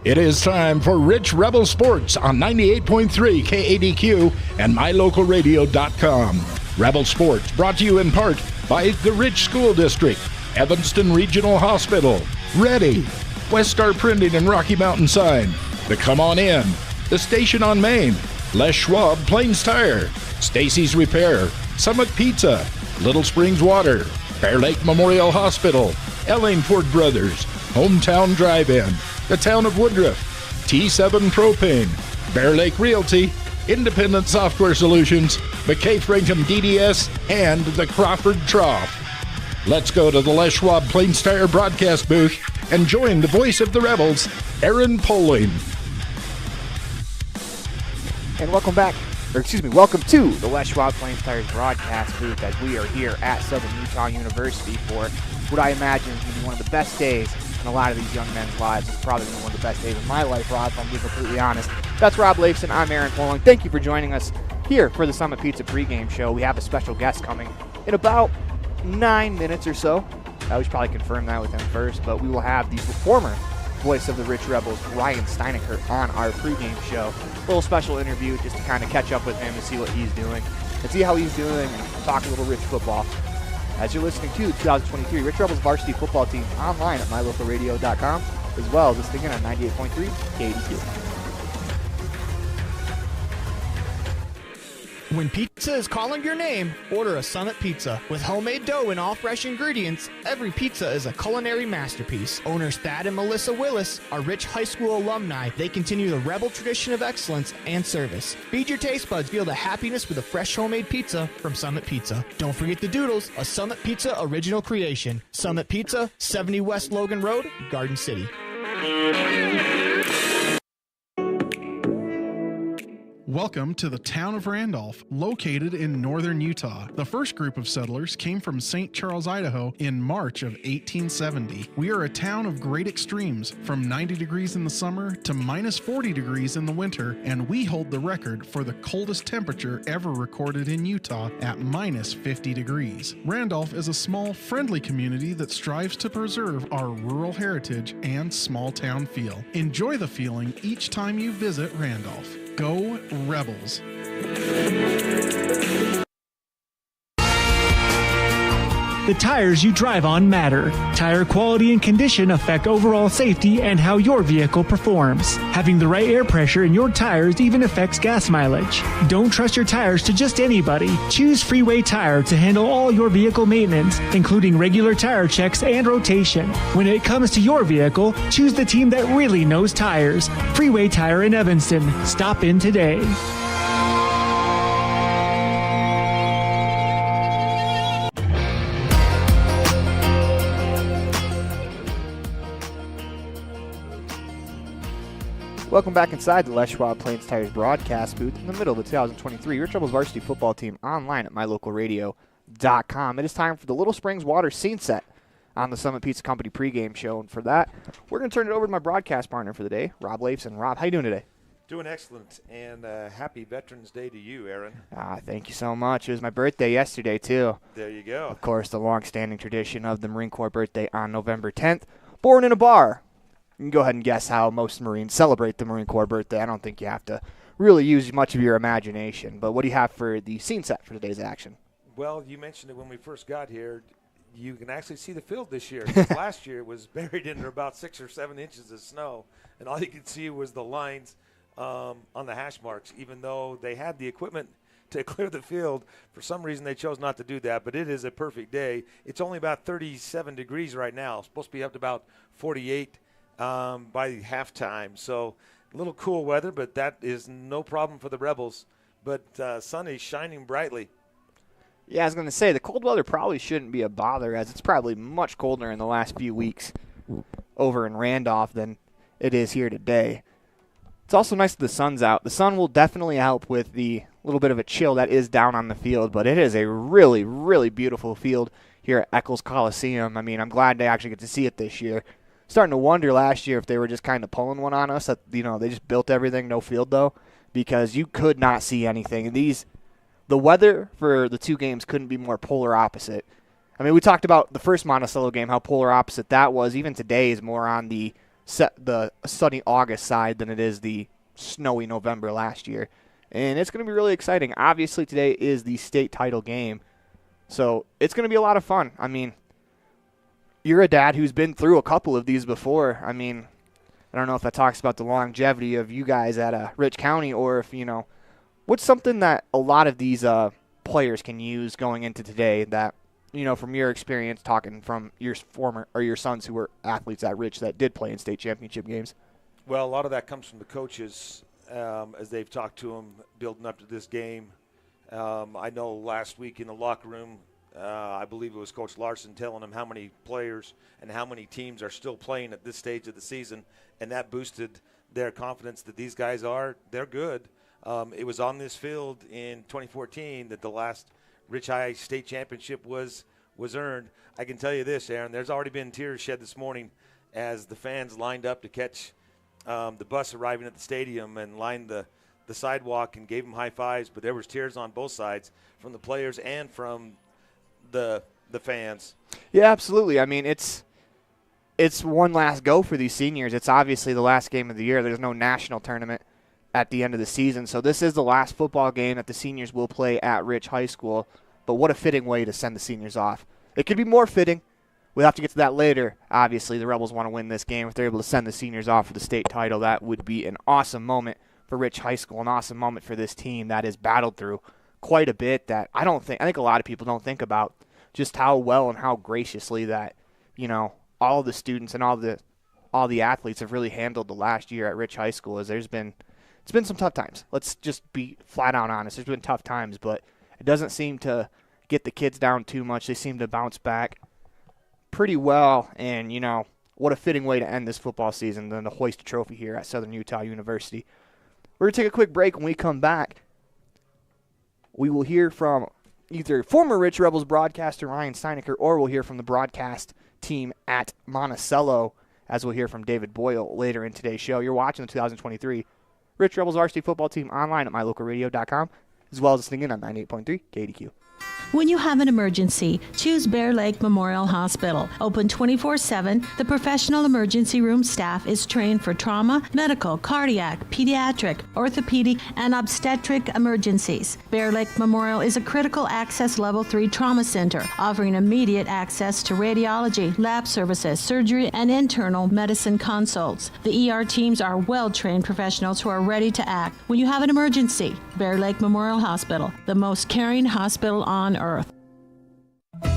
It is time for Rich Rebel Sports on 98.3 KADQ and MyLocalRadio.com. Rebel Sports brought to you in part by the Rich School District, Evanston Regional Hospital, Ready, West Star Printing and Rocky Mountain Sign, the Come On In, the Station on Main, Les Schwab Plains Tire, Stacy's Repair, Summit Pizza, Little Springs Water, Bear Lake Memorial Hospital, Ellingford Brothers, Hometown Drive-In, the Town of Woodruff, T7 Propane, Bear Lake Realty, Independent Software Solutions, McKay Frankham DDS, and the Crawford Trough. Let's go to the Les Schwab Plains Tire broadcast booth and join the voice of the Rebels, Aaron Poling. And welcome to the Les Schwab Plains Tires broadcast booth as we are here at Southern Utah University for what I imagine is going to be one of the best days in a lot of these young men's lives. It's probably one of the best days of my life, Rob, if I'm being completely honest. That's Rob Leifson. I'm Aaron Poling. Thank you for joining us here for the Summit Pizza pregame show. We have a special guest coming in about 9 minutes or so. We should probably confirm that with him first, but we will have the former voice of the Rich Rebels, Ryan Steinecker, on our pregame show. A little special interview just to kind of catch up with him and see what he's doing and see how he's doing and talk a little Rich football. As you're listening to the 2023 Rich Rebels varsity football team online at MyLocalRadio.com, as well as listening in on 98.3 KADQ. When pizza is calling your name, order a Summit Pizza. With homemade dough and all fresh ingredients, every pizza is a culinary masterpiece. Owners Thad and Melissa Willis are Rich High School alumni. They continue the Rebel tradition of excellence and service. Feed your taste buds, feel the happiness with a fresh homemade pizza from Summit Pizza. Don't forget the Doodles, a Summit Pizza original creation. Summit Pizza, 70 West Logan Road, Garden City. Welcome to the town of Randolph, located in northern Utah. The first group of settlers came from St. Charles, Idaho in March of 1870. We are a town of great extremes, from 90 degrees in the summer to minus 40 degrees in the winter, and we hold the record for the coldest temperature ever recorded in Utah at minus 50 degrees. Randolph is a small, friendly community that strives to preserve our rural heritage and small town feel. Enjoy the feeling each time you visit Randolph. Go Rebels! The tires you drive on matter. Tire quality and condition affect overall safety and how your vehicle performs. Having the right air pressure in your tires even affects gas mileage. Don't trust your tires to just anybody. Choose Freeway Tire to handle all your vehicle maintenance, including regular tire checks and rotation. When it comes to your vehicle, choose the team that really knows tires. Freeway Tire in Evanston. Stop in today. Welcome back inside the Les Schwab Plains Tires broadcast booth in the middle of the 2023 Rich Rebels varsity football team online at MyLocalRadio.com. It is time for the Little Springs Water scene set on the Summit Pizza Company pregame show. And for that, we're going to turn it over to my broadcast partner for the day, Rob Leifson. Rob, how you doing today? Doing excellent, and happy Veterans Day to you, Aaron. Thank you so much. It was my birthday yesterday, too. There you go. Of course, the long-standing tradition of the Marine Corps birthday on November 10th. Born in a bar. You can go ahead and guess how most Marines celebrate the Marine Corps birthday. I don't think you have to really use much of your imagination. But what do you have for the scene set for today's action? Well, you mentioned it when we first got here. You can actually see the field this year. Last year it was buried under about 6 or 7 inches of snow, and all you could see was the lines on the hash marks, even though they had the equipment to clear the field. For some reason, they chose not to do that, but it is a perfect day. It's only about 37 degrees right now. It's supposed to be up to about 48 by halftime. So a little cool weather, but that is no problem for the Rebels. But sun is shining brightly. Yeah, I was going to say, the cold weather probably shouldn't be a bother, as it's probably much colder in the last few weeks over in Randolph than it is here today. It's also nice that the sun's out. The sun will definitely help with the little bit of a chill that is down on the field, but it is a really, really beautiful field here at Eccles Coliseum. I mean, I'm glad they actually get to see it this year. Starting to wonder last year if they were just kind of pulling one on us, that, you know, they just built everything, no field though, because you could not see anything. The weather for the two games couldn't be more polar opposite. I mean, we talked about the first Monacello game, how polar opposite that was. Even today is more on the the sunny August side than it is the snowy November last year. And it's going to be really exciting. Obviously, today is the state title game, so it's going to be a lot of fun. I mean, you're a dad who's been through a couple of these before. I mean, I don't know if that talks about the longevity of you guys at Rich County, or if, what's something that a lot of these players can use going into today that, from your experience talking from your your sons who were athletes at Rich that did play in state championship games? Well, a lot of that comes from the coaches as they've talked to them building up to this game. I know last week in the locker room, I believe it was Coach Leifson telling them how many players and how many teams are still playing at this stage of the season, and that boosted their confidence that these guys they're good. It was on this field in 2014 that the last Rich High state championship was earned. I can tell you this, Aaron, there's already been tears shed this morning as the fans lined up to catch the bus arriving at the stadium and lined the sidewalk and gave them high fives, but there was tears on both sides from the players and from the fans. Yeah, absolutely. I mean, it's one last go for these seniors. It's obviously the last game of the year. There's no national tournament at the end of the season, so this is the last football game that the seniors will play at Rich High School. But what a fitting way to send the seniors off. It could be more fitting. We'll have to get to that later. Obviously, the Rebels want to win this game. If they're able to send the seniors off for the state title, that would be an awesome moment for Rich High School, an awesome moment for this team that has battled through quite a bit that I think a lot of people don't think about just how well and how graciously that, all the students and all the athletes have really handled the last year at Rich High School. As it's been some tough times. Let's just be flat out honest. There's been tough times, but it doesn't seem to get the kids down too much. They seem to bounce back pretty well, and, what a fitting way to end this football season than to hoist a trophy here at Southern Utah University. We're going to take a quick break. When we come back, we will hear from either former Rich Rebels broadcaster Ryan Steinecker, or we'll hear from the broadcast team at Monticello, as we'll hear from David Boyle later in today's show. You're watching the 2023 Rich Rebels varsity football team online at mylocalradio.com, as well as listening in on 98.3 KDQ. When you have an emergency, choose Bear Lake Memorial Hospital. Open 24/7, the professional emergency room staff is trained for trauma, medical, cardiac, pediatric, orthopedic, and obstetric emergencies. Bear Lake Memorial is a critical access level 3 trauma center, offering immediate access to radiology, lab services, surgery, and internal medicine consults. The ER teams are well-trained professionals who are ready to act when you have an emergency. Bear Lake Memorial Hospital, the most caring hospital on earth.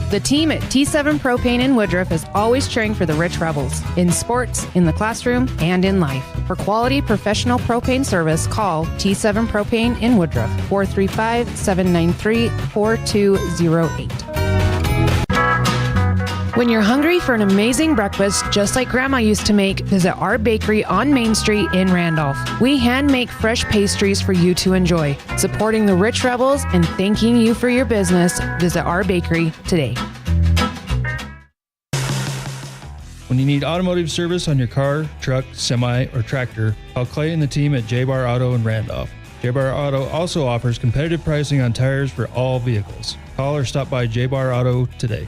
The team at T7 Propane in Woodruff is always cheering for the Rich Rebels, in sports, in the classroom, and in life. For quality professional propane service, call T7 Propane in Woodruff, 435-793-4208. When you're hungry for an amazing breakfast, just like Grandma used to make, visit our bakery on Main Street in Randolph. We hand make fresh pastries for you to enjoy. Supporting the Rich Rebels and thanking you for your business, visit our bakery today. When you need automotive service on your car, truck, semi, or tractor, call Clay and the team at J-Bar Auto in Randolph. J-Bar Auto also offers competitive pricing on tires for all vehicles. Call or stop by J-Bar Auto today.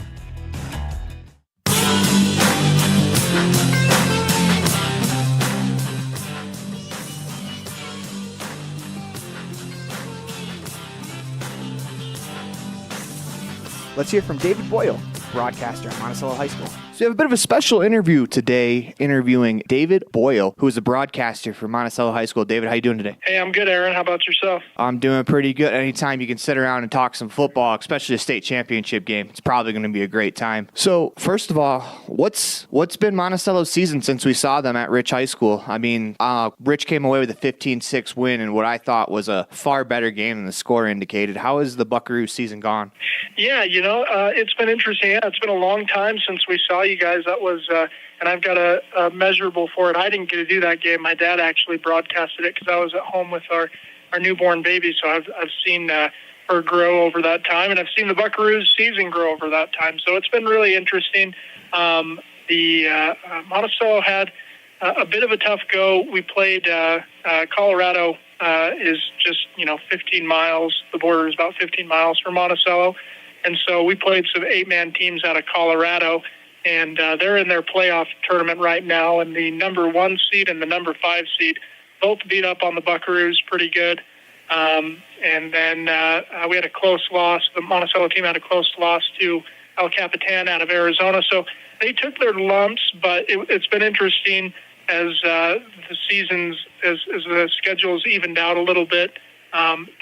Let's hear from David Boyle, broadcaster at Monticello High School. So we have a bit of a special interview today, interviewing David Boyle, who is a broadcaster for Monticello High School. David, how you doing today? Hey, I'm good, Aaron. How about yourself? I'm doing pretty good. Anytime you can sit around and talk some football, especially a state championship game, it's probably going to be a great time. So first of all, what's been Monticello's season since we saw them at Rich High School? I mean, Rich came away with a 15-6 win in what I thought was a far better game than the score indicated. How has the Buckaroo season gone? Yeah, it's been interesting. Yeah, it's been a long time since we saw you guys. That was, and I've got a measurable for it. I didn't get to do that game. My dad actually broadcasted it because I was at home with our newborn baby. So I've seen her grow over that time, and I've seen the Buckaroos' season grow over that time. So it's been really interesting. Monticello had a bit of a tough go. We played Colorado. Is just 15 miles. The border is about 15 miles from Monticello. And so we played some 8-man teams out of Colorado, and they're in their playoff tournament right now, and the number 1 seed and the number 5 seed both beat up on the Buckaroos pretty good. And then we had a close loss. The Monticello team had a close loss to El Capitan out of Arizona. So they took their lumps, but it's been interesting as the schedule's evened out a little bit.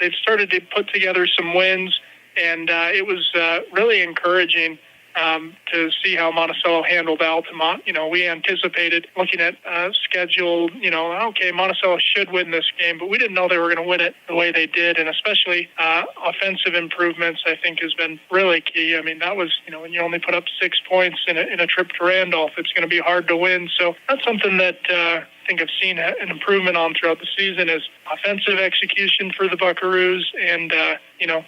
They've started to put together some wins, and it was really encouraging to see how Monticello handled Altamont. We anticipated looking at schedule, okay, Monticello should win this game, but we didn't know they were going to win it the way they did, and especially offensive improvements, I think, has been really key. I mean, that was, when you only put up 6 points in a trip to Randolph, it's going to be hard to win. So that's something that I think I've seen an improvement on throughout the season is offensive execution for the Buckaroos, and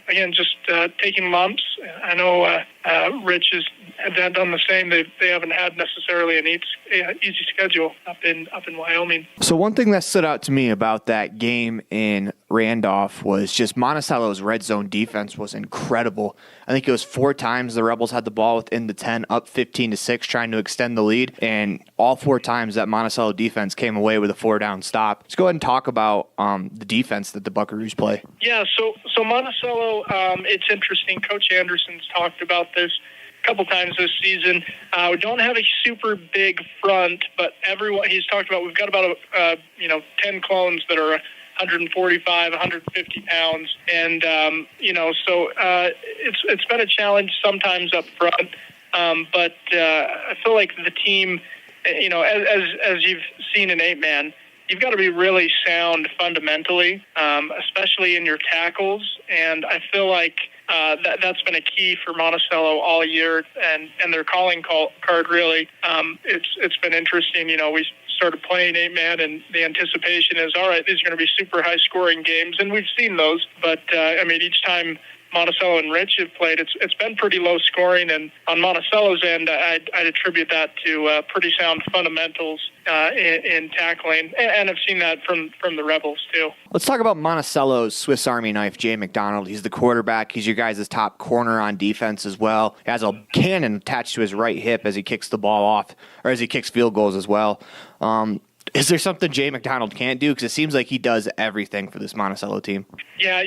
again, just taking lumps. I know Rich has done the same. They haven't had necessarily an easy schedule up in Wyoming. So one thing that stood out to me about that game in Randolph was just Monticello's red zone defense was incredible. I think it was 4 times the Rebels had the ball within the 10, up 15-6, trying to extend the lead, and all 4 times that Monticello defense came away with a 4-down stop. Let's go ahead and talk about the defense that the Buckaroos play. Yeah, so Monticello, it's interesting. Coach Anderson's talked about this a couple times this season. We don't have a super big front, but he's talked about we've got about 10 clones that are 145, 150 pounds, and so it's been a challenge sometimes up front, but I feel like the team, as you've seen in 8-man, you've got to be really sound fundamentally, especially in your tackles, and I feel like that's been a key for Monticello all year, and their calling card really. It's been interesting. We started playing 8-man, and the anticipation is, all right, these are going to be super high-scoring games, and we've seen those. But each time Monticello and Rich have played, it's been pretty low scoring, and on Monticello's end, I'd attribute that to pretty sound fundamentals in tackling, and I've seen that from the Rebels too. Let's talk about Monticello's Swiss Army knife, Jay McDonald. He's the quarterback. He's your guys' top corner on defense as well. He has a cannon attached to his right hip as he kicks the ball off, or as he kicks field goals as well. Is there something Jay McDonald can't do? Because it seems like he does everything for this Monticello team. Yeah,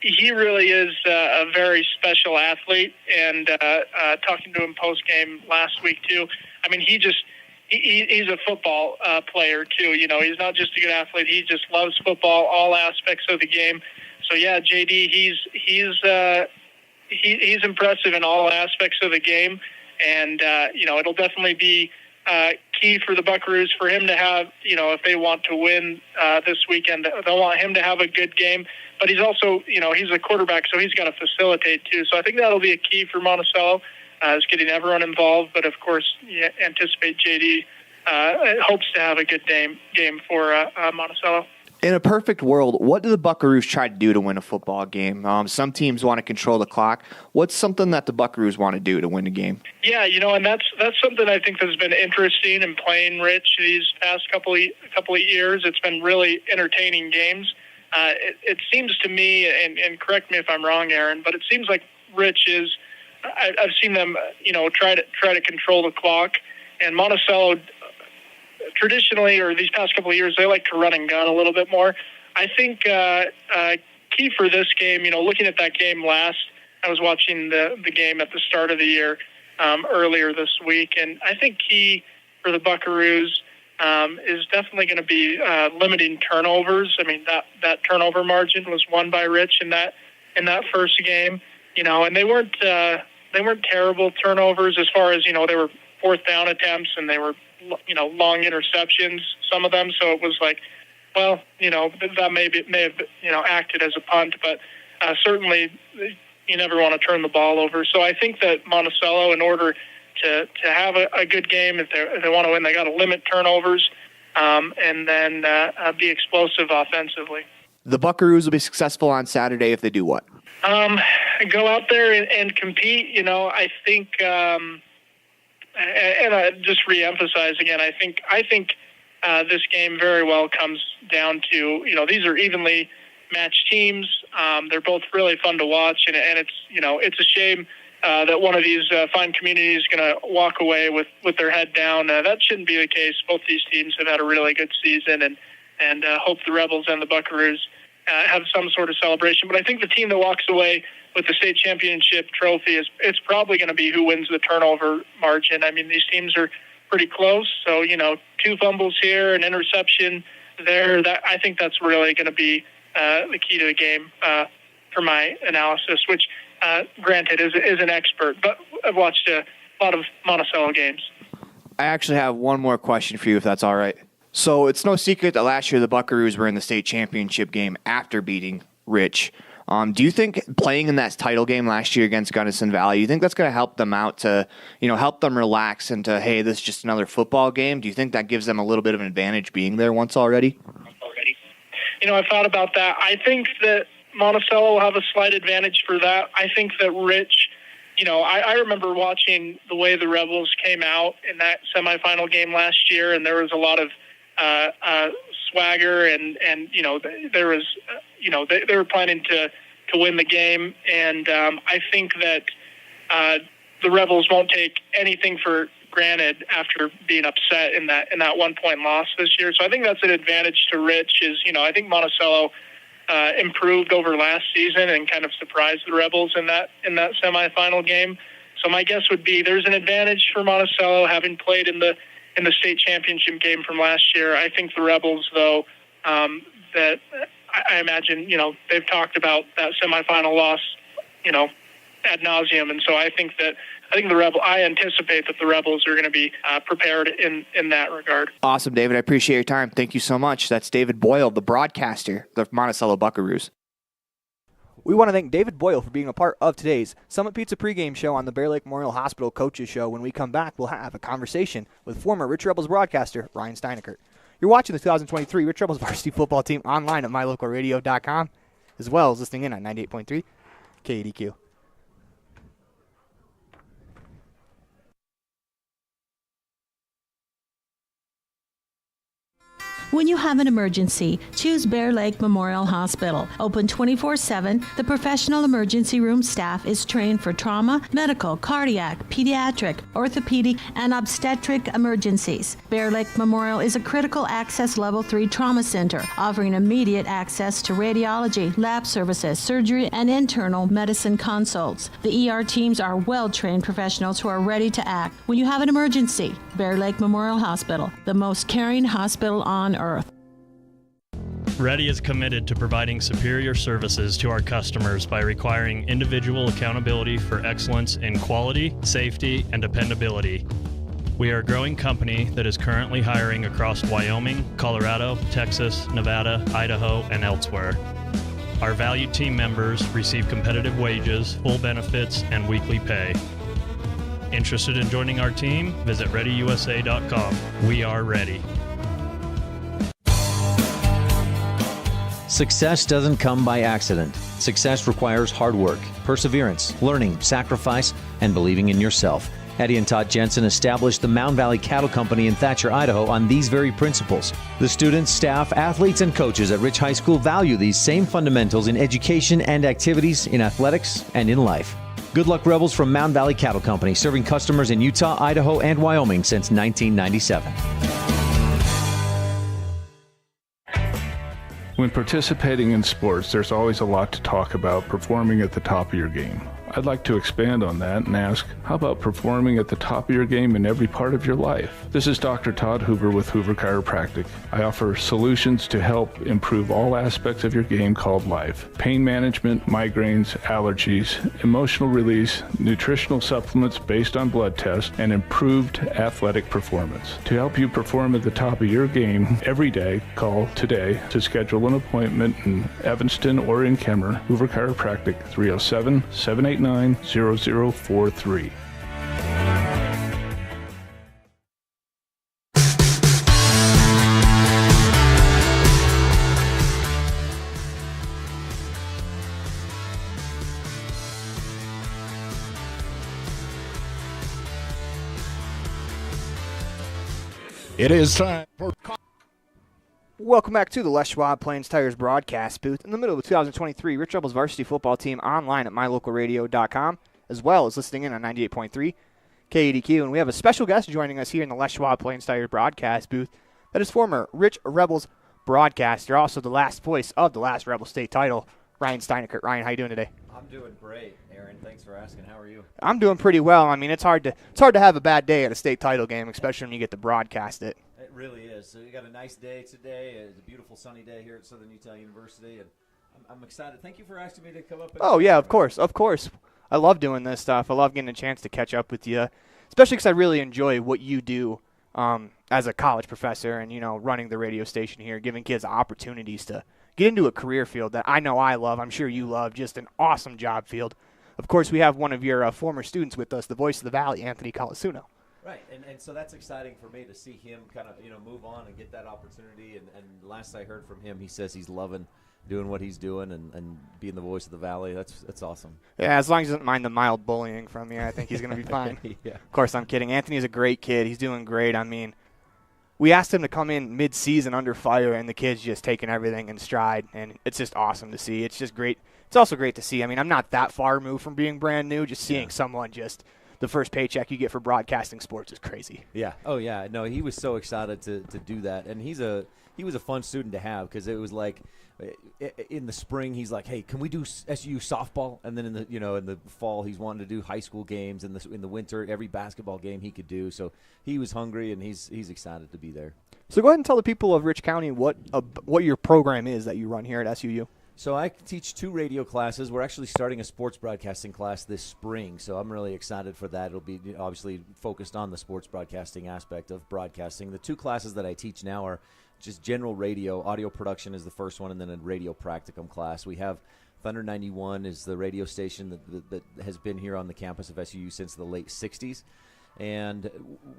he really is a very special athlete, and talking to him post-game last week too, I mean, he's a football player too. He's not just a good athlete. He just loves football, all aspects of the game. So yeah, JD, he's impressive in all aspects of the game, and it'll definitely be key for the Buckaroos for him to have, if they want to win this weekend, they'll want him to have a good game. But he's also, he's a quarterback, so he's got to facilitate too. So I think that'll be a key for Monticello, is getting everyone involved. But of course, you anticipate JD hopes to have a good game for Monticello. In a perfect world, what do the Buckaroos try to do to win a football game? Some teams want to control the clock. What's something that the Buckaroos want to do to win a game? Yeah, and that's something I think that's been interesting in playing Rich these past couple of years. It's been really entertaining games. It seems to me, and correct me if I'm wrong, Aaron, but it seems like Rich is. I've seen them, try to control the clock, and Monticello. Traditionally, or these past couple of years, they like to run and gun a little bit more. I think key for this game, looking at that game last, I was watching the game at the start of the year earlier this week, and I think key for the Buckaroos is definitely going to be limiting turnovers. I mean, that turnover margin was won by Rich in that first game, and they weren't terrible turnovers as far as, they were 4th down attempts, and they were long interceptions, some of them. So it was like, well, that may have, acted as a punt, but certainly you never want to turn the ball over. So I think that Monticello, in order to have a good game, if they want to win, they got to limit turnovers and then be explosive offensively. The Buckaroos will be successful on Saturday if they do what? Go out there and compete. I think. And I just reemphasize again, I think this game very well comes down to, these are evenly matched teams. They're both really fun to watch, and it's, it's a shame that one of these fine communities is going to walk away with their head down. That shouldn't be the case. Both these teams have had a really good season, and hope the Rebels and the Buckaroos have some sort of celebration. But I think the team that walks away with the state championship trophy it's probably going to be who wins the turnover margin. I mean, these teams are pretty close. So, 2 fumbles here, an interception there. I think that's really going to be the key to the game for my analysis, which, granted, is an expert, but I've watched a lot of Monticello games. I actually have one more question for you, if that's all right. So it's no secret that last year the Buckaroos were in the state championship game after beating Rich. Do you think playing in that title game last year against Gunnison Valley, you think that's going to help them out to, help them relax into, hey, this is just another football game? Do you think that gives them a little bit of an advantage being there once already? I've thought about that. I think that Monticello will have a slight advantage for that. I think that Rich, I remember watching the way the Rebels came out in that semifinal game last year, and there was a lot of swagger, and there was, they were planning to win the game, and I think that the Rebels won't take anything for granted after being upset in that 1-point loss this year. So I think that's an advantage to Rich. I think Monticello improved over last season and kind of surprised the Rebels in that semifinal game. So my guess would be there's an advantage for Monticello having played in the state championship game from last year. I think the Rebels, though, that I imagine, they've talked about that semifinal loss, ad nauseum. And so I anticipate that the Rebels are going to be prepared in that regard. Awesome, David. I appreciate your time. Thank you so much. That's David Boyle, the broadcaster, the Monticello Buckaroos. We want to thank David Boyle for being a part of today's Summit Pizza pregame show on the Bear Lake Memorial Hospital Coaches Show. When we come back, we'll have a conversation with former Rich Rebels broadcaster Ryan Steinekert. You're watching the 2023 Rich Rebels varsity football team online at mylocalradio.com, as well as listening in on 98.3 KADQ. When you have an emergency, choose Bear Lake Memorial Hospital. Open 24/7, the professional emergency room staff is trained for trauma, medical, cardiac, pediatric, orthopedic, and obstetric emergencies. Bear Lake Memorial is a critical access level 3 trauma center, offering immediate access to radiology, lab services, surgery, and internal medicine consults. The ER teams are well-trained professionals who are ready to act. When you have an emergency, Bear Lake Memorial Hospital, the most caring hospital on earth. Ready is committed to providing superior services to our customers by requiring individual accountability for excellence in quality, safety, and dependability. We are a growing company that is currently hiring across Wyoming, Colorado, Texas, Nevada, Idaho, and elsewhere. Our valued team members receive competitive wages, full benefits, and weekly pay. Interested in joining our team? Visit ReadyUSA.com. We are ready. Success doesn't come by accident. Success requires hard work, perseverance, learning, sacrifice, and believing in yourself. Eddie and Todd Jensen established the Mound Valley Cattle Company in Thatcher, Idaho on these very principles. The students, staff, athletes, and coaches at Rich High School value these same fundamentals in education and activities, in athletics, and in life. Good luck, Rebels, from Mound Valley Cattle Company, serving customers in Utah, Idaho, and Wyoming since 1997. When participating in sports, there's always a lot to talk about performing at the top of your game. I'd like to expand on that and ask, how about performing at the top of your game in every part of your life? This is Dr. Todd Hoover with Hoover Chiropractic. I offer solutions to help improve all aspects of your game called life. Pain management, migraines, allergies, emotional release, nutritional supplements based on blood tests, and improved athletic performance. To help you perform at the top of your game every day, call today to schedule an appointment in Evanston or in Kemmer. Hoover Chiropractic, 307-789-0043. It is time for... Welcome back to the Les Schwab Plains Tires broadcast booth in the middle of the 2023 Rich Rebels varsity football team online at mylocalradio.com, as well as listening in on 98.3 KADQ. And we have a special guest joining us here in the Les Schwab Plains Tires broadcast booth. That is former Rich Rebels broadcaster, also the last voice of the last Rebel state title, Ryan Steinekert. Ryan, how you doing today? I'm doing great, Aaron. Thanks for asking. How are you? I'm doing pretty well. I mean, it's hard to have a bad day at a state title game, especially when you get to broadcast it. It really is. So you got a nice day today. It's a beautiful sunny day here at Southern Utah University, and I'm excited. Thank you for asking me to come up. Oh yeah, of course. I love doing this stuff. I love getting a chance to catch up with you, especially because I really enjoy what you do as a college professor and, running the radio station here, giving kids opportunities to get into a career field that I know I love. I'm sure you love. Just an awesome job field. Of course, we have one of your former students with us, the voice of the Valley, Anthony Coliseum. Right, and so that's exciting for me to see him kind of, move on and get that opportunity. And last I heard from him, he says he's loving doing what he's doing and being the voice of the Valley. That's awesome. Yeah, as long as he doesn't mind the mild bullying from me, I think he's going to be fine. Yeah. Of course, I'm kidding. Anthony's a great kid. He's doing great. I mean, we asked him to come in mid-season under fire, and the kid's just taking everything in stride, and it's just awesome to see. It's just great. It's also great to see. I mean, I'm not that far removed from being brand new. Just seeing someone just the first paycheck you get for broadcasting sports is crazy. Yeah. Oh, yeah. No, he was so excited to do that, and he was a fun student to have because it was like in the spring he's like, hey, can we do SU softball? And then in the fall he's wanting to do high school games. In the winter every basketball game he could do. So he was hungry and he's excited to be there. So go ahead and tell the people of Rich County what your program is that you run here at SUU. So I teach 2 radio classes. We're actually starting a sports broadcasting class this spring, so I'm really excited for that. It'll be obviously focused on the sports broadcasting aspect of broadcasting. The 2 classes that I teach now are just general radio. Audio production is the first one, and then a radio practicum class. We have Thunder 91 is the radio station that has been here on the campus of SUU since the late 60s. And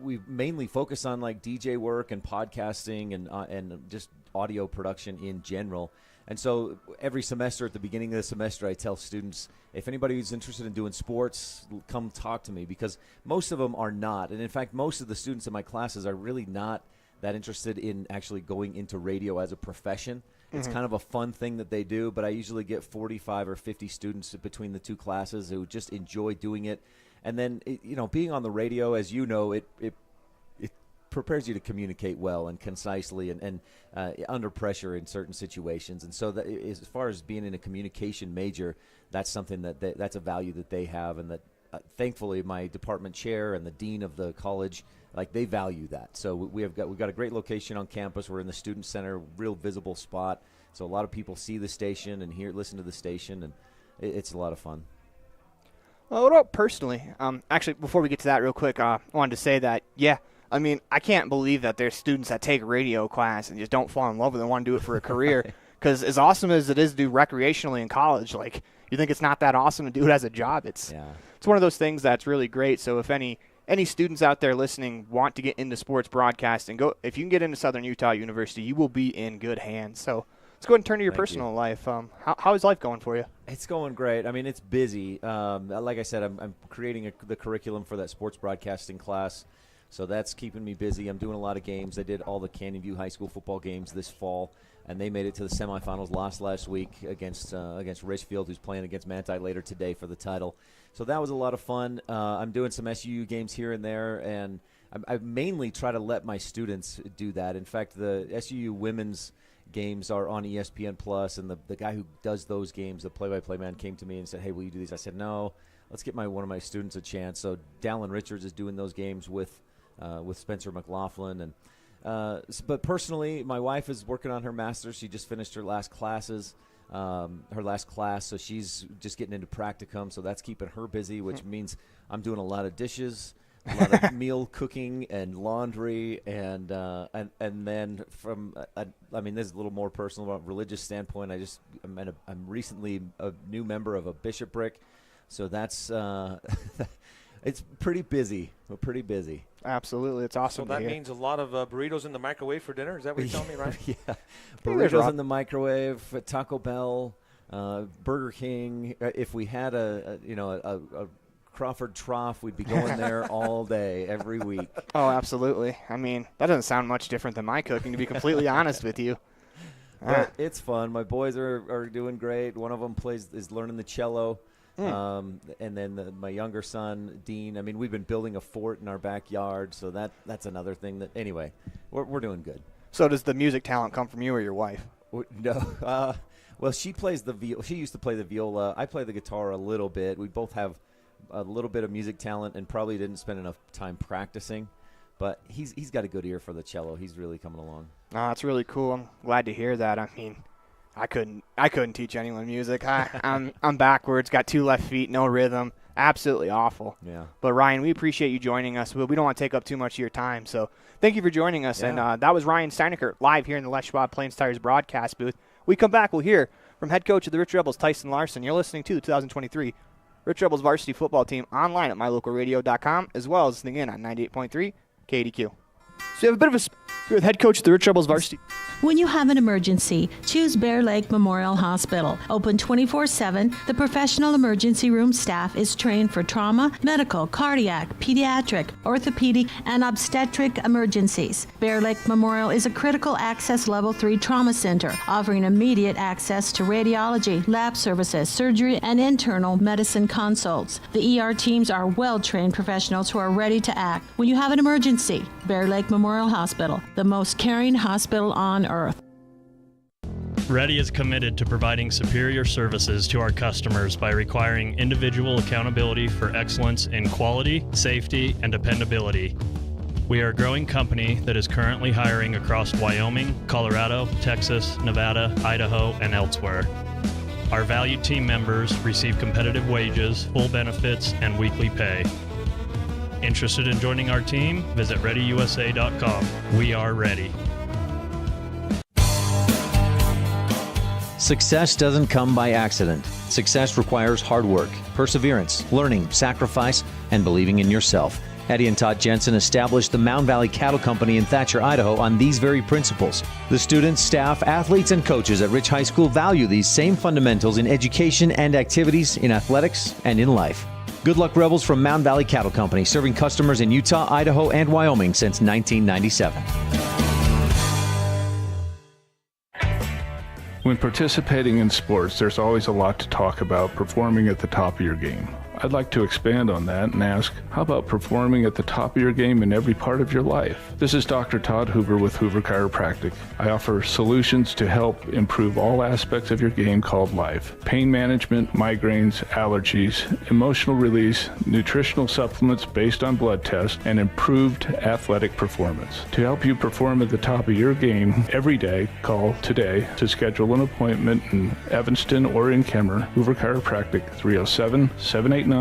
we mainly focus on like DJ work and podcasting and just audio production in general. And so every semester, at the beginning of the semester, I tell students, if anybody who's interested in doing sports, come talk to me, because most of them are not. And in fact, most of the students in my classes are really not that interested in actually going into radio as a profession. It's kind of a fun thing that they do, but I usually get 45 or 50 students between the 2 classes who just enjoy doing it. And then, being on the radio, as you know, it prepares you to communicate well and concisely and under pressure in certain situations. And so that, as far as being in a communication major, that's something that's a value that they have, and that thankfully my department chair and the dean of the college, they value that. So we've got a great location on campus. We're in the student center, real visible spot. So a lot of people see the station and listen to the station, and it's a lot of fun. Well, what about personally? Actually, before we get to that real quick, I wanted to say that, I mean, I can't believe that there's students that take a radio class and just don't fall in love with it and want to do it for a career. Because as awesome as it is to do recreationally in college, you think it's not that awesome to do it as a job. It's one of those things that's really great. So if any students out there listening want to get into sports broadcasting, if you can get into Southern Utah University, you will be in good hands. So let's go ahead and turn to your personal life. How is life going for you? It's going great. I mean, it's busy. Like I said, I'm creating the curriculum for that sports broadcasting class. So that's keeping me busy. I'm doing a lot of games. I did all the Canyon View High School football games this fall, and they made it to the semifinals last week against Richfield, who's playing against Manti later today for the title. So that was a lot of fun. I'm doing some SUU games here and there, and I mainly try to let my students do that. In fact, the SUU women's games are on ESPN Plus, and the guy who does those games, the play-by-play man, came to me and said, hey, will you do these? I said, no, let's get one of my students a chance. So Dallin Richards is doing those games with Spencer McLaughlin. And but personally, my wife is working on her master's. She just finished her last class, so she's just getting into practicum, so that's keeping her busy, which means I'm doing a lot of dishes, a lot of meal cooking and laundry, and then from this is a little more personal about a religious standpoint. I'm recently a new member of a bishopric, so that's it's pretty busy. We're pretty busy. Absolutely, it's awesome. So that means a lot of burritos in the microwave for dinner. Is that what you're telling me, right? Yeah, burritos in the microwave, Taco Bell, Burger King. If we had a Crawford Trough, we'd be going there all day, every week. Oh, absolutely. I mean, that doesn't sound much different than my cooking, to be completely honest with you. But it's fun. My boys are doing great. One of them is learning the cello. And then my younger son, Dean, I mean, we've been building a fort in our backyard, so that's another thing that, anyway, we're doing good. So does the music talent come from you or your wife? No. Well, she plays the viola. She used to play the viola. I play the guitar a little bit. We both have a little bit of music talent and probably didn't spend enough time practicing. But he's got a good ear for the cello. He's really coming along. Oh, that's really cool. I'm glad to hear that. I mean, I couldn't teach anyone music. I'm backwards, got 2 left feet, no rhythm. Absolutely awful. Yeah. But Ryan, we appreciate you joining us. We don't want to take up too much of your time, so thank you for joining us. Yeah. And that was Ryan Steinecker live here in the Les Schwab Plains Tires broadcast booth. We come back, we'll hear from head coach of the Rich Rebels, Tyson Larson. You're listening to the 2023 Rich Rebels varsity football team online at mylocalradio.com, as well as listening in on 98.3 KDQ. So you have a bit of a with head coach of the Rich Rebels varsity. When you have an emergency, choose Bear Lake Memorial Hospital. Open 24/7, the professional emergency room staff is trained for trauma, medical, cardiac, pediatric, orthopedic, and obstetric emergencies. Bear Lake Memorial is a critical access level 3 trauma center, offering immediate access to radiology, lab services, surgery, and internal medicine consults. The ER teams are well-trained professionals who are ready to act. When you have an emergency, Bear Lake Memorial Hospital, the most caring hospital on earth. Ready is committed to providing superior services to our customers by requiring individual accountability for excellence in quality, safety, and dependability. We are a growing company that is currently hiring across Wyoming, Colorado, Texas, Nevada, Idaho, and elsewhere. Our valued team members receive competitive wages, full benefits, and weekly pay. Interested in joining our team? Visit ReadyUSA.com. We are ready. Success doesn't come by accident. Success requires hard work, perseverance, learning, sacrifice, and believing in yourself. Eddie and Todd Jensen established the Mound Valley Cattle Company in Thatcher, Idaho on these very principles. The students, staff, athletes, and coaches at Rich High School value these same fundamentals in education and activities, in athletics, and in life. Good luck, Rebels, from Mound Valley Cattle Company, serving customers in Utah, Idaho, and Wyoming since 1997. When participating in sports, there's always a lot to talk about performing at the top of your game. I'd like to expand on that and ask, how about performing at the top of your game in every part of your life? This is Dr. Todd Hoover with Hoover Chiropractic. I offer solutions to help improve all aspects of your game called life. Pain management, migraines, allergies, emotional release, nutritional supplements based on blood tests, and improved athletic performance. To help you perform at the top of your game every day, call today to schedule an appointment in Evanston or in Kemmer. Hoover Chiropractic, 307-789-0043.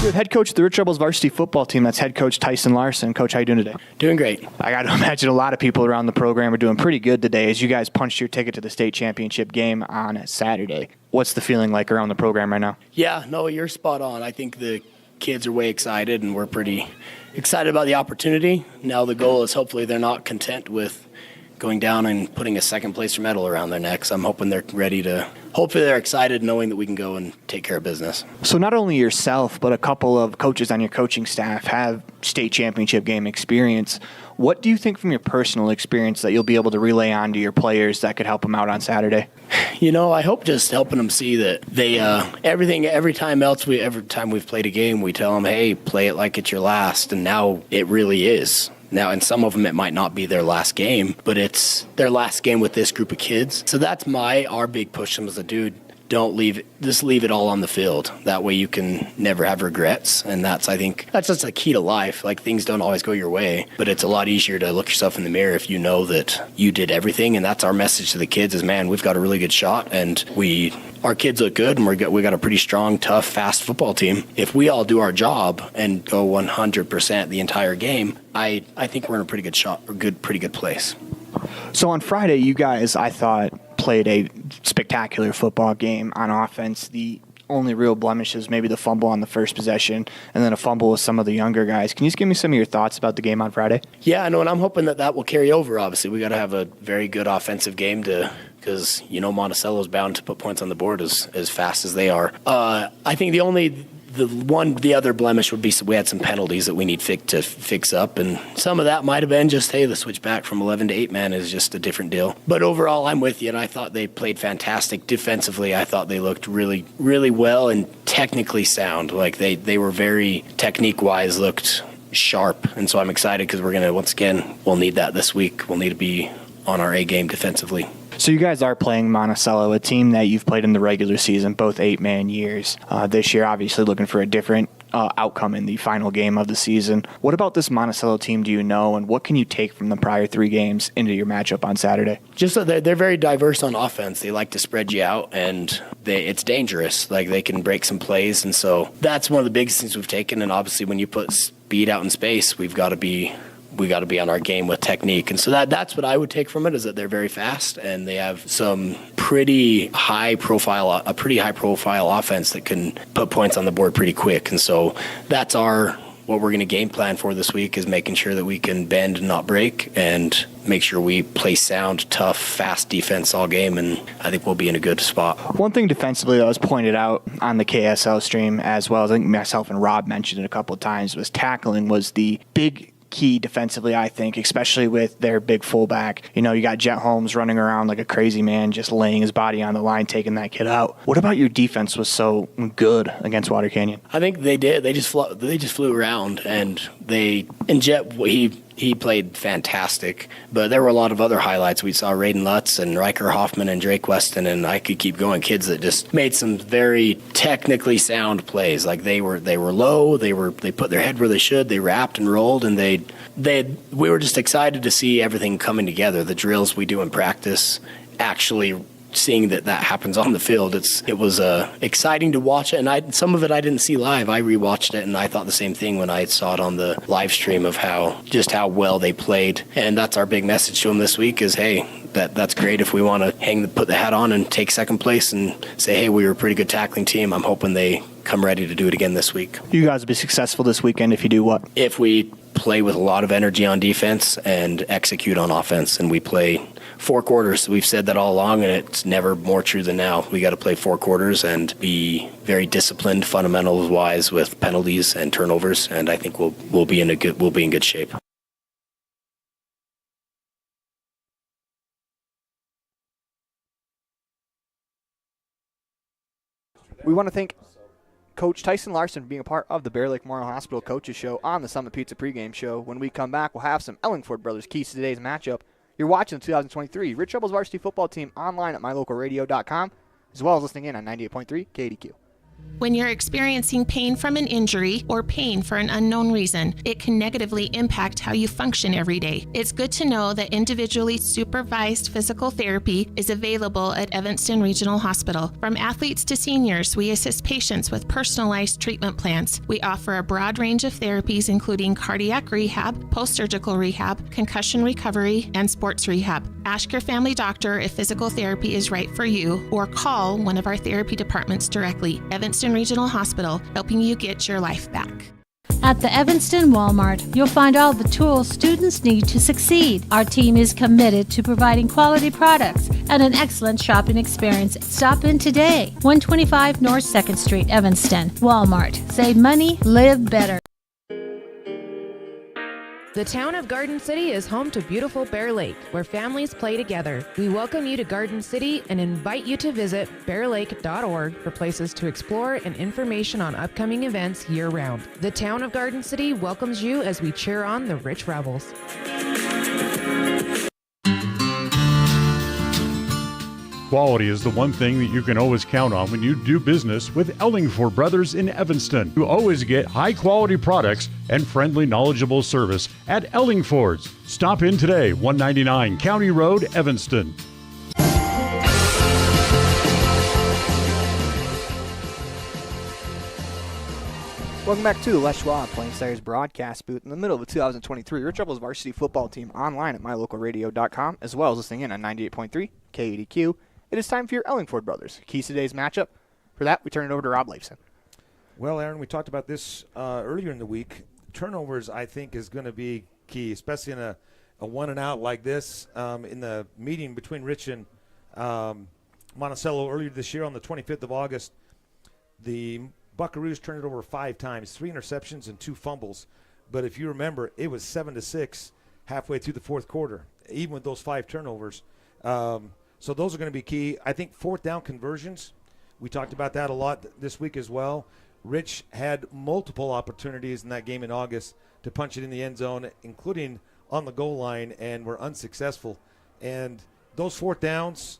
With head coach of the Rich Rebels varsity football team, that's head coach Tyson Larson. Coach, how you doing today? Doing great. I got to imagine a lot of people around the program are doing pretty good today as you guys punched your ticket to the state championship game on Saturday. What's the feeling like around the program right now? Yeah, no, you're spot on. I think the kids are way excited, and we're pretty excited about the opportunity. Now the goal is hopefully they're not content with going down and putting a second place medal around their necks. I'm hoping they're ready to, hopefully they're excited knowing that we can go and take care of business. So not only yourself, but a couple of coaches on your coaching staff have state championship game experience. What do you think from your personal experience that you'll be able to relay on to your players that could help them out on Saturday? You know, I hope just helping them see that they, every time we've played a game, we tell them, hey, play it like it's your last. And now it really is. Now, in some of them, it might not be their last game, but it's their last game with this group of kids. So that's our big push to them as a dude. Don't just leave it all on the field. That way you can never have regrets. And I think that's just a key to life. Like, things don't always go your way, but it's a lot easier to look yourself in the mirror if you know that you did everything. And that's our message to the kids is, man, we've got a really good shot, and our kids look good, and we got a pretty strong, tough, fast football team. If we all do our job and go 100% the entire game, I think we're in a pretty good shot, or pretty good place. So on Friday, you guys, I thought, played a spectacular football game on offense. The only real blemish is maybe the fumble on the first possession and then a fumble with some of the younger guys. Can you just give me some of your thoughts about the game on Friday? Yeah, I know, and I'm hoping that will carry over, obviously. We got to have a very good offensive game because, Monticello is bound to put points on the board as fast as they are. I think the the other blemish would be we had some penalties that we need to fix up, and some of that might have been just, hey, the switch back from 11 to 8 man is just a different deal. But overall, I'm with you, and I thought they played fantastic defensively. I thought they looked really, really well and technically sound. Like they were very technique-wise looked sharp, and so I'm excited because we're gonna once again we'll need that this week. We'll need to be on our A game defensively. So you guys are playing Monticello, a team that you've played in the regular season, both 8-man years. This year, obviously looking for a different outcome in the final game of the season. What about this Monticello team do you know, and what can you take from the prior 3 games into your matchup on Saturday? Just that they're very diverse on offense. They like to spread you out, and it's dangerous. Like, they can break some plays, and so that's one of the biggest things we've taken. And obviously, when you put speed out in space, we got to be on our game with technique. And so that's what I would take from it, is that they're very fast and they have some pretty high profile offense that can put points on the board pretty quick. And so that's what we're going to game plan for this week, is making sure that we can bend and not break and make sure we play sound, tough, fast defense all game, and I think we'll be in a good spot. One thing defensively that was pointed out on the KSL stream, as well as I think myself and Rob mentioned it a couple of times, was tackling was the big key defensively, I think, especially with their big fullback. You know, you got Jet Holmes running around like a crazy man, just laying his body on the line, taking that kid out. What about your defense was so good against Water Canyon? I think they did. They just flew around, and Jet, he played fantastic, but there were a lot of other highlights. We saw Raiden Lutz and Riker Hoffman and Drake Weston, and I could keep going. Kids that just made some very technically sound plays. Like they were low, they put their head where they should, they wrapped and rolled, and we were just excited to see everything coming together. The drills we do in practice, actually seeing that happens on the field, it was exciting to watch it, and some of it I didn't see live. I rewatched it, and I thought the same thing when I saw it on the live stream of how well they played. And that's our big message to them this week is, hey, that's great. If we want to put the hat on and take second place and say, hey, we were a pretty good tackling team, I'm hoping they come ready to do it again this week. You guys will be successful this weekend if you do what? If we play with a lot of energy on defense and execute on offense, and we play 4 quarters. We've said that all along, and it's never more true than now. We got to play 4 quarters and be very disciplined, fundamentals-wise, with penalties and turnovers, and I think we'll be in good shape. We want to thank Coach Tyson Larson for being a part of the Bear Lake Memorial Hospital Coaches Show on the Summit Pizza pregame show. When we come back, we'll have some Ellingford Brothers keys to today's matchup. You're watching the 2023 Rich Rebels varsity football team online at mylocalradio.com, as well as listening in on 98.3 KDQ. When you're experiencing pain from an injury or pain for an unknown reason, it can negatively impact how you function every day. It's good to know that individually supervised physical therapy is available at Evanston Regional Hospital. From athletes to seniors, we assist patients with personalized treatment plans. We offer a broad range of therapies, including cardiac rehab, post-surgical rehab, concussion recovery, and sports rehab. Ask your family doctor if physical therapy is right for you, or call one of our therapy departments directly. Evanston Regional Hospital, helping you get your life back. At the Evanston Walmart, you'll find all the tools students need to succeed. Our team is committed to providing quality products and an excellent shopping experience. Stop in today. 125 North 2nd Street, Evanston. Walmart. Save money, live better. The town of Garden City is home to beautiful Bear Lake, where families play together. We welcome you to Garden City and invite you to visit bearlake.org for places to explore and information on upcoming events year-round. The town of Garden City welcomes you as we cheer on the Rich Rebels. Quality is the one thing that you can always count on when you do business with Ellingford Brothers in Evanston. You always get high-quality products and friendly, knowledgeable service at Ellingford's. Stop in today, 199 County Road, Evanston. Welcome back to the Les Schwab Plain Stars broadcast booth in the middle of the 2023 Rich Rebels varsity football team online at mylocalradio.com, as well as listening in on 98.3 KADQ. It is time for your Ellingford Brothers. Keys to today's matchup. For that, we turn it over to Rob Leifson. Well, Aaron, we talked about this earlier in the week. Turnovers, I think, is going to be key, especially in a one and out like this. In the meeting between Rich and Monacello earlier this year on the 25th of August, Buckaroos turned it over 5 times, 3 interceptions and 2 fumbles. But if you remember, it was 7-6 halfway through the fourth quarter, even with those 5 turnovers. So those are going to be key. I think fourth down conversions, we talked about that a lot this week as well. Rich had multiple opportunities in that game in August to punch it in the end zone, including on the goal line, and were unsuccessful. And those fourth downs,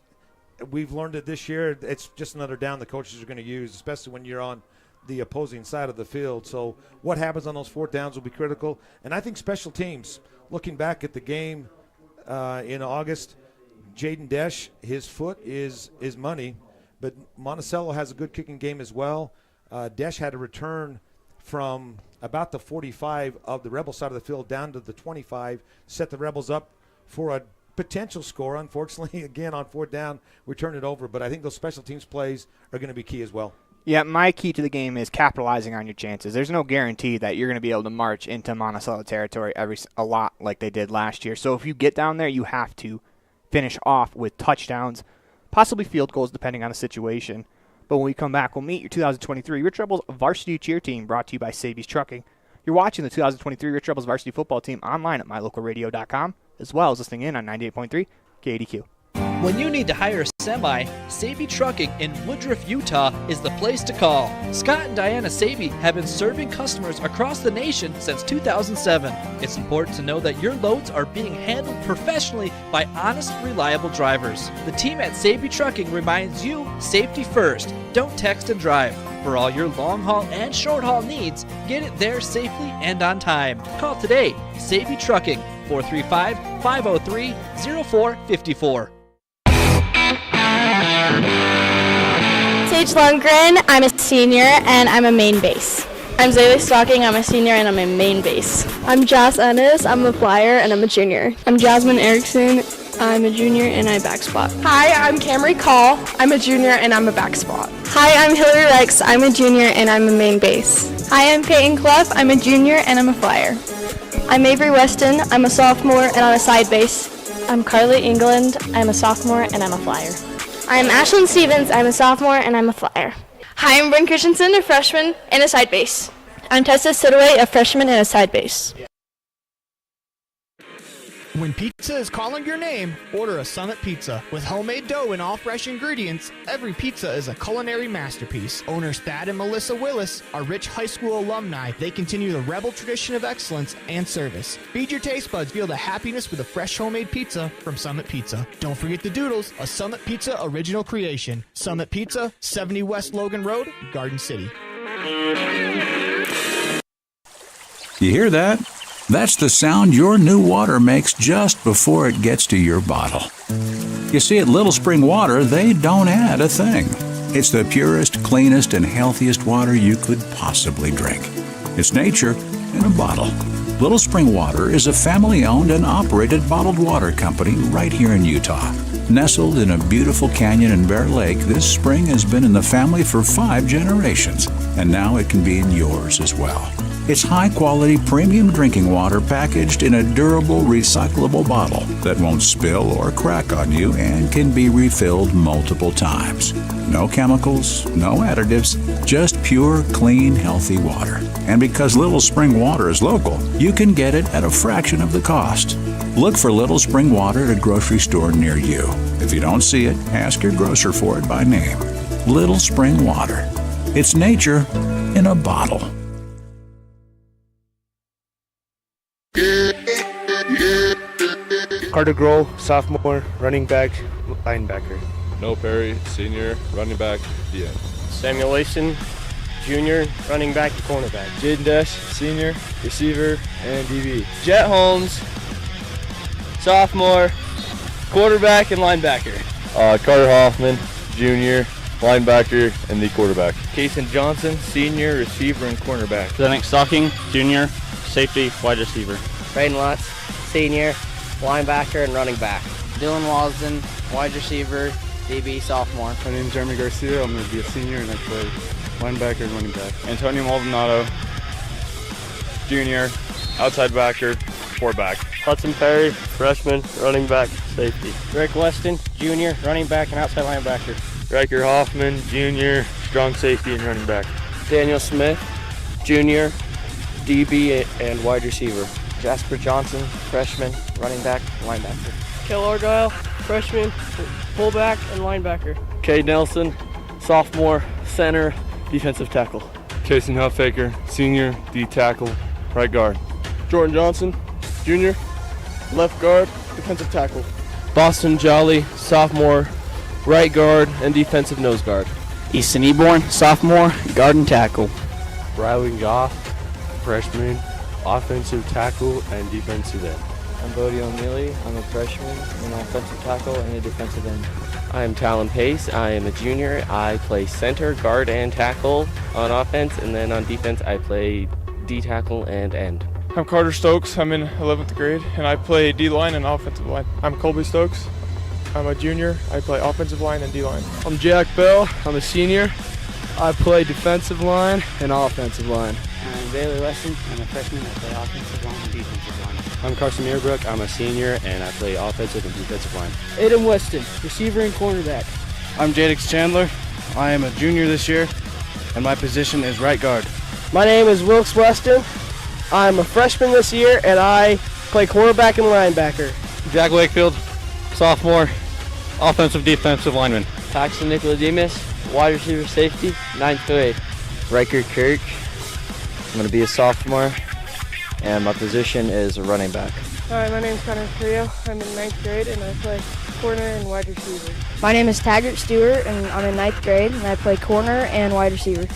we've learned it this year. It's just another down the coaches are going to use, especially when you're on the opposing side of the field. So what happens on those fourth downs will be critical. And I think special teams, looking back at the game in August, Jaden Desch, his foot is money, but Monacello has a good kicking game as well. Desch had a return from about the 45 of the Rebel side of the field down to the 25, set the Rebels up for a potential score. Unfortunately, again, on fourth down, we turned it over. But I think those special teams plays are going to be key as well. Yeah, my key to the game is capitalizing on your chances. There's no guarantee that you're going to be able to march into Monticello territory a lot like they did last year. So if you get down there, you have to finish off with touchdowns, possibly field goals depending on the situation. But when we come back, we'll meet your 2023 Rich Rebels varsity cheer team, brought to you by Sabies Trucking. You're watching the 2023 Rich Rebels varsity football team online at mylocalradio.com, as well as listening in on 98.3 KADQ. When you need to hire a semi, Sabi Trucking in Woodruff, Utah is the place to call. Scott and Diana Sabi have been serving customers across the nation since 2007. It's important to know that your loads are being handled professionally by honest, reliable drivers. The team at Sabi Trucking reminds you, safety first. Don't text and drive. For all your long haul and short haul needs, get it there safely and on time. Call today, Sabi Trucking, 435-503-0454. Sage Lundgren, I'm a senior and I'm a main base. I'm Zaylee Stocking, I'm a senior and I'm a main base. I'm Jas Ennis, I'm a flyer and I'm a junior. I'm Jasmine Erickson, I'm a junior and I back spot. Hi, I'm Camry Call, I'm a junior and I'm a back spot. Hi, I'm Hillary Rex, I'm a junior and I'm a main base. Hi, I'm Peyton Clough, I'm a junior and I'm a flyer. I'm Avery Weston, I'm a sophomore and I'm a side base. I'm Carly England, I'm a sophomore and I'm a flyer. I'm Ashlyn Stevens, I'm a sophomore and I'm a flyer. Hi, I'm Bryn Christensen, a freshman and a side base. I'm Tessa Sidaway, a freshman and a side base. When pizza is calling your name, order a Summit Pizza. With homemade dough and all fresh ingredients, every pizza is a culinary masterpiece. Owners Thad and Melissa Willis are rich high school alumni. They continue the Rebel tradition of excellence and service. Feed your taste buds, feel the happiness with a fresh homemade pizza from Summit Pizza. Don't forget the Doodles, a Summit Pizza original creation. Summit Pizza, 70 West Logan Road, Garden City. You hear that? That's the sound your new water makes just before it gets to your bottle. You see, at Little Spring Water, they don't add a thing. It's the purest, cleanest, and healthiest water you could possibly drink. It's nature in a bottle. Little Spring Water is a family-owned and operated bottled water company right here in Utah. Nestled in a beautiful canyon in Bear Lake, this spring has been in the family for 5 generations, and now it can be in yours as well. It's high-quality premium drinking water packaged in a durable, recyclable bottle that won't spill or crack on you and can be refilled multiple times. No chemicals, no additives, just pure, clean, healthy water. And because Little Spring Water is local, you can get it at a fraction of the cost. Look for Little Spring Water at a grocery store near you. If you don't see it, ask your grocer for it by name. Little Spring Water. It's nature in a bottle. Carter Grohl, sophomore, running back, linebacker. Noah Perry, senior, running back, DN. Samuel Leifson, junior, running back, cornerback. Jaden Desch, senior, receiver, and DB. Jet Holmes, sophomore, quarterback, and linebacker. Carter Hoffman, junior, linebacker, and the quarterback. Kason Johnson, senior, receiver, and cornerback. Zenick Stocking, junior, safety, wide receiver. Braden Lutz, senior, linebacker, and running back. Dylan Walsden, wide receiver, DB, sophomore. My name is Jeremy Garcia. I'm going to be a senior, and I play linebacker and running back. Antonio Maldonado, junior, outside backer, quarterback. Hudson Perry, freshman, running back, safety. Rick Weston, junior, running back and outside linebacker. Riker Hoffman, junior, strong safety and running back. Daniel Smith, junior, DB and wide receiver. Jasper Johnson, freshman, running back, linebacker. Kel Argyle, freshman, fullback, and linebacker. Cade Nelson, sophomore, center, defensive tackle. Casey Huffaker, senior, D tackle, right guard. Jordan Johnson, junior, left guard, defensive tackle. Boston Jolly, sophomore, right guard and defensive nose guard. Easton Eborn, sophomore, guard and tackle. Riley Goff, freshman, offensive tackle and defensive end. I'm Bodie O'Mealy. I'm a freshman, an offensive tackle and a defensive end. I am Talon Pace. I am a junior. I play center, guard, and tackle on offense, and then on defense I play D tackle and end. I'm Carter Stokes. I'm in 11th grade, and I play D-line and offensive line. I'm Colby Stokes. I'm a junior. I play offensive line and D-line. I'm Jack Bell. I'm a senior. I play defensive line and offensive line. I'm Bailey Weston. I'm a freshman. I play offensive line and defensive line. I'm Carson Muirbrook. I'm a senior and I play offensive and defensive line. Aiden Weston, receiver and cornerback. I'm Jadix Chandler. I am a junior this year, and my position is right guard. My name is Wilkes Weston. I'm a freshman this year, and I play quarterback and linebacker. Jack Wakefield, sophomore, offensive defensive lineman. Paxton Nicodemus, wide receiver safety, 9th grade. Riker Kirk. I'm going to be a sophomore, and my position is a running back. Hi, my name is Connor Creo. I'm in 9th grade, and I play corner and wide receiver. My name is Taggart Stewart, and I'm in 9th grade, and I play corner and wide receiver.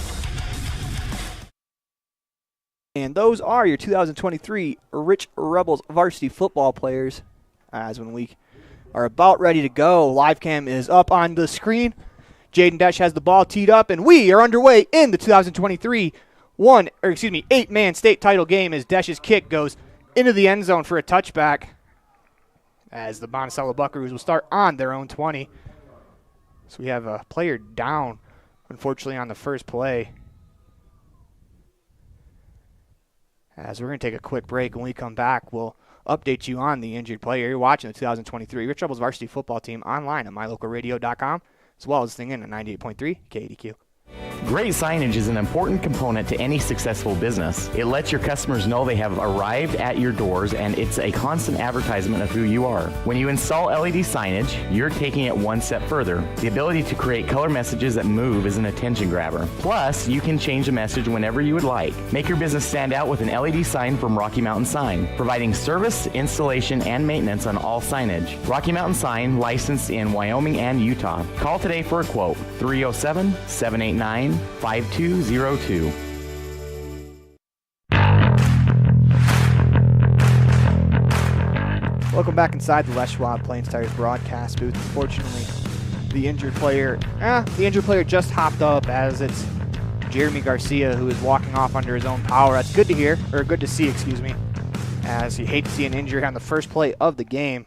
And those are your 2023 Rich Rebels varsity football players. As when we are about ready to go, live cam is up on the screen. Jaden Desch has the ball teed up, and we are underway in the 2023 8-man state title game as Desch's kick goes into the end zone for a touchback. As the Monticello Buckaroos will start on their own 20. So we have a player down, unfortunately, on the first play. As we're going to take a quick break. When we come back, we'll update you on the injured player. You're watching the 2023 Rich Rebels varsity football team online at mylocalradio.com, as well as listening in at 98.3 KDQ. Great signage is an important component to any successful business. It lets your customers know they have arrived at your doors, and it's a constant advertisement of who you are. When you install LED signage, you're taking it one step further. The ability to create color messages that move is an attention grabber. Plus, you can change the message whenever you would like. Make your business stand out with an LED sign from Rocky Mountain Sign, providing service, installation, and maintenance on all signage. Rocky Mountain Sign, licensed in Wyoming and Utah. Call today for a quote, 307-789-5202. Welcome back inside the Les Schwab Plains Tires broadcast booth. Unfortunately, the injured player just hopped up, as it's Jeremy Garcia who is walking off under his own power. That's good to hear, or good to see, excuse me, as you hate to see an injury on the first play of the game.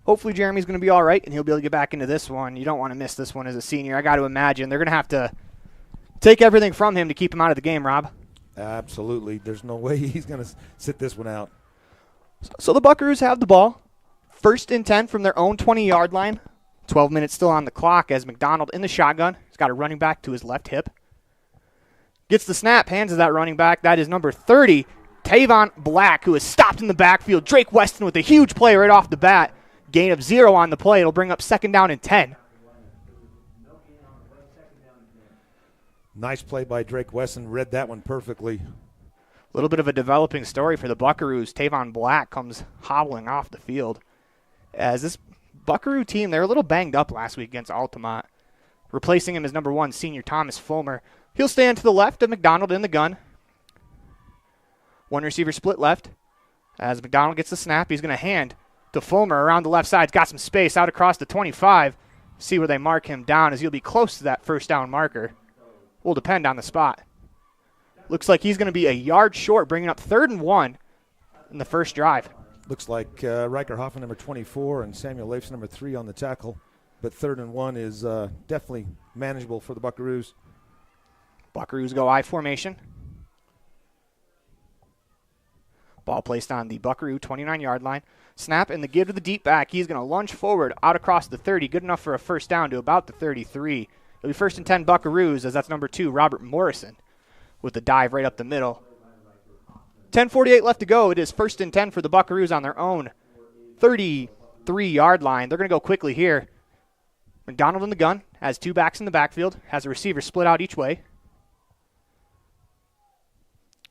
Hopefully Jeremy's going to be all right, and he'll be able to get back into this one. You don't want to miss this one as a senior. I got to imagine they're going to have to take everything from him to keep him out of the game, Rob. Absolutely. There's no way he's going to sit this one out. So the Buckaroos have the ball. 1st and 10 from their own 20-yard line. 12 minutes still on the clock as McDonald in the shotgun. He's got a running back to his left hip. Gets the snap, hands to that running back. That is number 30, Tavon Black, who is stopped in the backfield. Drake Weston with a huge play right off the bat. Gain of 0 on the play. It'll bring up 2nd down and 10. Nice play by Drake Weston. Read that one perfectly. A little bit of a developing story for the Buckaroos. Tavon Black comes hobbling off the field. As this Buckaroo team, they're a little banged up last week against Altamont. Replacing him is number 1, senior Thomas Fulmer. He'll stand to the left of McDonald in the gun. One receiver split left. As McDonald gets the snap, he's going to hand to Fulmer around the left side. He's got some space out across the 25. See where they mark him down, as he'll be close to that 1st down marker. Will depend on the spot. Looks like he's going to be a yard short, bringing up 3rd and 1 in the first drive. Looks like Riker Hoffman, number 24, and Samuel Leifson, number 3, on the tackle. But 3rd and 1 is definitely manageable for the Buckaroos. Buckaroos go I formation. Ball placed on the Buckaroo 29-yard line. Snap and the give to the deep back. He's going to lunge forward out across the 30. Good enough for a 1st down to about the 33. It'll be 1st and 10 Buckaroos, as that's number 2, Robert Morrison, with the dive right up the middle. 10:48 left to go. It is 1st and 10 for the Buckaroos on their own 33-yard line. They're going to go quickly here. McDonald in the gun, has 2 backs in the backfield, has a receiver split out each way.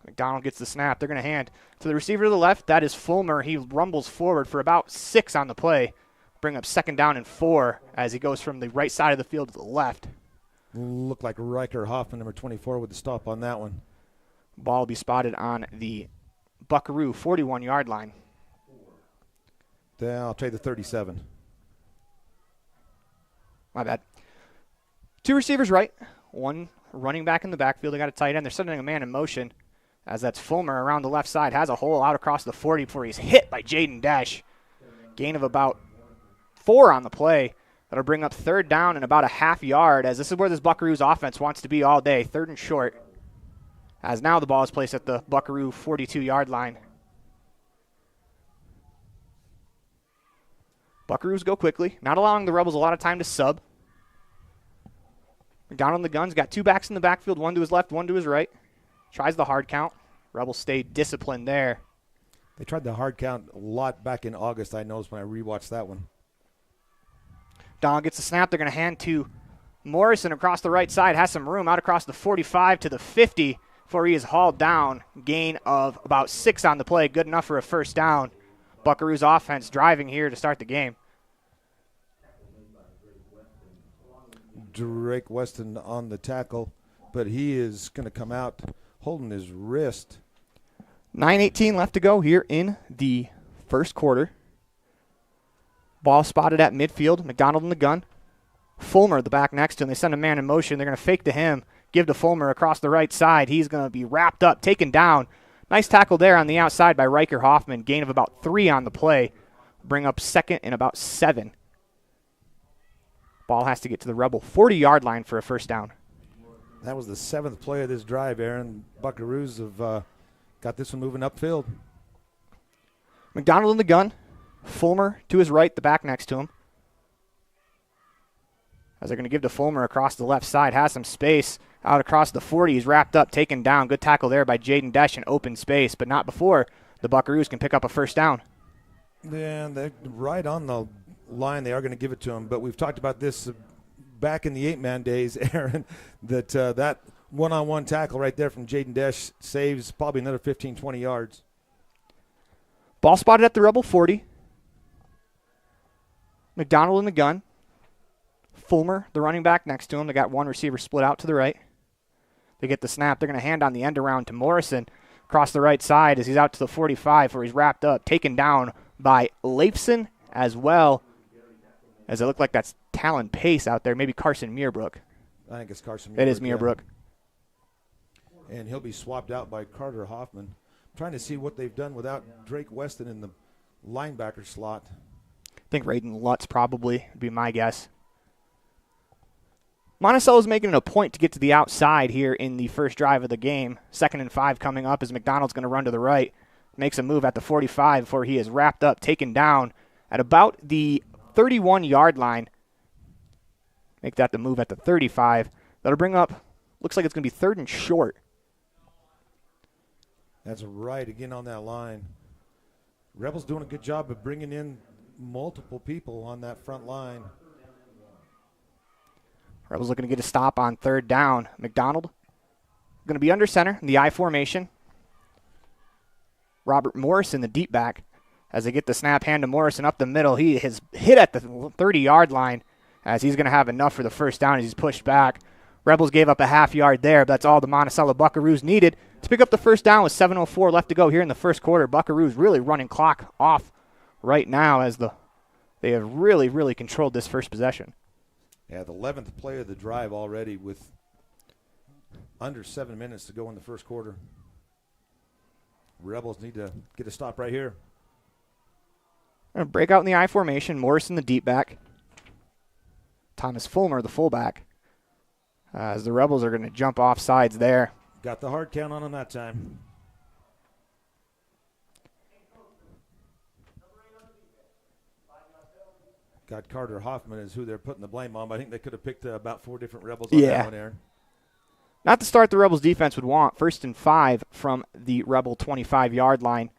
McDonald gets the snap. They're going to hand to the receiver to the left. That is Fulmer. He rumbles forward for about 6 on the play. Bring up 2nd down and 4 as he goes from the right side of the field to the left. Looked like Riker Hoffman, number 24, with the stop on that one. Ball will be spotted on the Buckaroo 41-yard line. Then I'll trade the 37. My bad. 2 receivers right, 1 running back in the backfield. They got a tight end. They're sending a man in motion as that's Fulmer around the left side. Has a hole out across the 40 before he's hit by Jaden Dash. Gain of about 4 on the play. That'll bring up 3rd down and about a half yard, as this is where this Buckaroos offense wants to be all day. 3rd and short. As now the ball is placed at the Buckaroo 42-yard line. Buckaroos go quickly, not allowing the Rebels a lot of time to sub. McDonald in the gun's got 2 backs in the backfield, 1 to his left, 1 to his right. Tries the hard count. Rebels stay disciplined there. They tried the hard count a lot back in August, I noticed when I rewatched that one. Donald gets the snap. They're going to hand to Morrison across the right side. Has some room out across the 45 to the 50 before he is hauled down. Gain of about 6 on the play. Good enough for a 1st down. Buckaroos offense driving here to start the game. Drake Weston on the tackle, but he is going to come out holding his wrist. 9:18 left to go here in the first quarter. Ball spotted at midfield. McDonald in the gun. Fulmer, the back next to him. They send a man in motion. They're going to fake to him. Give to Fulmer across the right side. He's going to be wrapped up, taken down. Nice tackle there on the outside by Riker Hoffman. Gain of about 3 on the play. Bring up 2nd and about 7. Ball has to get to the Rebel 40-yard line for a 1st down. That was the 7th play of this drive, Aaron. Buckaroos have got this one moving upfield. McDonald in the gun. Fulmer to his right, the back next to him. As they're going to give to Fulmer across the left side. Has some space out across the 40. He's wrapped up, taken down. Good tackle there by Jaden Desch in open space, but not before the Buckaroos can pick up a 1st down. Yeah, they're right on the line. They are going to give it to him, but we've talked about this back in the 8-man days, Aaron, that that one-on-one tackle right there from Jaden Desch saves probably another 15, 20 yards. Ball spotted at the Rebel 40. McDonald in the gun. Fulmer, the running back next to him. They got 1 receiver split out to the right. They get the snap. They're going to hand on the end around to Morrison across the right side as he's out to the 45 where he's wrapped up, taken down by Leifson as well, as it looked like that's Talon Pace out there, maybe Carson Meerbrook. I think it's Carson Meerbrook. It is Meerbrook. Yeah. And he'll be swapped out by Carter Hoffman. I'm trying to see what they've done without Drake Weston in the linebacker slot. I think Raiden Lutz probably would be my guess. Monacello is making it a point to get to the outside here in the first drive of the game. 2nd and 5 coming up as McDonald's going to run to the right. Makes a move at the 45 before he is wrapped up, taken down at about the 31-yard line. Make that the move at the 35. That'll bring up, looks like it's going to be 3rd and short. That's right, again on that line. Rebels doing a good job of bringing in multiple people on that front line. Rebels looking to get a stop on 3rd down. McDonald going to be under center in the I formation. Robert Morrison, the deep back, as they get the snap hand to Morrison up the middle. He is hit at the 30-yard line as he's going to have enough for the 1st down as he's pushed back. Rebels gave up a half yard there, but that's all the Monticello Buckaroos needed to pick up the 1st down with 7:04 left to go here in the first quarter. Buckaroos really running clock off right now as they have really, really controlled this first possession. Yeah, the 11th play of the drive already with under 7 minutes to go in the first quarter. Rebels need to get a stop right here. Going to break out in the I formation. Morrison, the deep back. Thomas Fulmer, the fullback. As the Rebels are going to jump off sides there. Got the hard count on him that time. got Carter Hoffman is who they're putting the blame on, but I think they could have picked about 4 different Rebels on that one, Aaron. Not the start the Rebels defense would want. 1st and 5 from the Rebel 25-yard line.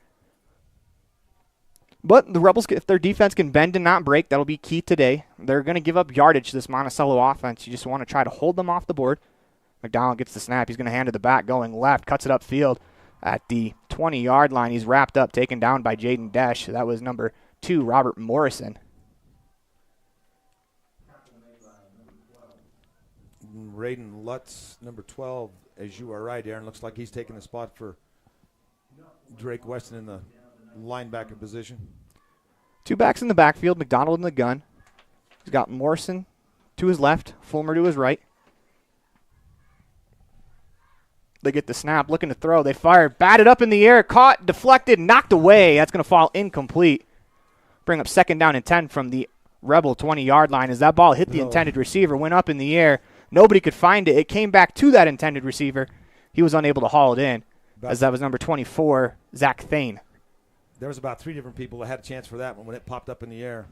But the Rebels, if their defense can bend and not break, that'll be key today. They're going to give up yardage to this Monticello offense. You just want to try to hold them off the board. McDonald gets the snap. He's going to hand to the back, going left, cuts it upfield at the 20-yard line. He's wrapped up, taken down by Jaden Desch. That was number 2, Robert Morrison. Raiden Lutz, number 12, as you are right, Aaron. Looks like he's taking the spot for Drake Weston in the linebacker position. 2 backs in the backfield, McDonald in the gun. He's got Morrison to his left, Fulmer to his right. They get the snap, looking to throw. They fire, batted up in the air, caught, deflected, knocked away. That's going to fall incomplete. Bring up 2nd down and 10 from the Rebel 20-yard line as that ball hit the intended receiver, went up in the air. Nobody could find it. It came back to that intended receiver. He was unable to haul it in, as that was number 24, Zach Thane. There was about 3 different people that had a chance for that one when it popped up in the air.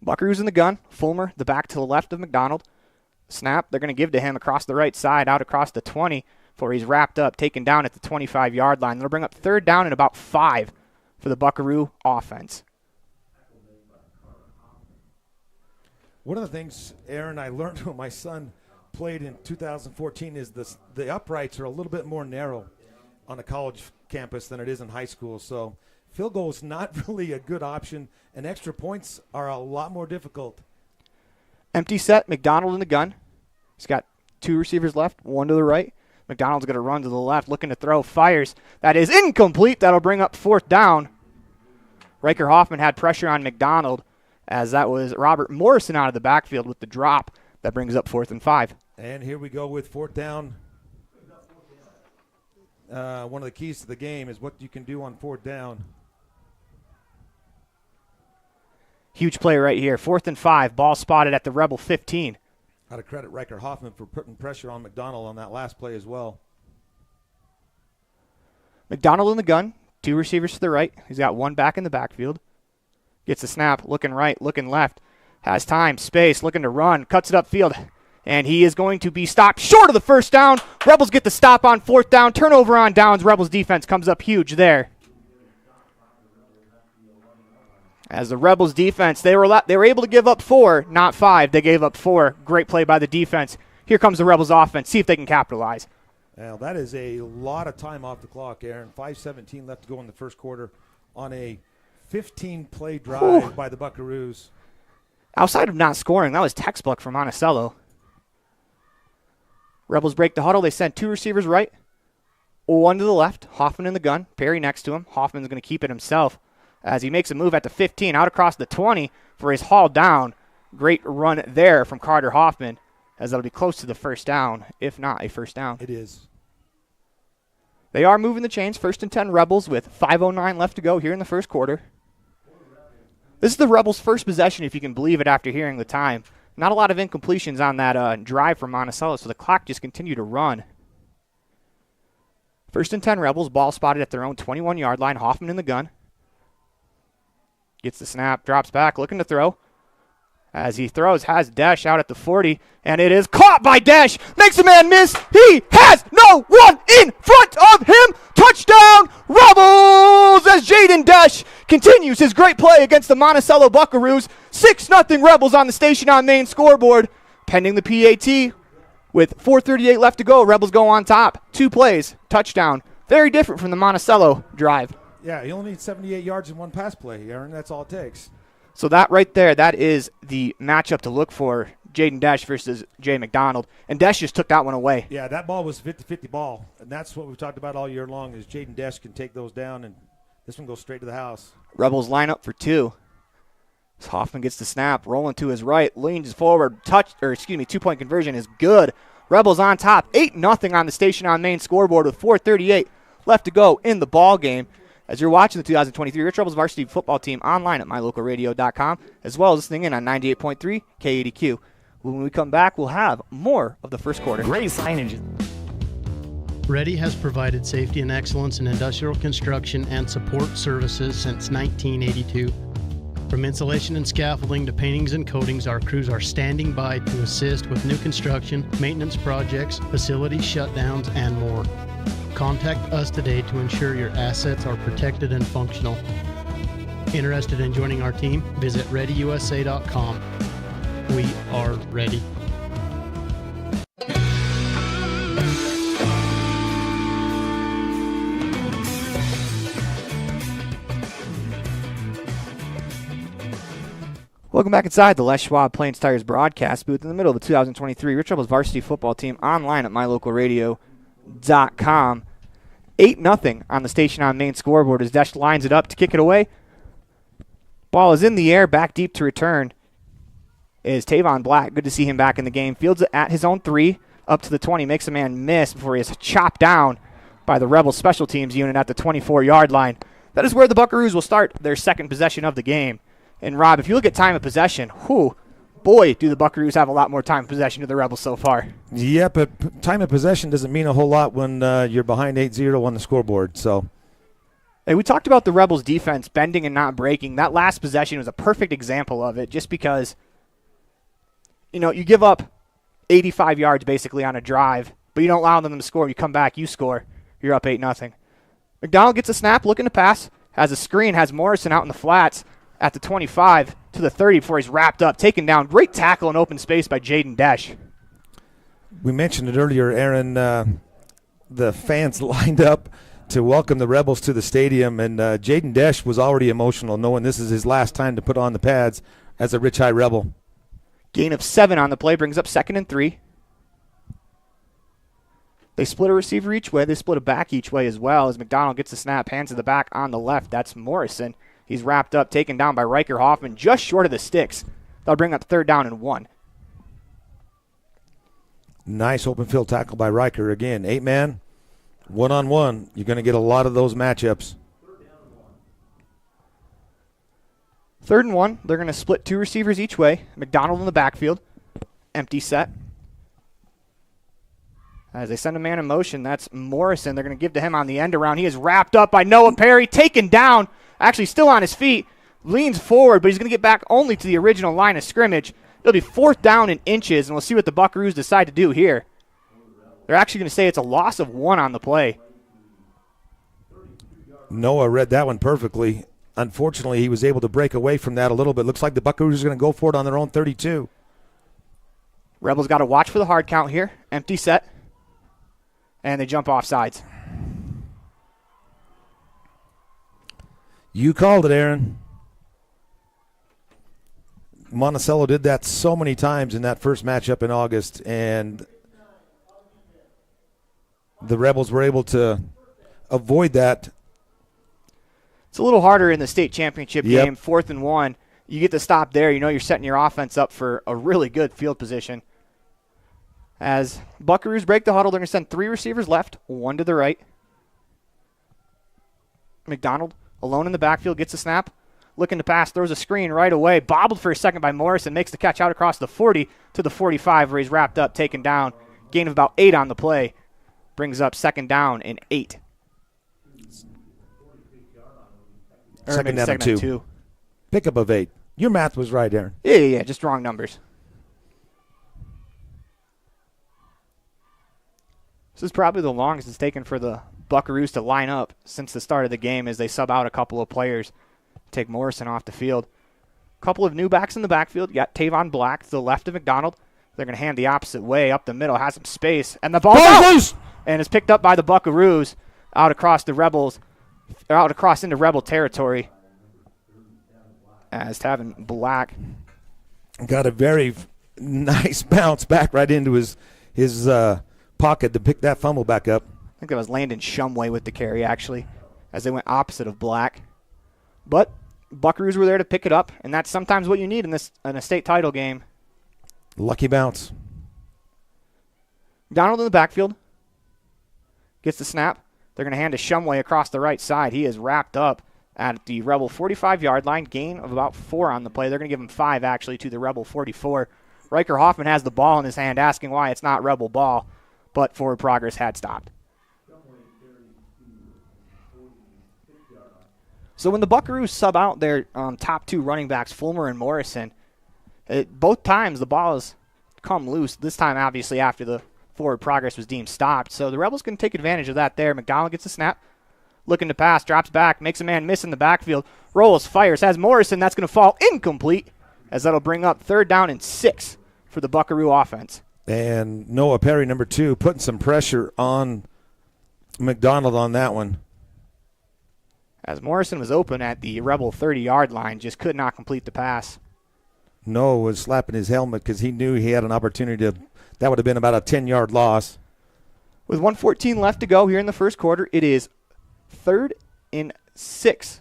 Buckaroos in the gun. Fulmer, the back to the left of McDonald. Snap, they're going to give to him across the right side, out across the 20, before he's wrapped up, taken down at the 25-yard line. They'll bring up 3rd down and about 5 for the Buckaroo offense. One of the things, Aaron, I learned when my son played in 2014 is the uprights are a little bit more narrow on a college campus than it is in high school. So field goal is not really a good option, and extra points are a lot more difficult. Empty set, McDonald in the gun. He's got 2 receivers left, 1 to the right. McDonald's going to run to the left, looking to throw, fires. That is incomplete. That'll bring up 4th down. Riker Hoffman had pressure on McDonald, as that was Robert Morrison out of the backfield with the drop. That brings up 4th and 5. And here we go with 4th down. One of the keys to the game is what you can do on 4th down. Huge play right here. 4th and 5. Ball spotted at the Rebel 15. Got to credit Riker Hoffman for putting pressure on McDonald on that last play as well. McDonald in the gun. 2 receivers to the right. He's got 1 back in the backfield. Gets the snap. Looking right, looking left. Has time, space, looking to run. Cuts it upfield. And he is going to be stopped short of the 1st down. Rebels get the stop on 4th down. Turnover on downs. Rebels defense comes up huge there. As the Rebels defense, they were able to give up 4, not 5. They gave up 4. Great play by the defense. Here comes the Rebels offense. See if they can capitalize. Now, that is a lot of time off the clock, Aaron. 5:17 left to go in the first quarter on a 15-play drive by the Buckaroos. Outside of not scoring, that was textbook for Monacello. Rebels break the huddle. They send 2 receivers right, 1 to the left. Hoffman in the gun. Perry next to him. Hoffman's going to keep it himself as he makes a move at the 15, out across the 20 for his haul down. Great run there from Carter Hoffman, as that'll be close to the 1st down, if not a 1st down. It is. They are moving the chains. 1st and 10 Rebels with 5:09 left to go here in the first quarter. This is the Rebels' first possession, if you can believe it, after hearing the time. Not a lot of incompletions on that drive from Monticello, so the clock just continued to run. 1st and 10 Rebels, ball spotted at their own 21-yard line. Hoffman in the gun. Gets the snap, drops back, looking to throw. As he throws, has Desch out at the 40, and it is caught by Desch. Makes a man miss. He has no one in front of him. Touchdown, Rebels, as Jaden Desch continues his great play against the Monticello Buckaroos. 6-0 Rebels on the Station on Main scoreboard. Pending the PAT, with 4:38 left to go, Rebels go on top. 2 plays, touchdown. Very different from the Monticello drive. Yeah, he only needs 78 yards in 1 pass play, Aaron. That's all it takes. So that right there, that is the matchup to look for, Jaden Desch versus Jay McDonald. And Desch just took that one away. Yeah, that ball was 50-50 ball. And that's what we've talked about all year long is Jaden Desch can take those down, and this one goes straight to the house. Rebels line up for 2. As Hoffman gets the snap, rolling to his right, leans forward, 2-point conversion is good. Rebels on top, 8-0 on the Station on Main scoreboard with 4:38 left to go in the ball game. As you're watching the 2023 Rich Rebels varsity football team online at mylocalradio.com, as well as listening in on 98.3 K80Q. When we come back, we'll have more of the first quarter. Great signage. Ready has provided safety and excellence in industrial construction and support services since 1982. From insulation and scaffolding to paintings and coatings, our crews are standing by to assist with new construction, maintenance projects, facility shutdowns, and more. Contact us today to ensure your assets are protected and functional. Interested in joining our team? Visit ReadyUSA.com. We are ready. Welcome back inside the Les Schwab Plains Tires broadcast booth in the middle of the 2023 Rich Rebels varsity football team, online at mylocalradio.com. 8-0 on the Station on Main scoreboard as Desch lines it up to kick it away. Ball is in the air, back deep to return is Tavon Black. Good to see him back in the game. Fields it at his own 3, up to the 20, makes a man miss before he is chopped down by the Rebels special teams unit at the 24-yard line. That is where the Buckaroos will start their second possession of the game. And, Rob, if you look at time of possession, boy, do the Buckaroos have a lot more time of possession to the Rebels so far. Yeah, but time of possession doesn't mean a whole lot when you're behind 8-0 on the scoreboard. So, hey, we talked about the Rebels' defense bending and not breaking. That last possession was a perfect example of it just because, you give up 85 yards basically on a drive, but you don't allow them to score. You come back, you score. You're up 8-0. McDonald gets a snap, looking to pass, has a screen, has Morrison out in the flats at the 25 to the 30 before he's wrapped up, taken down. Great tackle in open space by Jaden Desch. We mentioned it earlier, Aaron. The fans lined up to welcome the Rebels to the stadium, and Jaden Desch was already emotional knowing this is his last time to put on the pads as a Rich High Rebel. Gain of 7 on the play brings up 2nd and 3. They split a receiver each way. They split a back each way as well as McDonald gets the snap, hands to the back on the left. That's Morrison. He's wrapped up, taken down by Riker Hoffman, just short of the sticks. They'll bring up 3rd down and 1. Nice open field tackle by Riker. Again, 8-man, 1-on-1. You're going to get a lot of those matchups. 3rd and 1. They're going to split 2 receivers each way. McDonald in the backfield. Empty set. As they send a man in motion, that's Morrison. They're going to give to him on the end around. He is wrapped up by Noah Perry, taken down. Actually still on his feet, leans forward, but he's going to get back only to the original line of scrimmage. It'll be 4th down in inches, and we'll see what the Buckaroos decide to do here. They're actually going to say it's a loss of 1 on the play. Noah read that one perfectly. Unfortunately, he was able to break away from that a little bit. Looks like the Buckaroos are going to go for it on their own 32. Rebels got to watch for the hard count here. Empty set. And they jump off sides. You called it, Aaron. Monacello did that so many times in that first matchup in August, and the Rebels were able to avoid that. It's a little harder in the state championship game, 4th and 1. You get to stop there. You're setting your offense up for a really good field position. As Buckaroos break the huddle, they're going to send 3 receivers left, 1 to the right. McDonald alone in the backfield, gets a snap, looking to pass, throws a screen right away, bobbled for a second by Morrison, makes the catch out across the 40 to the 45 where he's wrapped up, taken down. Gain of about 8 on the play. Brings up 2nd down and 8. Second down and 2. Pickup of 8. Your math was right, Aaron. Yeah, just wrong numbers. This is probably the longest it's taken for the Buckaroos to line up since the start of the game as they sub out a couple of players. Take Morrison off the field. A couple of new backs in the backfield. You got Tavon Black to the left of McDonald. They're going to hand the opposite way up the middle, has some space, and the ball's out! And is picked up by the Buckaroos out across the Rebels, out across into Rebel territory. As Tavon Black got a very nice bounce back right into his pocket to pick that fumble back up. I think that was Landon Shumway with the carry, actually, as they went opposite of Black. But Buckaroos were there to pick it up, and that's sometimes what you need in a state title game. Lucky bounce. Donald in the backfield. Gets the snap. They're going to hand to Shumway across the right side. He is wrapped up at the Rebel 45-yard line. Gain of about 4 on the play. They're going to give him 5, actually, to the Rebel 44. Riker Hoffman has the ball in his hand, asking why it's not Rebel ball, but forward progress had stopped. So when the Buckaroos sub out their top two running backs, Fulmer and Morrison, both times the ball has come loose. This time, obviously, after the forward progress was deemed stopped. So the Rebels can take advantage of that there. McDonald gets the snap. Looking to pass, drops back, makes a man miss in the backfield. Rolls, fires, has Morrison. That's going to fall incomplete, as that'll bring up 3rd down and 6 for the Buckaroo offense. And Noah Perry, number 2, putting some pressure on McDonald on that one. As Morrison was open at the Rebel 30-yard line, just could not complete the pass. Noah was slapping his helmet because he knew he had an opportunity to. That would have been about a 10-yard loss. With 1:14 left to go here in the first quarter, it is 3rd and 6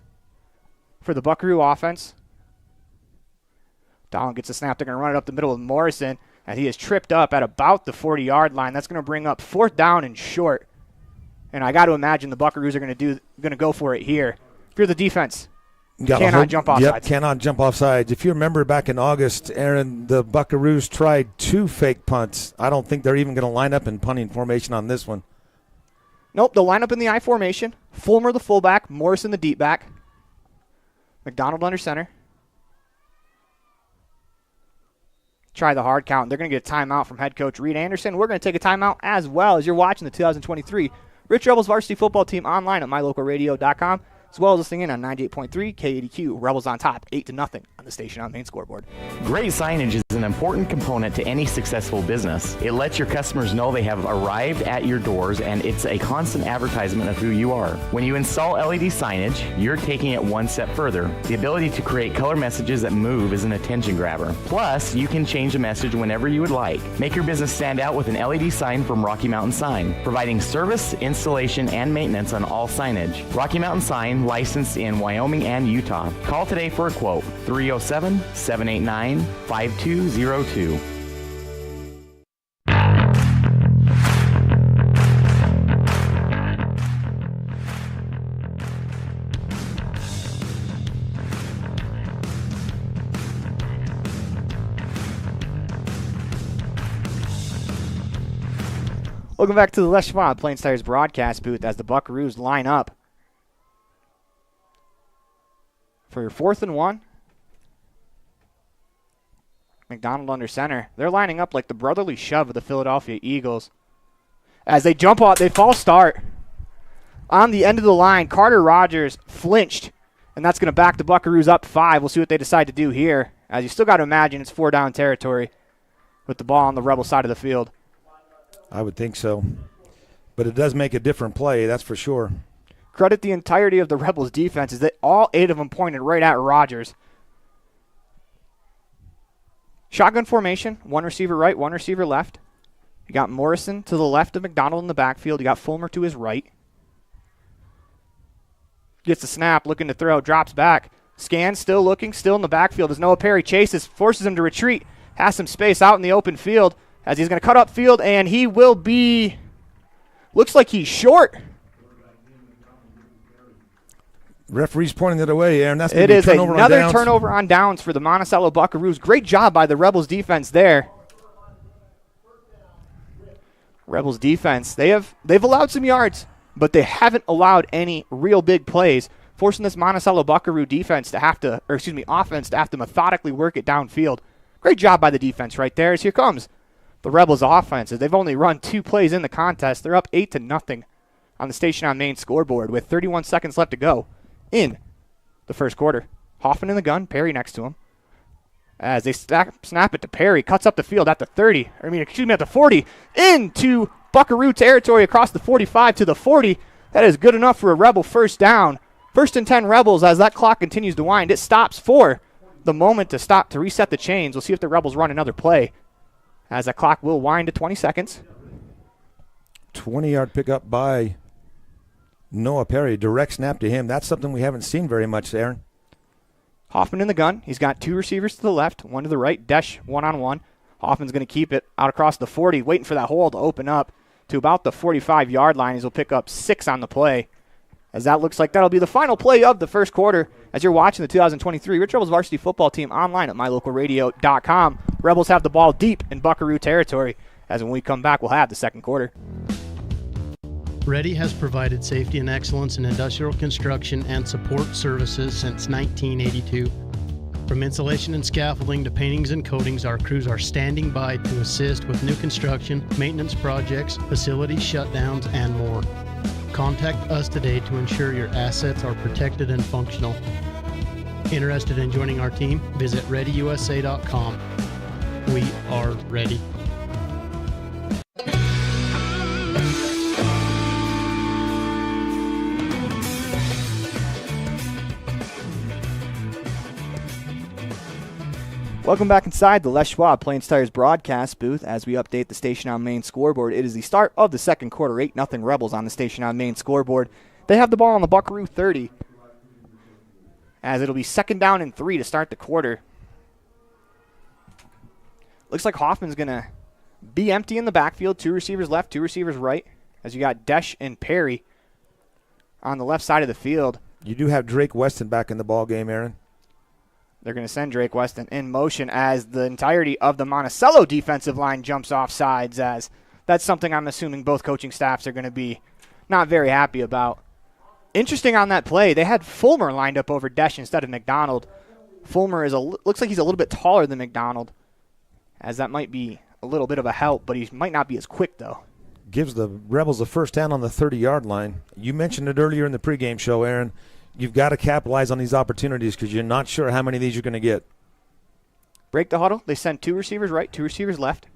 for the Buckaroo offense. Donald gets a snap. They're going to run it up the middle of Morrison, and he is tripped up at about the 40-yard line. That's going to bring up 4th down and short. And I got to imagine the Buckaroos are going to go for it here. If you're the defense, cannot jump off sides. Yep, cannot jump off sides. If you remember back in August, Aaron, the Buckaroos tried 2 fake punts. I don't think they're even going to line up in punting formation on this one. Nope, they'll line up in the I formation. Fulmer the fullback, Morrison the deep back. McDonald under center. Try the hard count. They're going to get a timeout from head coach Reed Anderson. We're going to take a timeout as well as you're watching the 2023 Rich Rebels varsity football team online at mylocalradio.com, as well as listening in on 98.3 KADQ. Rebels on top, 8-0 on the station on main scoreboard. Great signage is an important component to any successful business. It lets your customers know they have arrived at your doors, and it's a constant advertisement of who you are. When you install LED signage, you're taking it one step further. The ability to create color messages that move is an attention grabber. Plus, you can change the message whenever you would like. Make your business stand out with an LED sign from Rocky Mountain Sign, providing service, installation, and maintenance on all signage. Rocky Mountain Sign, licensed in Wyoming and Utah. Call today for a quote, 307-789-5202. Welcome back to the Les Schwab Plains Tires broadcast booth as the Buckaroos line up for your 4th and 1. McDonald under center. They're lining up like the brotherly shove of the Philadelphia Eagles. As they jump out, they false start. On the end of the line, Carter Rogers flinched, and that's going to back the Buckaroos up 5. We'll see what they decide to do here. As you still got to imagine it's 4-down territory with the ball on the Rebel side of the field. I would think so. But it does make a different play, that's for sure. Credit the entirety of the Rebels' defense is that all 8 of them pointed right at Rogers. Shotgun formation, 1 receiver right, 1 receiver left. You got Morrison to the left of McDonald in the backfield. You got Fulmer to his right. Gets the snap, looking to throw, drops back. Scans, still looking, still in the backfield as Noah Perry chases, forces him to retreat. Has some space out in the open field as he's going to cut up field, and he will be, looks like he's short. Referee's pointing it away, Aaron. That's it is another turnover on downs for the Monticello Buckaroos. Great job by the Rebels defense there. Rebels defense, they've allowed some yards, but they haven't allowed any real big plays, forcing this Monticello Buckaroo offense to have to methodically work it downfield. Great job by the defense right there. As here comes the Rebels offense. They've only run 2 plays in the contest. They're up 8-0 on the station on main scoreboard with 31 seconds left to go in the first quarter. Hoffman in the gun, Perry next to him. As they snap it to Perry, cuts up the field at the 30, at the 40, into Buckaroo territory across the 45 to the 40. That is good enough for a Rebel first down. 1st and 10 Rebels as that clock continues to wind. It stops for the moment to reset the chains. We'll see if the Rebels run another play as that clock will wind to 20 seconds. 20-yard pickup by Noah Perry. Direct snap to him. That's something we haven't seen very much, Aaron. Hoffman in the gun. He's got 2 receivers to the left, 1 to the right. Desch one-on-one. Hoffman's going to keep it out across the 40, waiting for that hole to open up to about the 45-yard line. He'll pick up 6 on the play. As that looks like that'll be the final play of the first quarter as you're watching the 2023 Rich Rebels varsity football team online at mylocalradio.com. Rebels have the ball deep in Buckaroo territory as when we come back, we'll have the second quarter. Ready has provided safety and excellence in industrial construction and support services since 1982. From insulation and scaffolding to paintings and coatings, our crews are standing by to assist with new construction, maintenance projects, facility shutdowns, and more. Contact us today to ensure your assets are protected and functional. Interested in joining our team? Visit ReadyUSA.com. We are ready. Welcome back inside the Les Schwab Plains Tires broadcast booth as we update the Station on Main scoreboard. It is the start of the second quarter, 8-0 Rebels on the Station on Main scoreboard. They have the ball on the Buckaroo 30 as it'll be 2nd down and 3 to start the quarter. Looks like Hoffman's going to be empty in the backfield. 2 receivers left, 2 receivers right, as you got Desch and Perry on the left side of the field. You do have Drake Weston back in the ball game, Aaron. They're going to send Drake Weston in motion as the entirety of the Monticello defensive line jumps off sides, as that's something I'm assuming both coaching staffs are going to be not very happy about. Interesting on that play, they had Fulmer lined up over Desch instead of McDonald. Fulmer looks like he's a little bit taller than McDonald, as that might be a little bit of a help, but he might not be as quick though. Gives the Rebels a first down on the 30-yard line. You mentioned it earlier in the pregame show, Aaron. You've got to capitalize on these opportunities because you're not sure how many of these you're going to get. Break the huddle. They send 2 receivers right, 2 receivers left.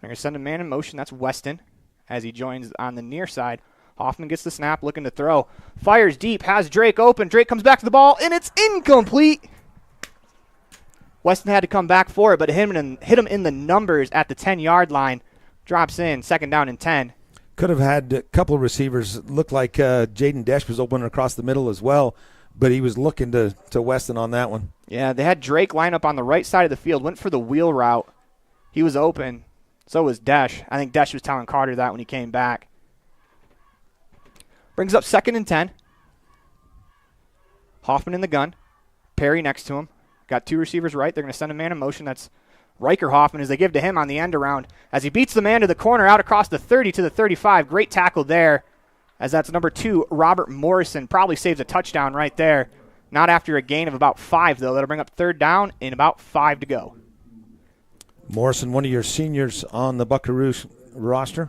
They're going to send a man in motion. That's Weston as he joins on the near side. Hoffman gets the snap, looking to throw. Fires deep, has Drake open. Drake comes back to the ball, and it's incomplete. Weston had to come back for it, but hit him in the numbers at the 10-yard line. Drops in, 2nd down and 10. Could have had a couple of receivers. Looked like Jaden Desch was open across the middle as well, but he was looking to Weston on that one. Yeah, they had Drake line up on the right side of the field, went for the wheel route. He was open. So was Desch. I think Desch was telling Carter that when he came back. Brings up 2nd and 10. Hoffman in the gun. Perry next to him. Got 2 receivers right. They're going to send a man in motion. That's Riker Hoffman as they give to him on the end around as he beats the man to the corner out across the 30 to the 35. Great tackle there as that's number 2, Robert Morrison. Probably saves a touchdown right there. Not after a gain of about 5, though. That'll bring up 3rd down and about 5 to go. Morrison, one of your seniors on the Buckaroos roster.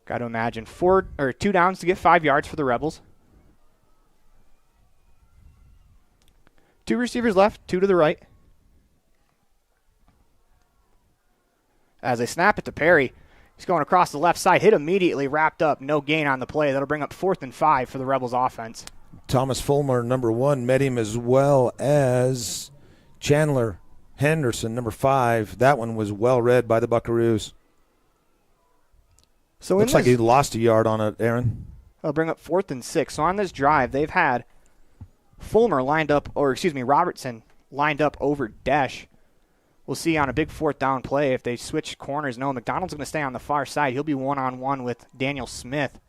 Got to imagine 2 downs to get 5 yards for the Rebels. 2 receivers left, 2 to the right. As they snap it to Perry. He's going across the left side, hit immediately, wrapped up, no gain on the play. That'll bring up 4th and 5 for the Rebels offense. Thomas Fulmer, number 1, met him as well as Chandler Henderson, number 5. That one was well read by the Buckaroos. So looks like he lost a yard on it, Aaron. That'll bring up 4th and 6. So on this drive, they've had Robertson lined up over Desch. We'll see on a big 4th down play if they switch corners. No, McDonald's going to stay on the far side. He'll be one-on-one with Daniel Smith.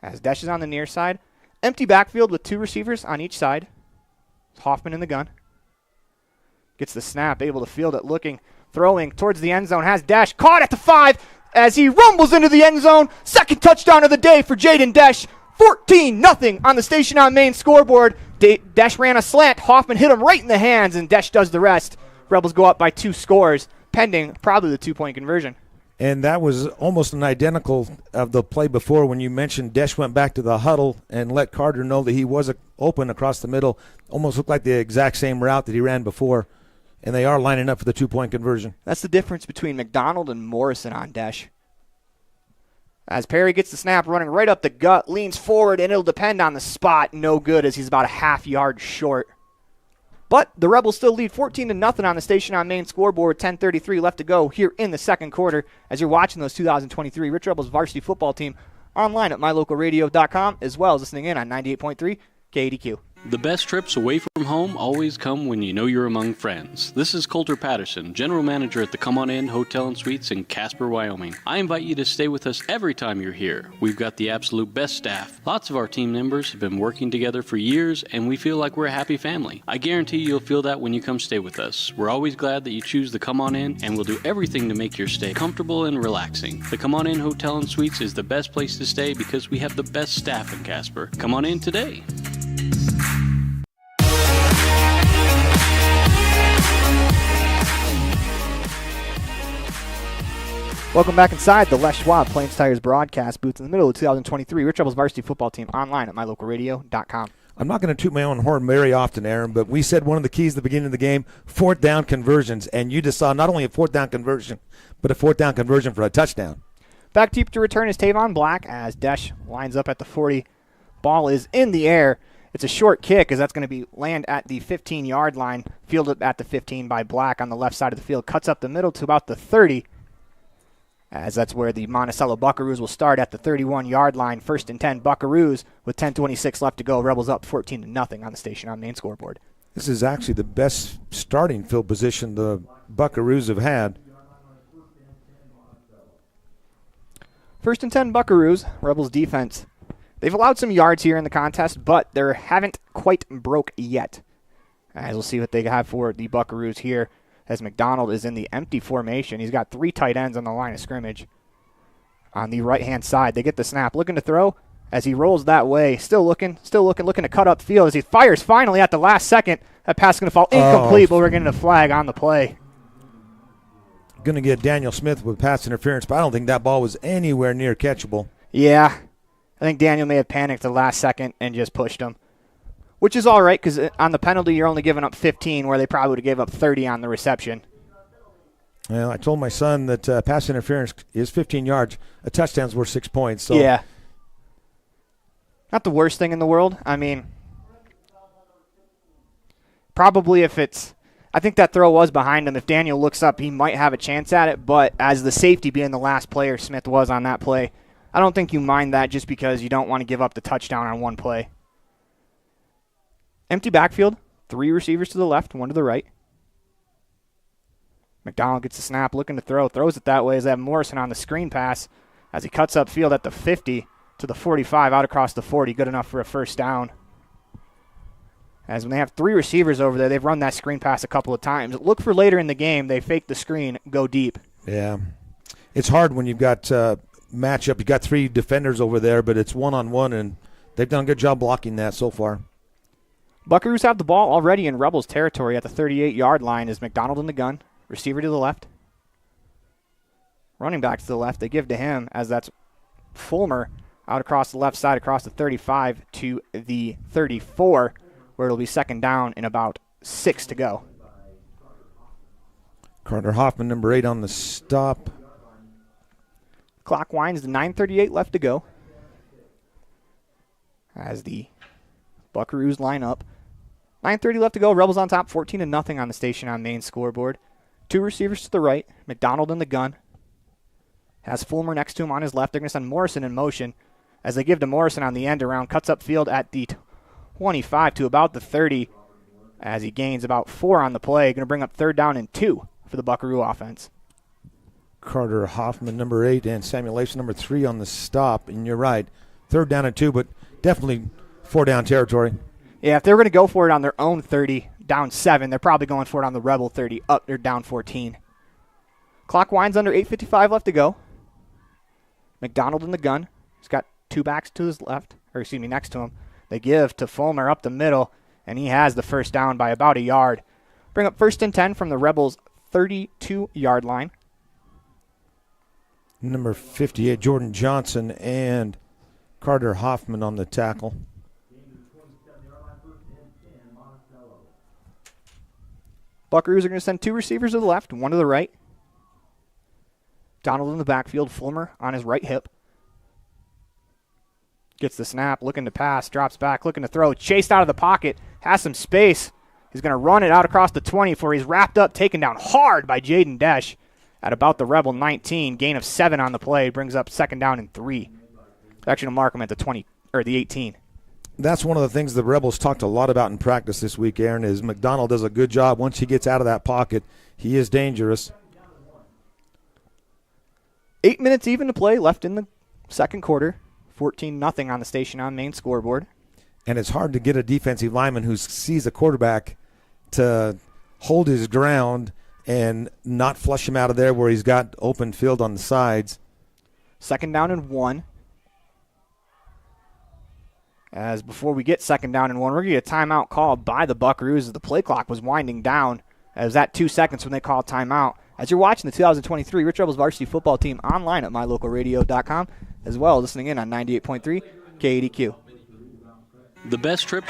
As Desch is on the near side. Empty backfield with 2 receivers on each side. Hoffman in the gun. Gets the snap, able to field it, looking, throwing towards the end zone. Has Desch caught at the 5 as he rumbles into the end zone. 2nd touchdown of the day for Jaden Desch. 14-0 on the Station on Main scoreboard. Desch ran a slant. Hoffman hit him right in the hands, and Desch does the rest. Rebels go up by 2 scores, pending probably the 2-point conversion. And that was almost an identical of the play before when you mentioned Desch went back to the huddle and let Carter know that he was open across the middle. Almost looked like the exact same route that he ran before. And they are lining up for the 2-point conversion. That's the difference between McDonald and Morrison on Desch. As Perry gets the snap, running right up the gut, leans forward, and it'll depend on the spot. No good as he's about a half yard short. But the Rebels still lead 14-0 on the Station on Main scoreboard. 10:33 left to go here in the second quarter as you're watching those 2023 Rich Rebels varsity football team online at mylocalradio.com as well as listening in on 98.3 KDQ. The best trips away from home always come when you know you're among friends. This is Coulter Patterson, General Manager at the Come On In Hotel and Suites in Casper, Wyoming. I invite you to stay with us every time you're here. We've got the absolute best staff. Lots of our team members have been working together for years, and we feel like we're a happy family. I guarantee you'll feel that when you come stay with us. We're always glad that you choose the Come On In, and we'll do everything to make your stay comfortable and relaxing. The Come On In Hotel and Suites is the best place to stay because we have the best staff in Casper. Come on in today. Welcome back inside the Les Schwab Plains Tires broadcast booth in the middle of the 2023 Rich Rebels varsity football team online at mylocalradio.com. I'm not going to toot my own horn very often, Aaron, but we said one of the keys at the beginning of the game, fourth down conversions, and you just saw not only a fourth down conversion, but a fourth down conversion for a touchdown. Back deep to return is Tavon Black as Desch lines up at the 40. Ball is in the air. It's a short kick as that's going to be land at the 15-yard line, fielded at the 15 by Black on the left side of the field. Cuts up the middle to about the 30. As that's where the Monticello Buckaroos will start at the 31-yard line. 1st and 10 Buckaroos with 10:26 left to go. Rebels up 14-0 on the station on main scoreboard. This is actually the best starting field position the Buckaroos have had. 1st and 10 Buckaroos, Rebels defense. They've allowed some yards here in the contest, but they haven't quite broke yet. As we'll see what they have for the Buckaroos here. As McDonald is in the empty formation. He's got 3 tight ends on the line of scrimmage. On the right-hand side, they get the snap. Looking to throw as he rolls that way. Still looking to cut up field as he fires finally at the last second. That pass is going to fall incomplete, but we're getting a flag on the play. Going to get Daniel Smith with pass interference, but I don't think that ball was anywhere near catchable. Yeah, I think Daniel may have panicked the last second and just pushed him. Which is all right because on the penalty, you're only giving up 15 where they probably would have gave up 30 on the reception. Well, I told my son that pass interference is 15 yards. A touchdown's worth 6 points. So. Yeah. Not the worst thing in the world. I mean, probably if it's – I think that throw was behind him. If Daniel looks up, he might have a chance at it. But as the safety being the last player Smith was on that play, I don't think you mind that just because you don't want to give up the touchdown on one play. Empty backfield, 3 receivers to the left, 1 to the right. McDonald gets the snap, looking to throw, throws it that way as they have Morrison on the screen pass as he cuts up field at the 50 to the 45, out across the 40, good enough for a first down. As when they have 3 receivers over there, they've run that screen pass a couple of times. Look for later in the game, they fake the screen, go deep. Yeah. It's hard when you've got matchup. You've got 3 defenders over there, but it's one-on-one, and they've done a good job blocking that so far. Buckaroos have the ball already in Rebels territory at the 38-yard line. Is McDonald in the gun. Receiver to the left. Running back to the left. They give to him as that's Fulmer out across the left side across the 35 to the 34 where it'll be second down in about 6 to go. Carter Hoffman, number 8 on the stop. Clock winds to 9:38 left to go as the Buckaroos line up. 9:30 left to go. Rebels on top, 14-0 on the station on main scoreboard. 2 receivers to the right. McDonald in the gun. Has Fulmer next to him on his left. They're going to send Morrison in motion as they give to Morrison on the end around. Cuts up field at the 25 to about the 30 as he gains about 4 on the play. Going to bring up 3rd down and 2 for the Buckaroo offense. Carter Hoffman, number 8, and Samuel Leifson, number 3 on the stop. And you're right, 3rd down and 2, but definitely 4-down territory. Yeah, if they're going to go for it on their own 30, down 7, they're probably going for it on the Rebel 30, up they're down 14. Clock winds under 8:55 left to go. McDonald in the gun. He's got 2 backs to his left, next to him. They give to Fulmer up the middle, and he has the first down by about a yard. Bring up 1st and 10 from the Rebels' 32-yard line. Number 58, Jordan Johnson, and Carter Hoffman on the tackle. Buckaroos are going to send 2 receivers to the left, 1 to the right. Donald in the backfield, Fulmer on his right hip. Gets the snap, looking to pass, drops back, looking to throw. Chased out of the pocket, has some space. He's going to run it out across the 20 before he's wrapped up, taken down hard by Jaden Desch at about the Rebel 19. Gain of 7 on the play, brings up 2nd down and 3. They're actually going to mark him at the 20 or the 18. That's one of the things the Rebels talked a lot about in practice this week, Aaron, is McDonald does a good job. Once he gets out of that pocket, he is dangerous. 8 minutes even to play left in the second quarter. 14-0 on the station on main scoreboard. And it's hard to get a defensive lineman who sees a quarterback to hold his ground and not flush him out of there where he's got open field on the sides. 2nd down and 1. As before we get 2nd down and 1, we're going to get a timeout called by the Buckaroos as the play clock was winding down. As that 2 seconds when they call timeout. As you're watching the 2023 Rich Rebels varsity football team online at mylocalradio.com, as well as listening in on 98.3 KADQ. The best trip.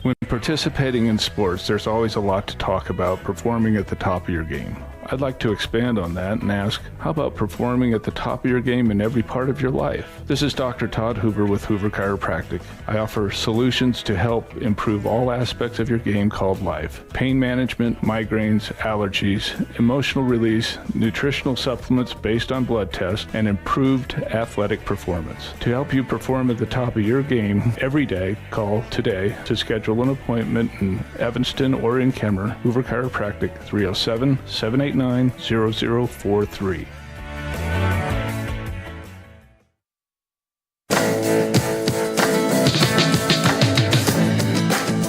When participating in sports, there's always a lot to talk about performing at the top of your game. I'd like to expand on that and ask, how about performing at the top of your game in every part of your life? This is Dr. Todd Hoover with Hoover Chiropractic. I offer solutions to help improve all aspects of your game called life. Pain management, migraines, allergies, emotional release, nutritional supplements based on blood tests, and improved athletic performance. To help you perform at the top of your game every day, call today to schedule an appointment in Evanston or in Kemmer. Hoover Chiropractic, 307-789-0043.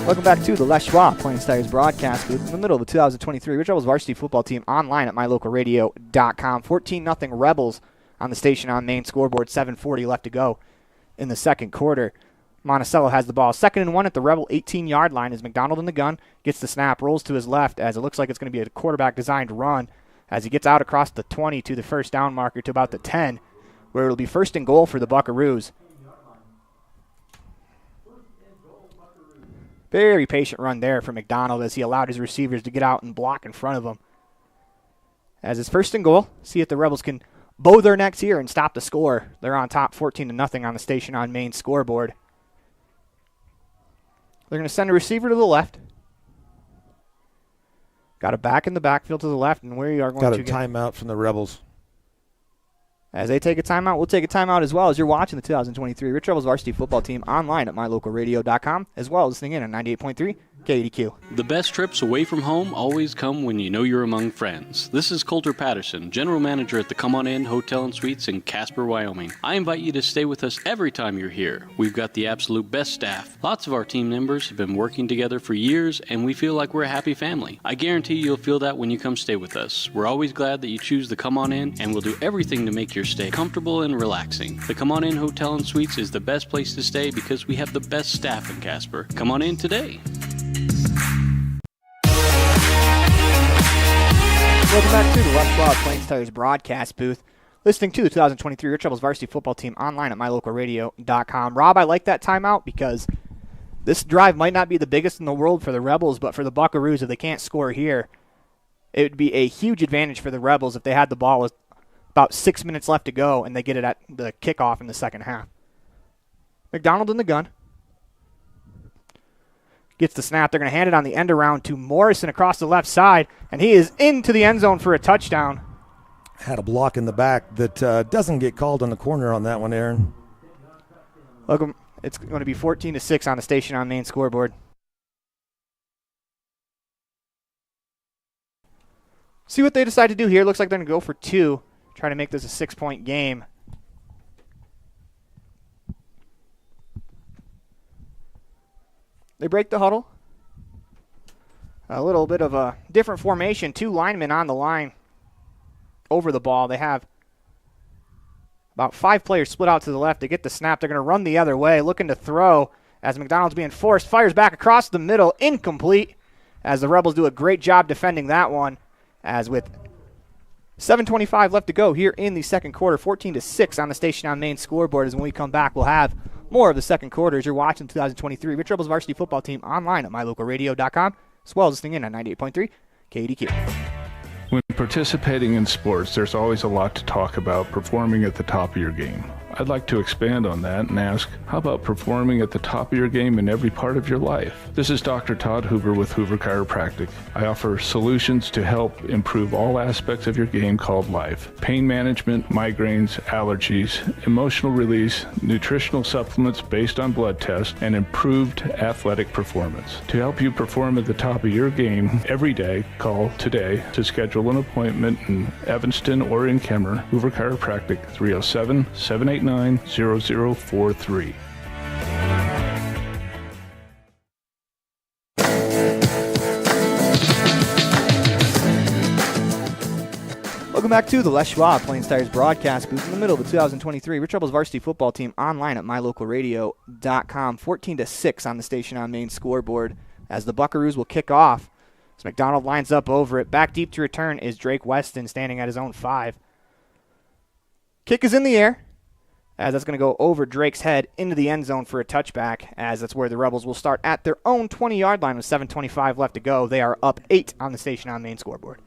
Welcome back to the Les Schwab Plains Tigers broadcast booth in the middle of the 2023 Rich Rebels varsity football team online at mylocalradio.com. 14-0 Rebels on the station on main scoreboard. 7:40 left to go in the second quarter. Monacello has the ball. 2nd and 1 at the Rebel 18-yard line as McDonald in the gun. Gets the snap, rolls to his left as it looks like it's going to be a quarterback-designed run as he gets out across the 20 to the first down marker to about the 10, where it'll be 1st and goal for the Buckaroos. Very patient run there for McDonald as he allowed his receivers to get out and block in front of him. As it's 1st and goal, see if the Rebels can bow their necks here and stop the score. They're on top 14-0 on the station on main scoreboard. They're going to send a receiver to the left. Got a back in the backfield to the left, and we are going to get a timeout from the Rebels. As they take a timeout, we'll take a timeout as well as you're watching the 2023 Rich Rebels varsity football team online at mylocalradio.com, as well as listening in on 98.3 KADQ. The best trips away from home always come when you know you're among friends. This is Coulter Patterson, General Manager at the Come On In Hotel and Suites in Casper, Wyoming. I invite you to stay with us every time you're here. We've got the absolute best staff. Lots of our team members have been working together for years, and we feel like we're a happy family. I guarantee you'll feel that when you come stay with us. We're always glad that you choose the Come On In, and we'll do everything to make your stay comfortable and relaxing. The Come On In Hotel and Suites is the best place to stay because we have the best staff in Casper. Come on in today. Welcome back to the Les Schwab Plains Tigers broadcast booth. Listening to the 2023 Rich Rebels varsity football team online at mylocalradio.com. Rob, I like that timeout because this drive might not be the biggest in the world for the Rebels, but for the Buckaroos, if they can't score here, it would be a huge advantage for the Rebels if they had the ball with about 6 minutes left to go and they get it at the kickoff in the second half. McDonald in the gun. Gets the snap. They're going to hand it on the end around to Morrison across the left side, and he is into the end zone for a touchdown. Had a block in the back that doesn't get called on the corner on that one, Aaron. Welcome. It's going to be 14-6 on the station on main scoreboard. See what they decide to do here. Looks like they're going to go for 2, try to make this a 6-point game. They break the huddle. A little bit of a different formation. 2 linemen on the line over the ball. They have about 5 players split out to the left. They get the snap. They're going to run the other way, looking to throw as McDonald's being forced. Fires back across the middle. Incomplete as the Rebels do a great job defending that one. As with 7:25 left to go here in the second quarter, 14-6 on the station on main scoreboard. As when we come back, we'll have more of the second quarter as you're watching 2023 Rich Rebels varsity football team online at mylocalradio.com, as well as listening in on 98.3 KADQ. When participating in sports, there's always a lot to talk about performing at the top of your game. I'd like to expand on that and ask, how about performing at the top of your game in every part of your life? This is Dr. Todd Hoover with Hoover Chiropractic. I offer solutions to help improve all aspects of your game called life. Pain management, migraines, allergies, emotional release, nutritional supplements based on blood tests, and improved athletic performance. To help you perform at the top of your game every day, call today to schedule an appointment in Evanston or in Kemmer. Hoover Chiropractic, 307-789-0043. Welcome back to the Les Schwab Plains Tires broadcast booth in the middle of the 2023 Rich Rebels varsity football team online at mylocalradio.com. 14-6 on the Station on Main scoreboard as the Buckaroos will kick off. As McDonald lines up over it. Back deep to return is Drake Weston standing at his own 5. Kick is in the air as that's going to go over Drake's head into the end zone for a touchback, as that's where the Rebels will start at their own 20-yard line with 7:25 left to go. They are up 8 on the Station on Main scoreboard.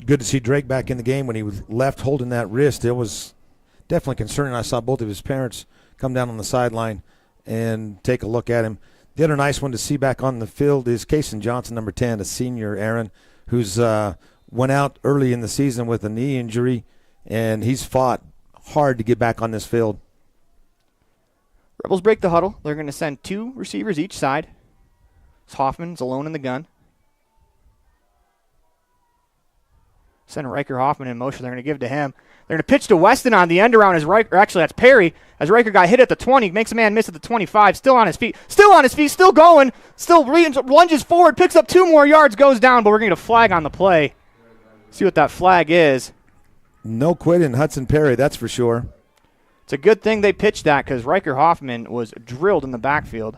Good to see Drake back in the game. When he was left holding that wrist, it was definitely concerning. I saw both of his parents come down on the sideline and take a look at him. The other nice one to see back on the field is Kason Johnson, number 10, a senior, Aaron, who's went out early in the season with a knee injury, and he's fought hard to get back on this field. Rebels break the huddle. They're going to send 2 receivers each side. Hoffman's alone in the gun. Send Riker Hoffman in motion. They're going to give to him. They're going to pitch to Weston on the end around as Riker. Actually, that's Perry. As Riker got hit at the 20, makes a man miss at the 25. Still on his feet. Still going. Still lunges forward. Picks up 2 more yards. Goes down. But we're going to get a flag on the play. See what that flag is. No quit in Hudson Perry, that's for sure. It's a good thing they pitched that because Riker Hoffman was drilled in the backfield.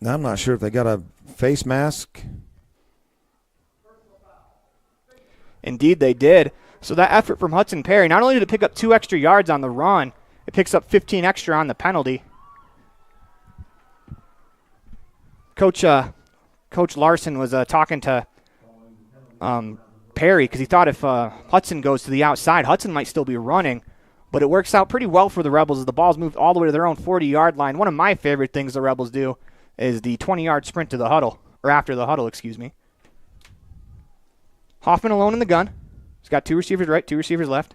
Now, I'm not sure if they got a face mask. Indeed, they did. So that effort from Hudson Perry, not only did it pick up 2 extra yards on the run, it picks up 15 extra on the penalty. Coach Larson was talking to Perry because he thought if Hudson goes to the outside, Hudson might still be running. But it works out pretty well for the Rebels as the ball's moved all the way to their own 40-yard line. One of my favorite things the Rebels do is the 20-yard sprint to the huddle, or after the huddle, excuse me. Hoffman alone in the gun. He's got 2 receivers right, 2 receivers left.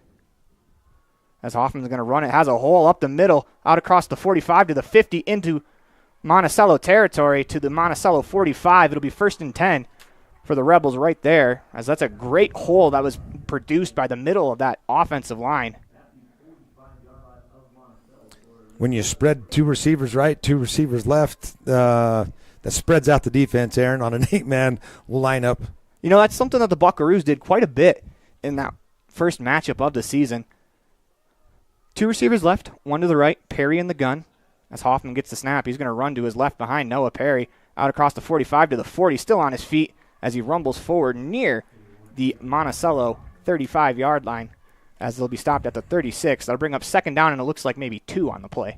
As Hoffman's going to run it, has a hole up the middle, out across the 45 to the 50 into Monacello territory to the Monacello 45. It'll be 1st and 10 for the Rebels right there, as that's a great hole that was produced by the middle of that offensive line. When you spread 2 receivers right, 2 receivers left, that spreads out the defense, Aaron, on an 8-man lineup. You know, that's something that the Buckaroos did quite a bit in that first matchup of the season. 2 receivers left, 1 to the right, Perry in the gun. As Hoffman gets the snap, he's going to run to his left behind Noah Perry, out across the 45 to the 40, still on his feet as he rumbles forward near the Monticello 35-yard line, as they'll be stopped at the 36. That'll bring up 2nd down, and it looks like maybe 2 on the play.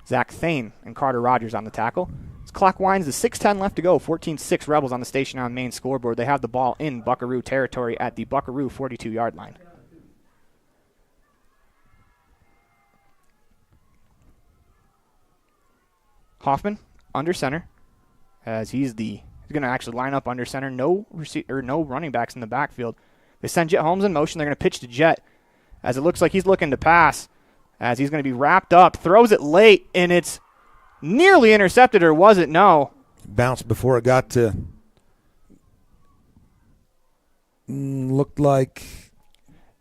Zach Thane and Carter Rogers on the tackle. As clock winds, the 6:10 left to go. 14-6 Rebels on the Station on Main scoreboard. They have the ball in Buckaroo territory at the Buckaroo 42-yard line. Hoffman under center, as he's going to actually line up under center. No running backs in the backfield. They send Jet Holmes in motion. They're going to pitch to Jet, as it looks like he's looking to pass, as he's going to be wrapped up. Throws it late, and it's nearly intercepted, or was it? No. Bounced before it got to. Looked like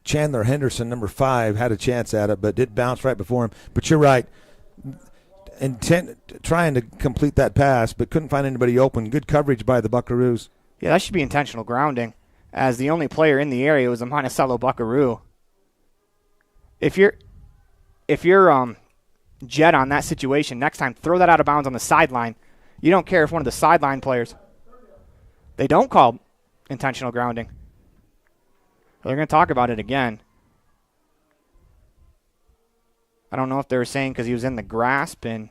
Chandler Henderson, number 5, had a chance at it, but did bounce right before him. But you're right. Trying to complete that pass, but couldn't find anybody open. Good coverage by the Buckaroos. Yeah, that should be intentional grounding, as the only player in the area was a Monticello Buckaroo. If you're Jet on that situation, next time throw that out of bounds on the sideline. You don't care if one of the sideline players. They don't call intentional grounding. They're going to talk about it again. I don't know if they were saying because he was in the grasp, and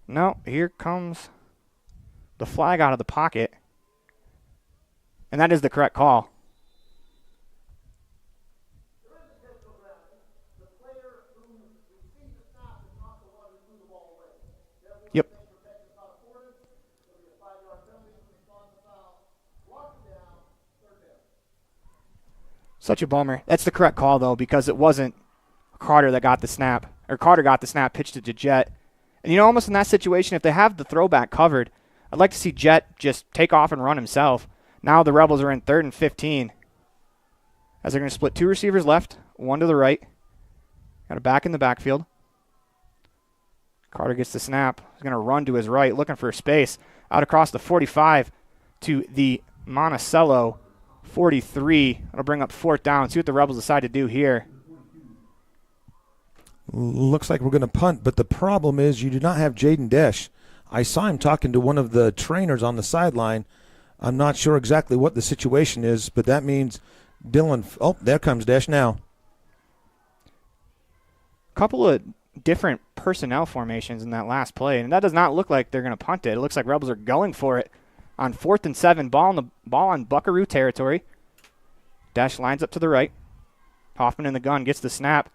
no, here comes the flag out of the pocket. And that is the correct call. Yep. Such a bummer. That's the correct call, though, because it wasn't Carter that got the snap. Or Carter got the snap, pitched it to Jet. And, almost in that situation, if they have the throwback covered, I'd like to see Jet just take off and run himself. Now the Rebels are in 3rd and 15. As they're going to split 2 receivers left, 1 to the right. Got a back in the backfield. Carter gets the snap. He's going to run to his right, looking for space. Out across the 45 to the Monticello 43. That'll bring up 4th down. See what the Rebels decide to do here. Looks like we're going to punt, but the problem is you do not have Jaden Desch. I saw him talking to one of the trainers on the sideline. I'm not sure exactly what the situation is, but that means Dylan. Oh, there comes Desch now. Couple of different personnel formations in that last play, and that does not look like they're going to punt it. It looks like Rebels are going for it on 4th and 7. Ball on Buckaroo territory. Desch lines up to the right. Hoffman in the gun gets the snap.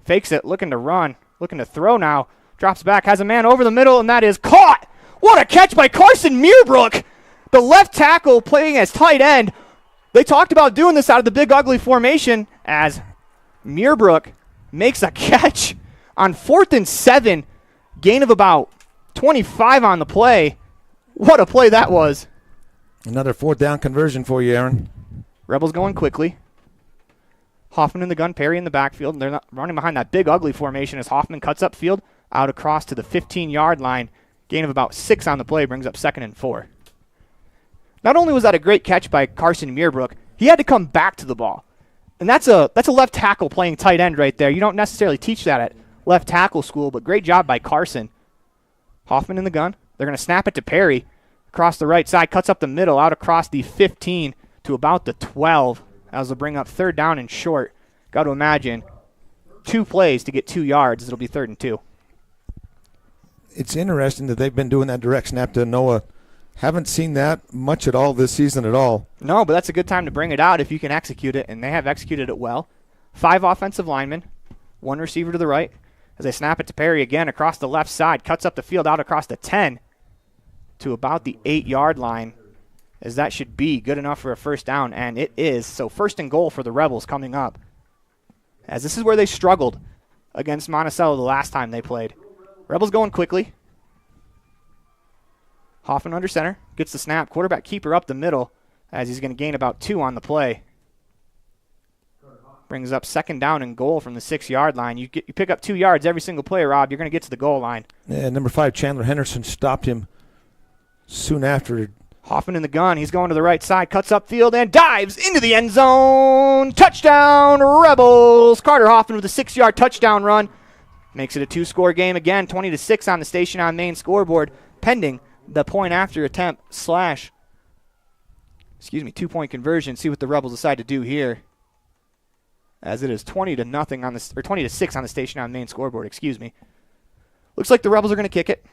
Fakes it, looking to run, looking to throw now. Drops back, has a man over the middle, and that is caught. What a catch by Carson Muirbrook. The left tackle playing as tight end. They talked about doing this out of the big ugly formation as Muirbrook makes a catch on 4th and 7. Gain of about 25 on the play. What a play that was. Another 4th down conversion for you, Aaron. Rebels going quickly. Hoffman in the gun, Perry in the backfield. They're not running behind that big ugly formation as Hoffman cuts upfield, out across to the 15-yard line. Gain of about 6 on the play brings up 2nd and 4. Not only was that a great catch by Carson Muirbrook, he had to come back to the ball. And that's a left tackle playing tight end right there. You don't necessarily teach that at left tackle school, but great job by Carson. Hoffman in the gun. They're going to snap it to Perry across the right side, cuts up the middle, out across the 15 to about the 12. As they'll bring up 3rd down and short. Got to imagine 2 plays to get 2 yards. It'll be 3rd and 2. It's interesting that they've been doing that direct snap to Noah. Haven't seen that much at all this season at all. No, but that's a good time to bring it out if you can execute it, and they have executed it well. 5 offensive linemen, 1 receiver to the right. As they snap it to Perry again across the left side, cuts up the field out across the 10 to about the 8-yard line, as that should be good enough for a 1st down, and it is. So 1st and goal for the Rebels coming up, as this is where they struggled against Monticello the last time they played. Rebels going quickly. Hoffman under center, gets the snap. Quarterback keeper up the middle, as he's going to gain about 2 on the play. Brings up 2nd down and goal from the 6-yard line. You pick up 2 yards every single play, Rob. You're going to get to the goal line. Yeah, number 5, Chandler Henderson, stopped him soon after. Hoffman in the gun. He's going to the right side, cuts upfield, and dives into the end zone. Touchdown, Rebels. Carter Hoffman with a 6-yard touchdown run. Makes it a 2-score game again, 20-6 on the Station on Main scoreboard, pending the point after attempt / 2-point conversion. See what the Rebels decide to do here, as it is 20-0 on this, or 20-6 on the Station on Main scoreboard. Looks like the Rebels are going to kick it.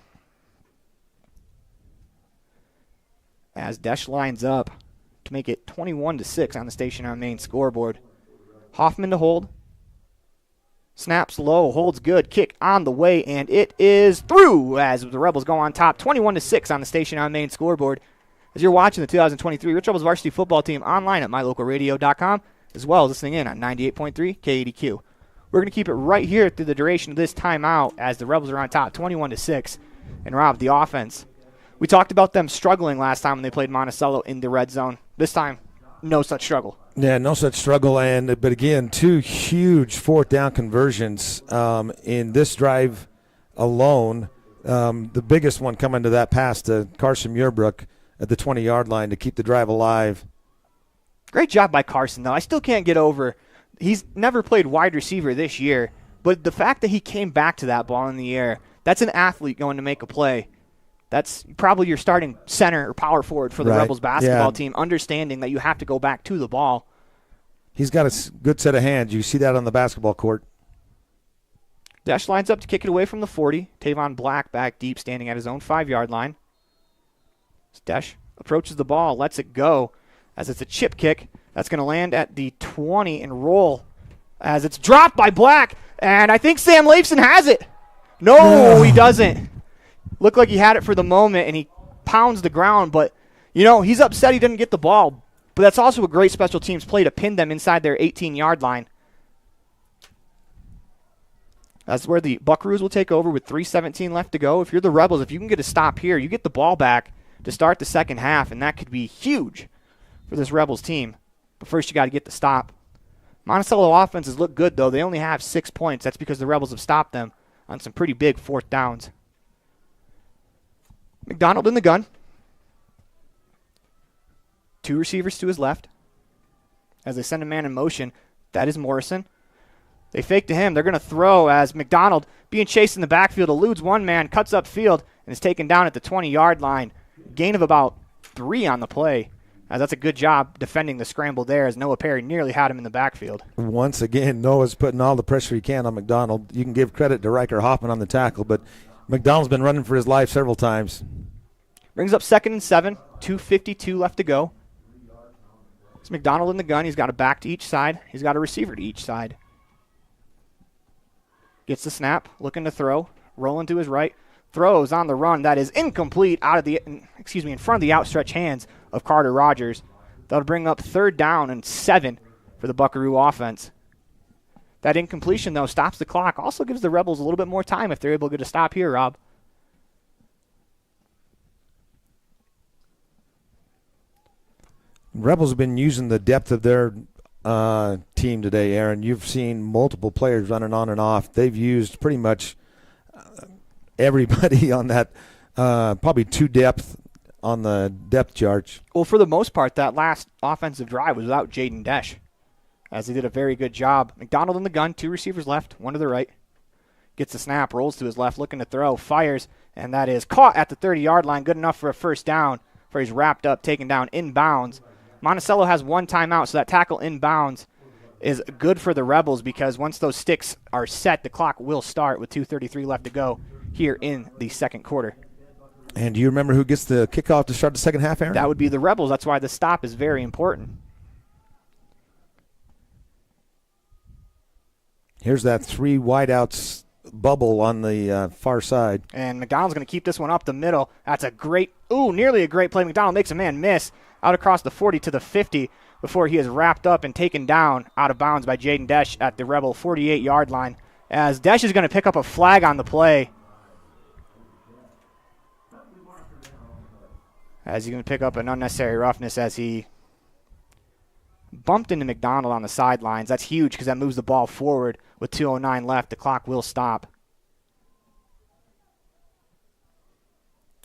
As Desch lines up to make it 21-6 on the Station on Main scoreboard. Hoffman to hold. Snaps low, holds good, kick on the way, and it is through as the Rebels go on top, 21-6 on the Station on Main scoreboard. As you're watching the 2023 Rich Rebels varsity football team online at mylocalradio.com, as well as listening in on 98.3 KADQ. We're going to keep it right here through the duration of this timeout as the Rebels are on top, 21-6. And Rob, the offense. We talked about them struggling last time when they played Monticello in the red zone. This time, no such struggle. Yeah, no such struggle. But again, 2 huge 4th down conversions in this drive alone. The biggest one coming to that pass to Carson Muirbrook at the 20-yard line to keep the drive alive. Great job by Carson, though. I still can't get over. He's never played wide receiver this year, but the fact that he came back to that ball in the air, that's an athlete going to make a play. That's probably your starting center or power forward for the Rebels basketball team, understanding that you have to go back to the ball. He's got a good set of hands. You see that on the basketball court. Desch lines up to kick it away from the 40. Tavon Black back deep, standing at his own 5-yard line. Desch approaches the ball, lets it go, as it's a chip kick. That's going to land at the 20 and roll as it's dropped by Black. And I think Sam Leifson has it. No, he doesn't. Looked like he had it for the moment, and he pounds the ground. But, he's upset he didn't get the ball. But that's also a great special teams play to pin them inside their 18-yard line. That's where the Buckaroos will take over with 3:17 left to go. If you're the Rebels, if you can get a stop here, you get the ball back to start the second half, and that could be huge for this Rebels team. But first you got to get the stop. Monticello offenses look good, though. They only have 6 points. That's because the Rebels have stopped them on some pretty big fourth downs. McDonald in the gun. 2 receivers to his left. As they send a man in motion, that is Morrison. They fake to him. They're going to throw as McDonald, being chased in the backfield, eludes one man, cuts upfield, and is taken down at the 20-yard line. Gain of about 3 on the play. That's a good job defending the scramble there as Noah Perry nearly had him in the backfield. Once again, Noah's putting all the pressure he can on McDonald. You can give credit to Riker Hoffman on the tackle, but McDonald's been running for his life several times. Brings up 2nd and 7, 2:52 left to go. It's McDonald in the gun. He's got a back to each side. He's got a receiver to each side. Gets the snap, looking to throw, rolling to his right. Throws on the run. That is incomplete in front of the outstretched hands of Carter Rogers. That'll bring up 3rd down and 7 for the Buckaroo offense. That incompletion, though, stops the clock. Also gives the Rebels a little bit more time if they're able to get a stop here, Rob. Rebels have been using the depth of their team today, Aaron. You've seen multiple players running on and off. They've used pretty much everybody on that, probably 2 depth on the depth chart. Well, for the most part, that last offensive drive was without Jaden Desch, as he did a very good job. McDonald in the gun, 2 receivers left, 1 to the right. Gets the snap, rolls to his left, looking to throw, fires, and that is caught at the 30-yard line. Good enough for a first down, for he's wrapped up, taken down inbounds. Monticello has 1 timeout, so that tackle inbounds is good for the Rebels because once those sticks are set, the clock will start with 2:33 left to go here in the second quarter. And do you remember who gets the kickoff to start the second half, Aaron? That would be the Rebels. That's why the stop is very important. Here's that 3 wideouts bubble on the far side. And McDonald's going to keep this one up the middle. That's nearly a great play. McDonald makes a man miss out across the 40 to the 50 before he is wrapped up and taken down out of bounds by Jaden Desch at the Rebel 48-yard line. As Desch is going to pick up a flag on the play. As he's going to pick up an unnecessary roughness as he bumped into McDonald on the sidelines. That's huge because that moves the ball forward with 2:09 left. The clock will stop.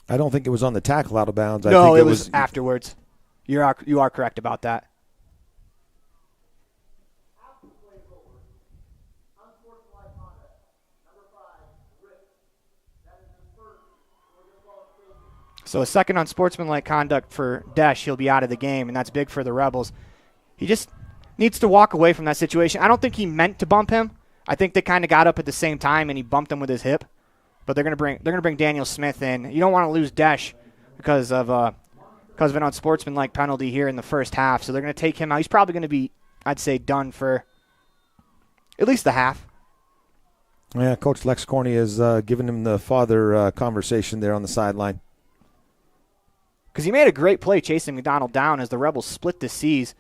I don't think it was on the tackle out of bounds. No, I think it was afterwards. You are correct about that. So a second unsportsmanlike conduct for Desch. He'll be out of the game, and that's big for the Rebels. He just needs to walk away from that situation. I don't think he meant to bump him. I think they kind of got up at the same time, and he bumped him with his hip. But they're going to bring Daniel Smith in. You don't want to lose Desch because of an unsportsmanlike penalty here in the first half. So they're going to take him out. He's probably going to be, I'd say, done for at least the half. Yeah, Coach Lex Corney is giving him the father conversation there on the sideline. Because he made a great play chasing McDonald down as the Rebels split the C's.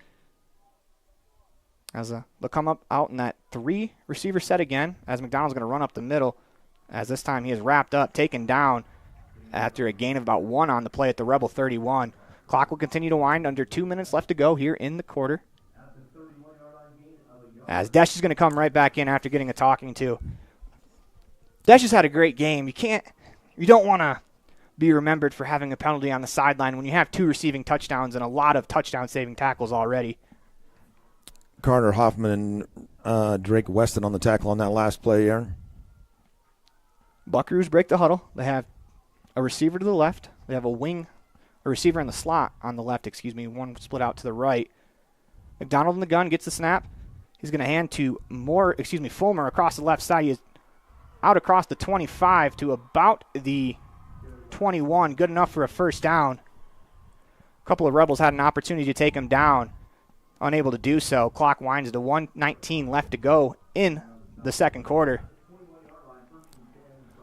They'll come up out in that 3 receiver set again as McDonald's going to run up the middle. As this time he is wrapped up, taken down after a gain of about 1 on the play at the Rebel 31. Clock will continue to wind, under 2 minutes left to go here in the quarter. As Desch is going to come right back in after getting a talking to. Desch has had a great game. You don't want to be remembered for having a penalty on the sideline when you have 2 receiving touchdowns and a lot of touchdown-saving tackles already. Carter Hoffman and Drake Weston on the tackle on that last play, Aaron. Buckaroos break the huddle. They have a receiver to the left. They have a receiver in the slot on the left, one split out to the right. McDonald in the gun gets the snap. He's going to hand to Fulmer across the left side. He is out across the 25 to about the 21. Good enough for a first down. A couple of Rebels had an opportunity to take him down, unable to do so. Clock winds to 1:19 left to go in the second quarter.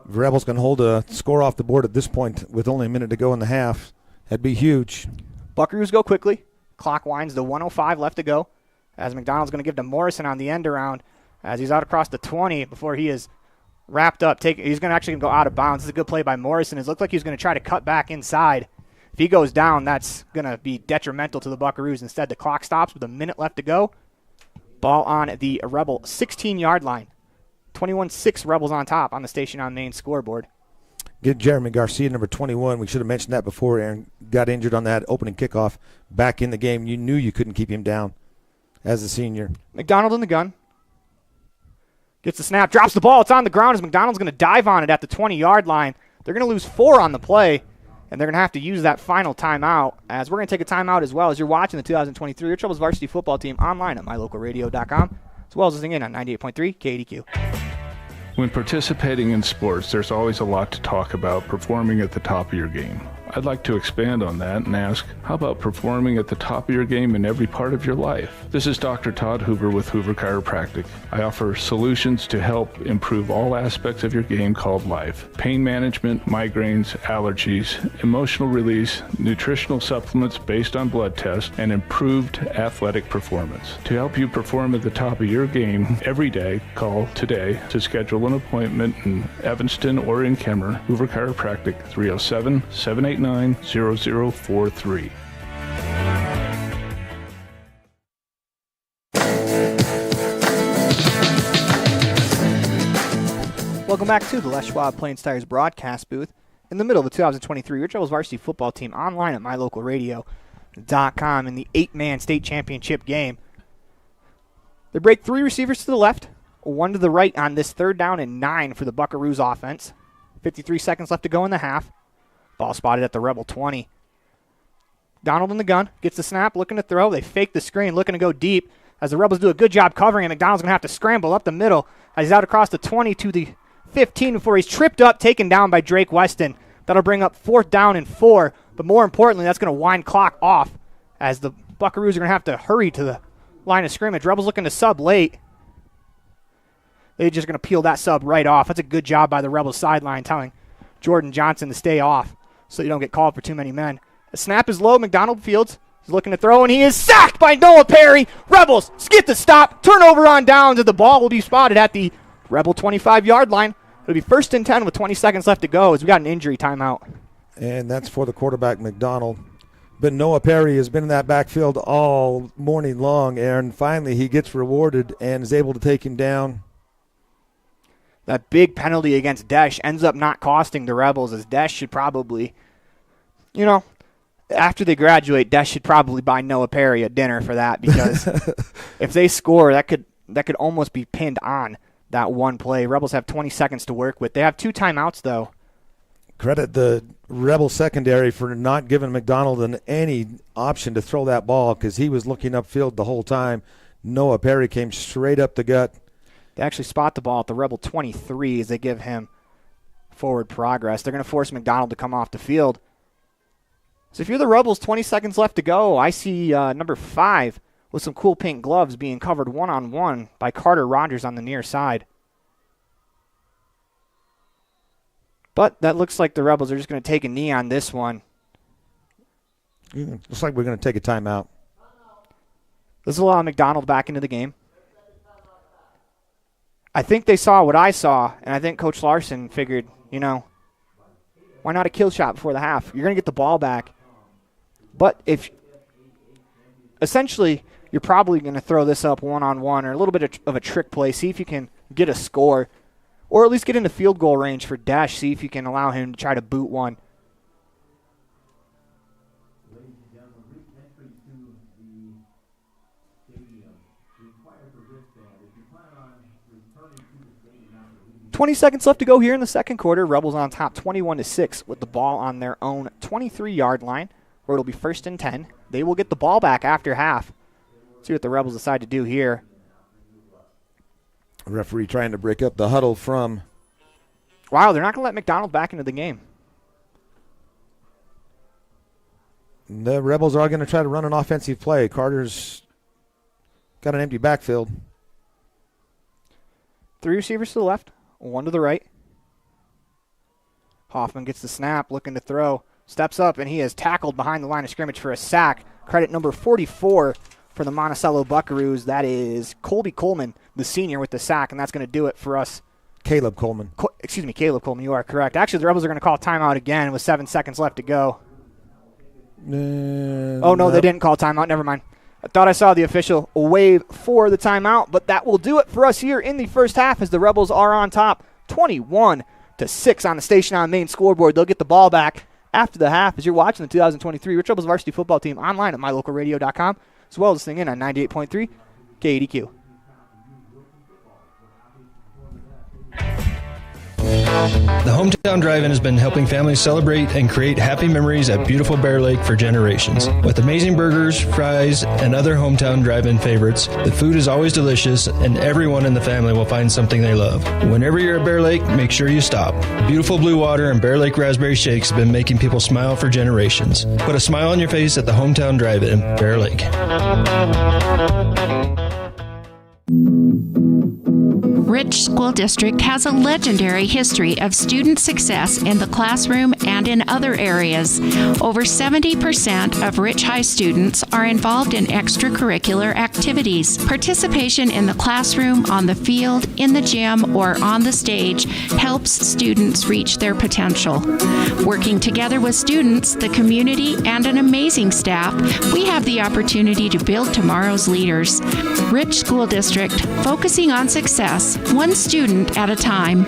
If Rebels can hold a score off the board at this point with only a minute to go in the half, that'd be huge. Buckaroos go quickly. Clock winds to 1:05 left to go, as McDonald's going to give to Morrison on the end around as he's out across the 20 before he is wrapped up. He's going to actually go out of bounds. This is a good play by Morrison. It looked like he's going to try to cut back inside. If he goes down, that's going to be detrimental to the Buckaroos. Instead, the clock stops with a minute left to go. Ball on the Rebel 16-yard line. 21-6 Rebels on top on the Station on Main scoreboard. Get Jeremy Garcia, number 21. We should have mentioned that before. Aaron got injured on that opening kickoff. Back in the game, you knew you couldn't keep him down as a senior. McDonald in the gun. Gets the snap, drops the ball. It's on the ground as McDonald's going to dive on it at the 20-yard line. They're going to lose 4 on the play, and they're going to have to use that final timeout, as we're going to take a timeout as well as you're watching the 2023 Rich Rebels varsity football team online at mylocalradio.com, as well as listening in on 98.3 KDQ. When participating in sports, there's always a lot to talk about performing at the top of your game. I'd like to expand on that and ask, how about performing at the top of your game in every part of your life? This is Dr. Todd Hoover with Hoover Chiropractic. I offer solutions to help improve all aspects of your game called life. Pain management, migraines, allergies, emotional release, nutritional supplements based on blood tests, and improved athletic performance. To help you perform at the top of your game every day, call today to schedule an appointment in Evanston or in Kemmer. Hoover Chiropractic, 307-789-0043. Welcome back to the Les Schwab Plains Tires broadcast booth in the middle of the 2023 Rich Rebels varsity football team online at mylocalradio.com in the 8-man state championship game. They break 3 receivers to the left, 1 to the right on this 3rd down and 9 for the Buckaroos offense. 53 seconds left to go in the half. Ball spotted at the Rebel 20. Donald in the gun, gets the snap, looking to throw. They fake the screen, looking to go deep. As the Rebels do a good job covering him, McDonald's going to have to scramble up the middle as he's out across the 20 to the 15 before he's tripped up, taken down by Drake Weston. That'll bring up 4th down and 4, but more importantly, that's going to wind clock off as the Buckaroos are going to have to hurry to the line of scrimmage. Rebels looking to sub late. They're just going to peel that sub right off. That's a good job by the Rebels sideline telling Jordan Johnson to stay off so you don't get called for too many men. The snap is low. McDonald Fields is looking to throw, and he is sacked by Noah Perry. Rebels get the stop. Turnover on downs, and the ball will be spotted at the Rebel 25-yard line. It'll be 1st and 10 with 20 seconds left to go as we got an injury timeout. And that's for the quarterback, McDonald. But Noah Perry has been in that backfield all morning long, and finally he gets rewarded and is able to take him down. That big penalty against Desch ends up not costing the Rebels, as Desch should probably, after they graduate, Desch should probably buy Noah Perry a dinner for that, because if they score, that could almost be pinned on that one play. Rebels have 20 seconds to work with. They have 2 timeouts, though. Credit the Rebel secondary for not giving McDonald any option to throw that ball, because he was looking upfield the whole time. Noah Perry came straight up the gut. They actually spot the ball at the Rebel 23 as they give him forward progress. They're going to force McDonald to come off the field. So if you're the Rebels, 20 seconds left to go. I see number 5 with some cool pink gloves being covered one-on-one by Carter Rogers on the near side. But that looks like the Rebels are just going to take a knee on this one. Looks like we're going to take a timeout. This will allow McDonald back into the game. I think they saw what I saw, and I think Coach Larson figured, why not a kill shot before the half? You're going to get the ball back. But essentially, you're probably going to throw this up one-on-one or a little bit of a trick play, see if you can get a score, or at least get into field goal range for Desch, see if you can allow him to try to boot one. 20 seconds left to go here in the second quarter. Rebels on top 21-6 with the ball on their own 23-yard line, where it'll be 1st and 10. They will get the ball back after half. See what the Rebels decide to do here. Referee trying to break up the huddle from. Wow, they're not going to let McDonald back into the game. The Rebels are going to try to run an offensive play. Carter's got an empty backfield. 3 receivers to the left, 1 to the right. Hoffman gets the snap, looking to throw. Steps up, and he is tackled behind the line of scrimmage for a sack. Credit number 44 for the Monticello Buckaroos. That is Colby Coleman, the senior, with the sack, and that's going to do it for us. Caleb Coleman. Caleb Coleman, you are correct. Actually, the Rebels are going to call timeout again with 7 seconds left to go. No, they didn't call timeout. Never mind. I thought I saw the official wave for the timeout, but that will do it for us here in the first half as the Rebels are on top, 21-6 on the Station on Main scoreboard. They'll get the ball back after the half as you're watching the 2023 Rich Rebels varsity football team online at mylocalradio.com, as well as listening in on 98.3 KADQ. The Hometown Drive-In has been helping families celebrate and create happy memories at beautiful Bear Lake for generations. With amazing burgers, fries, and other Hometown Drive-In favorites, the food is always delicious and everyone in the family will find something they love. Whenever you're at Bear Lake, make sure you stop. Beautiful blue water and Bear Lake raspberry shakes have been making people smile for generations. Put a smile on your face at the Hometown Drive-In, Bear Lake. Rich School District has a legendary history of student success in the classroom and in other areas. Over 70% of Rich High students are involved in extracurricular activities. Participation in the classroom, on the field, in the gym, or on the stage helps students reach their potential. Working together with students, the community, and an amazing staff, we have the opportunity to build tomorrow's leaders. Rich School District, focusing on success, one student at a time.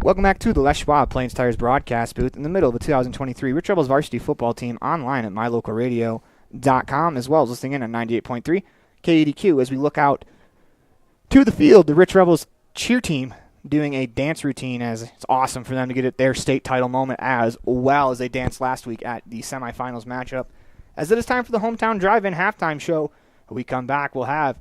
Welcome back to the Les Schwab Plains Tires broadcast booth in the middle of the 2023 Rich Rebels varsity football team online at mylocalradio.com, as well as listening in on 98.3 KADQ as we look out to the field. The Rich Rebels cheer team doing a dance routine, as it's awesome for them to get their state title moment as well as they danced last week at the semifinals matchup. As it is time for the Hometown Drive-In halftime show, when we come back, we'll have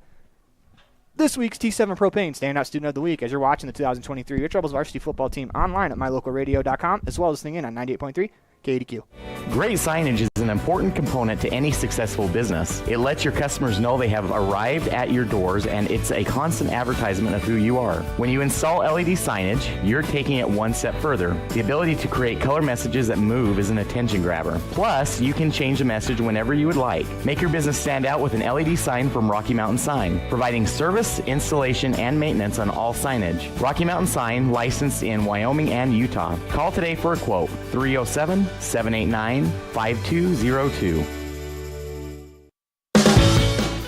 this week's T7 Propane Standout Student of the Week as you're watching the 2023 Rich Rebels varsity football team online at mylocalradio.com, as well as listening in on 98.3 KADQ. Great signage is an important component to any successful business. It lets your customers know they have arrived at your doors, and it's a constant advertisement of who you are. When you install LED signage, you're taking it one step further. The ability to create color messages that move is an attention grabber. Plus, you can change the message whenever you would like. Make your business stand out with an LED sign from Rocky Mountain Sign, providing service, installation, and maintenance on all signage. Rocky Mountain Sign, licensed in Wyoming and Utah. Call today for a quote, 307-789-5202.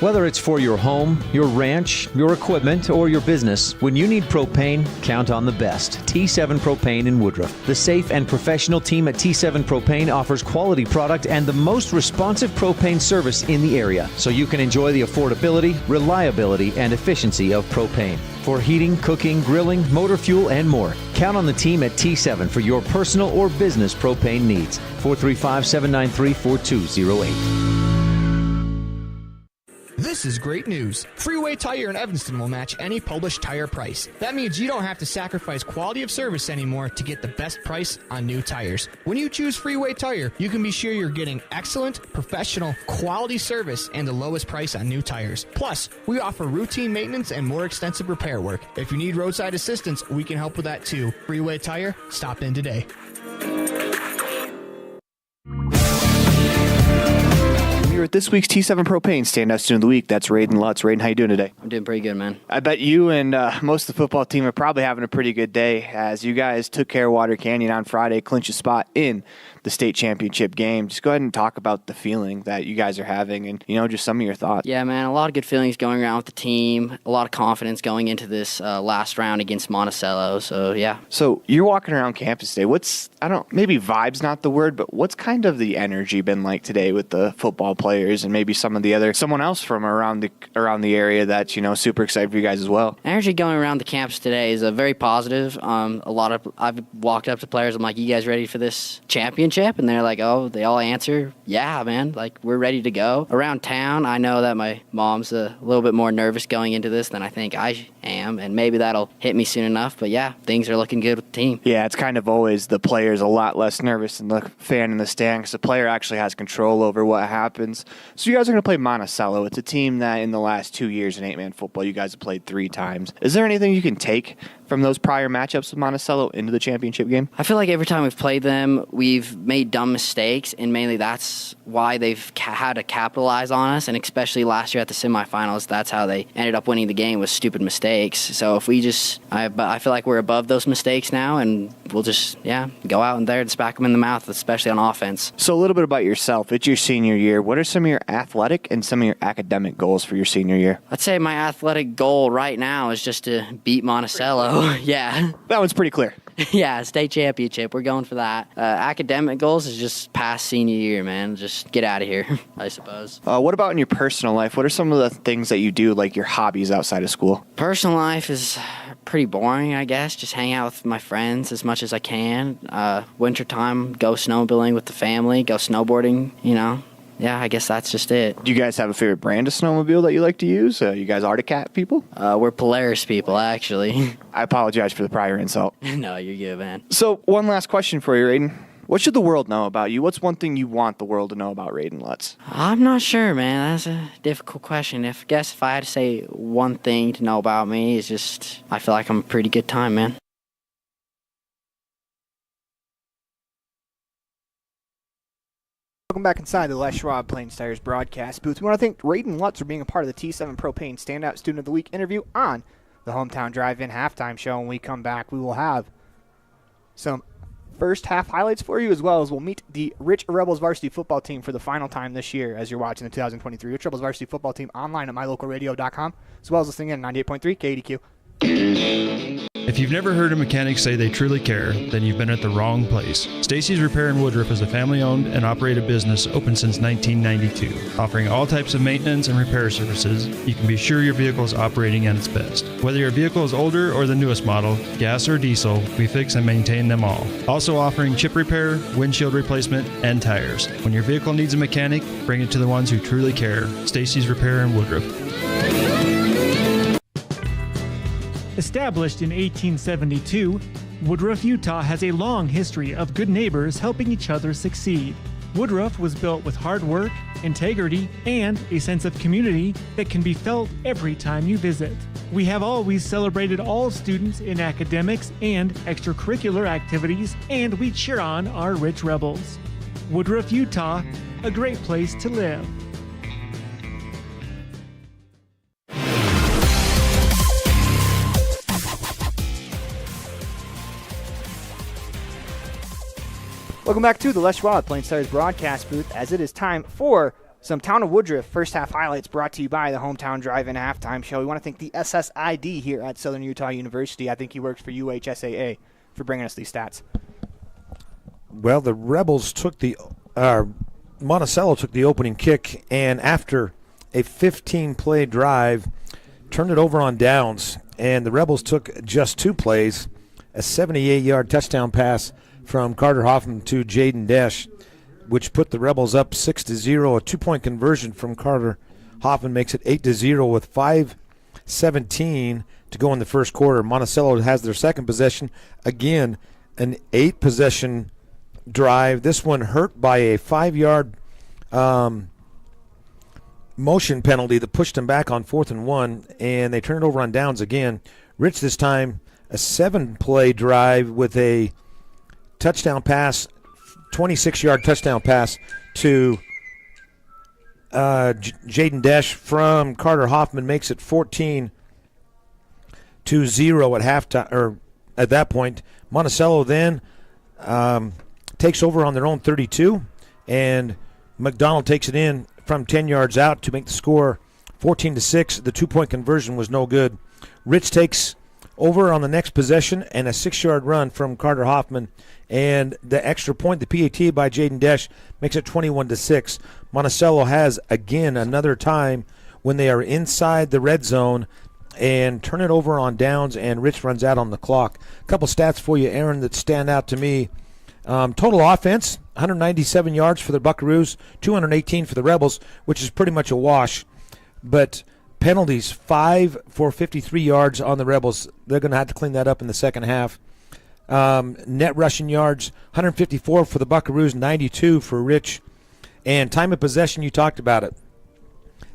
Whether it's for your home, your ranch, your equipment, or your business, when you need propane, count on the best. T7 Propane in Woodruff. The safe and professional team at T7 Propane offers quality product and the most responsive propane service in the area, so you can enjoy the affordability, reliability, and efficiency of propane. For heating, cooking, grilling, motor fuel, and more, count on the team at T7 for your personal or business propane needs. 435-793-4208. This is great news. Freeway Tire in Evanston will match any published tire price. That means you don't have to sacrifice quality of service anymore to get the best price on new tires. When you choose Freeway Tire, you can be sure you're getting excellent, professional, quality service and the lowest price on new tires. Plus, we offer routine maintenance and more extensive repair work. If you need roadside assistance, we can help with that too. Freeway Tire, stop in today. Here with this week's T7 Propane Standout Student of the Week, that's Raiden Lutz. Raiden, how you doing today? I'm doing pretty good, man. I bet you and most of the football team are probably having a pretty good day as you guys took care of Water Canyon on Friday, clinched a spot in the state championship game. Just go ahead and talk about the feeling that you guys are having and, just some of your thoughts. Yeah, man, a lot of good feelings going around with the team, a lot of confidence going into this last round against Monacello, so yeah. So you're walking around campus today. Maybe vibe's not the word, but what's kind of the energy been like today with the football players players and maybe someone else from around the area that's, super excited for you guys as well? Energy going around the campus today is very positive. I've walked up to players. I'm like, "You guys ready for this championship?" And they're like, "Oh," they all answer, "Yeah, man, like we're ready to go." Around town, I know that my mom's a little bit more nervous going into this than I think I am, and maybe that'll hit me soon enough. But yeah, things are looking good with the team. Yeah, it's kind of always the players a lot less nervous than the fan in the stand because the player actually has control over what happens. So you guys are going to play Monticello. It's a team that in the last 2 years in 8-man football, you guys have played 3 times. Is there anything you can take from those prior matchups with Monticello into the championship game? I feel like every time we've played them, we've made dumb mistakes, and mainly that's why they've had to capitalize on us, and especially last year at the semifinals, that's how they ended up winning the game with stupid mistakes. So if we I feel like we're above those mistakes now, and we'll just, go out there and smack them in the mouth, especially on offense. So a little bit about yourself. It's your senior year. What are some of your athletic and some of your academic goals for your senior year? I'd say my athletic goal right now is just to beat Monticello. Yeah. That one's pretty clear. Yeah, state championship. We're going for that. Academic goals is just past senior year, man. Just get out of here, I suppose. What about in your personal life? What are some of the things that you do, like your hobbies outside of school? Personal life is pretty boring, I guess. Just hang out with my friends as much as I can. Wintertime, go snowmobiling with the family, go snowboarding, Yeah, I guess that's just it. Do you guys have a favorite brand of snowmobile that you like to use? You guys Arctic Cat people? We're Polaris people, actually. I apologize for the prior insult. No, you're good, man. So, one last question for you, Raiden. What should the world know about you? What's one thing you want the world to know about Raiden Lutz? I'm not sure, man. That's a difficult question. I guess if I had to say one thing to know about me, it's just I feel like I'm a pretty good time, man. Welcome back inside the Les Schwab Plains Tires broadcast booth. We want to thank Raiden Lutz for being a part of the T7 Propane Standout Student of the Week interview on the Hometown Drive-In halftime show. When we come back, we will have some first half highlights for you, as well as we'll meet the Rich Rebels varsity football team for the final time this year as you're watching the 2023 Rich Rebels varsity football team online at mylocalradio.com, as well as listening in 98.3 KDQ. If you've never heard a mechanic say they truly care, then you've been at the wrong place. Stacy's Repair in Woodruff is a family-owned and operated business open since 1992. Offering all types of maintenance and repair services, you can be sure your vehicle is operating at its best. Whether your vehicle is older or the newest model, gas or diesel, we fix and maintain them all. Also offering chip repair, windshield replacement, and tires. When your vehicle needs a mechanic, bring it to the ones who truly care. Stacy's Repair in Woodruff. Established in 1872, Woodruff, Utah has a long history of good neighbors helping each other succeed. Woodruff was built with hard work, integrity, and a sense of community that can be felt every time you visit. We have always celebrated all students in academics and extracurricular activities, and we cheer on our Rich Rebels. Woodruff, Utah, a great place to live. Welcome back to the Les Schwab Plains Tires broadcast booth, as it is time for some Town of Woodruff first half highlights brought to you by the Hometown Drive-In halftime show. We want to thank the SSID here at Southern Utah University. I think he works for UHSAA for bringing us these stats. Well, the Rebels took Monacello took the opening kick, and after a 15-play drive, turned it over on downs, and the Rebels took just 2 plays, a 78-yard touchdown pass from Carter Hoffman to Jaden Desch, which put the Rebels up 6-0. A 2-point conversion from Carter Hoffman makes it 8-0 with 5:17 to go in the first quarter. Monticello has their second possession. Again, an 8-possession drive. This one hurt by a 5-yard motion penalty that pushed them back on 4th and 1, and they turned it over on downs again. Rich this time, a 7-play drive with a touchdown pass, 26-yard touchdown pass to Jaden Desch from Carter Hoffman, makes it 14-0 at halftime, or at that point. Monticello then takes over on their own 32, and McDonald takes it in from 10 yards out to make the score 14-6. The 2-point conversion was no good. Rich takes over on the next possession, and a 6-yard run from Carter Hoffman And the extra point, the PAT by Jaden Desch, makes it 21-6. Monticello has, again, another time when they are inside the red zone and turn it over on downs, and Rich runs out on the clock. A couple stats for you, Aaron, that stand out to me. Total offense, 197 yards for the Buckaroos, 218 for the Rebels, which is pretty much a wash. But penalties, 5 for 53 yards on the Rebels. They're going to have to clean that up in the second half. Net rushing yards, 154 for the Buckaroos, 92 for Rich. And time of possession, you talked about it.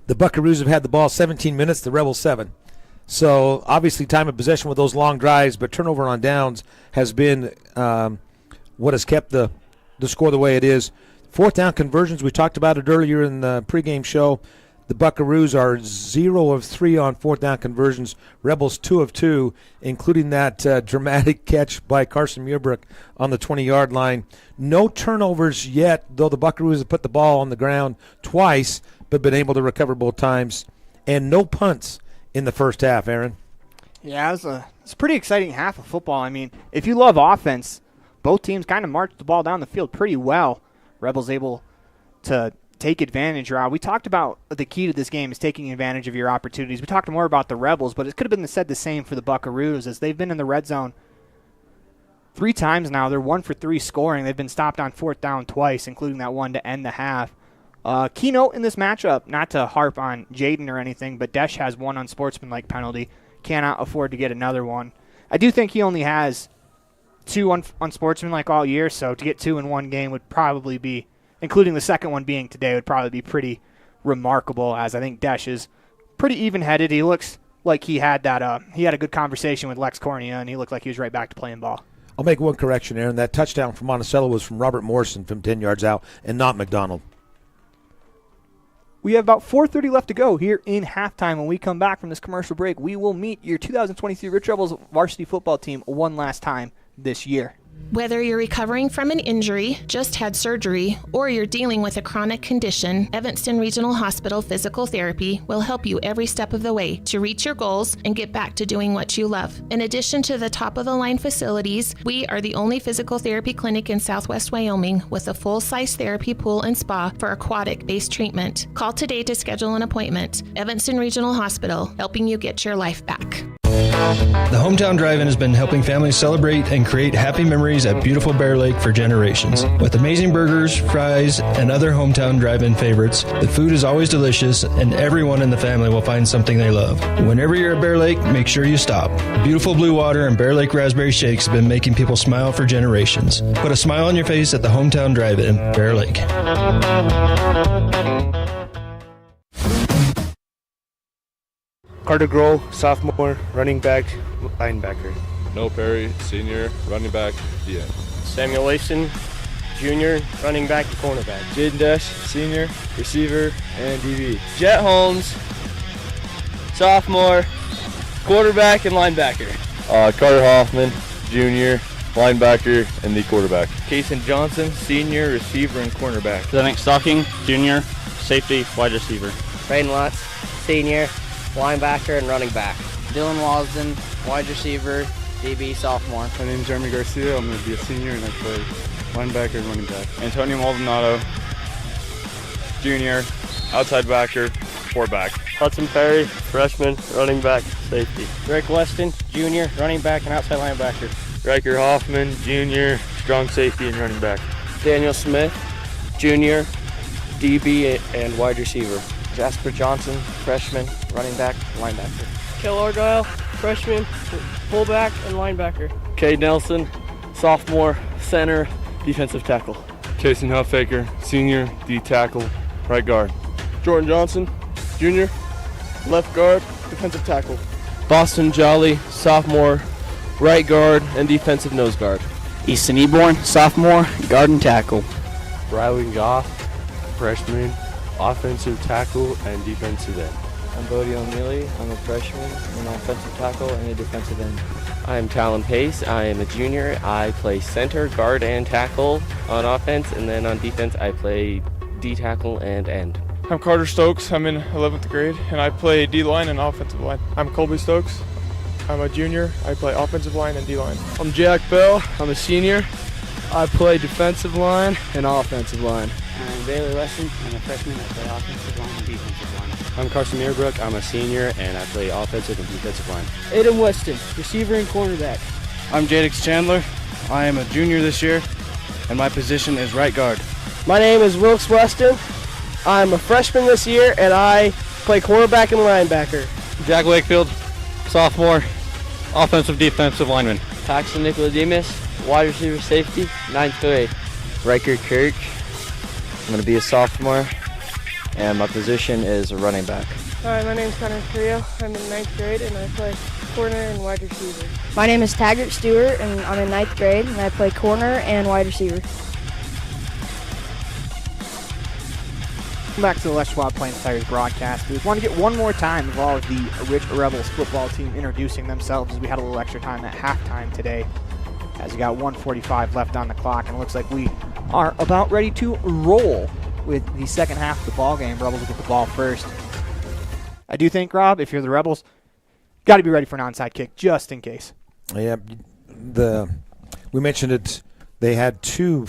The Buckaroos have had the ball 17 minutes, the Rebels 7. So obviously time of possession with those long drives, but turnover on downs has been what has kept the score the way it is. Fourth down conversions, we talked about it earlier in the pregame show. The Buckaroos are 0 of 3 on fourth down conversions. Rebels 2 of 2, including that dramatic catch by Carson Muirbrook on the 20-yard line. No turnovers yet, though the Buckaroos have put the ball on the ground twice, but been able to recover both times. And no punts in the first half, Aaron. Yeah, it's a pretty exciting half of football. I mean, if you love offense, both teams kind of marched the ball down the field pretty well. Rebels able to take advantage. We talked about the key to this game is taking advantage of your opportunities. We talked more about the Rebels, but it could have been said the same for the Buckaroos, as they've been in the red zone 3 times now. They're 1 for 3 scoring. They've been stopped on fourth down twice, including that one to end the half. Keynote in this matchup, not to harp on Jaden or anything, but Desch has one unsportsmanlike penalty. Cannot afford to get another one. I do think he only has 2 unsportsmanlike all year, so to get 2 in one game would probably be, including the second one being today, would probably be pretty remarkable, as I think Desch is pretty even-headed. He looks like he had a good conversation with Lex Cornea, and he looked like he was right back to playing ball. I'll make one correction, Aaron. That touchdown from Monticello was from Robert Morrison from 10 yards out and not McDonald. We have about 4:30 left to go here in halftime. When we come back from this commercial break, we will meet your 2023 Rich Rebels varsity football team one last time this year. Whether you're recovering from an injury, just had surgery, or you're dealing with a chronic condition, Evanston Regional Hospital Physical Therapy will help you every step of the way to reach your goals and get back to doing what you love. In addition to the top-of-the-line facilities, we are the only physical therapy clinic in Southwest Wyoming with a full-size therapy pool and spa for aquatic-based treatment. Call today to schedule an appointment. Evanston Regional Hospital, helping you get your life back. The Hometown Drive-In has been helping families celebrate and create happy memories at beautiful Bear Lake for generations. With amazing burgers, fries, and other Hometown Drive-In favorites, the food is always delicious and everyone in the family will find something they love. Whenever you're at Bear Lake, make sure you stop. Beautiful blue water and Bear Lake raspberry shakes have been making people smile for generations. Put a smile on your face at the Hometown Drive-In, Bear Lake. Carter Grohl, sophomore, running back, linebacker. Noah Perry, senior, running back, DN. Samuel Leifson, junior, running back, cornerback. Jaden Desch, senior, receiver, and DB. Jet Holmes, sophomore, quarterback, and linebacker. Carter Hoffman, junior, linebacker, and the quarterback. Kason Johnson, senior, receiver, and cornerback. Zenick Stocking, junior, safety, wide receiver. Braden Lutz, senior, linebacker, and running back. Dylan Walsden, wide receiver, DB, sophomore. My name is Jeremy Garcia. I'm going to be a senior, and I play linebacker and running back. Antonio Maldonado, junior, outside backer, quarterback. Hudson Perry, freshman, running back, safety. Rick Weston, junior, running back and outside linebacker. Riker Hoffman, junior, strong safety and running back. Daniel Smith, junior, DB, and wide receiver. Jasper Johnson, freshman, running back, linebacker. Kel Argyle, freshman, fullback, and linebacker. Cade Nelson, sophomore, center, defensive tackle. Jason Huffaker, senior, D tackle, right guard. Jordan Johnson, junior, left guard, defensive tackle. Boston Jolly, sophomore, right guard, and defensive nose guard. Easton Eborn, sophomore, guard and tackle. Riley Goff, freshman, offensive tackle and defensive end. I'm Bodie O'Mealy. I'm a freshman, an offensive tackle, and a defensive end. I am Talon Pace. I am a junior. I play center, guard, and tackle on offense, and then on defense I play D tackle and end. I'm Carter Stokes. I'm in 11th grade, and I play D-line and offensive line. I'm Colby Stokes. I'm a junior. I play offensive line and D-line. I'm Jack Bell. I'm a senior. I play defensive line and offensive line. I'm Bailey Weston. I'm a freshman. I play offensive line and defensive line. I'm Carson Muirbrook. I'm a senior, and I play offensive and defensive line. Aiden Weston, receiver and cornerback. I'm Jadix Chandler. I am a junior this year, and my position is right guard. My name is Wilkes Weston. I'm a freshman this year, and I play quarterback and linebacker. Jack Wakefield, sophomore, offensive defensive lineman. Paxton Nicodemus, wide receiver safety, 9th grade. Riker Kirk. I'm going to be a sophomore, and my position is a running back. Hi, my name is Connor Creo. I'm in 9th grade, and I play corner and wide receiver. My name is Taggart Stewart, and I'm in 9th grade, and I play corner and wide receiver. Welcome back to the Les Schwab Plains Tires broadcast. We want to get one more time of all of the Rich Rebels football team introducing themselves, as we had a little extra time at halftime today, as we got 1:45 left on the clock, and it looks like we are about ready to roll with the second half of the ball game. Rebels will get the ball first. I do think, Rob, if you're the Rebels, got to be ready for an onside kick just in case. Yeah, we mentioned it. They had two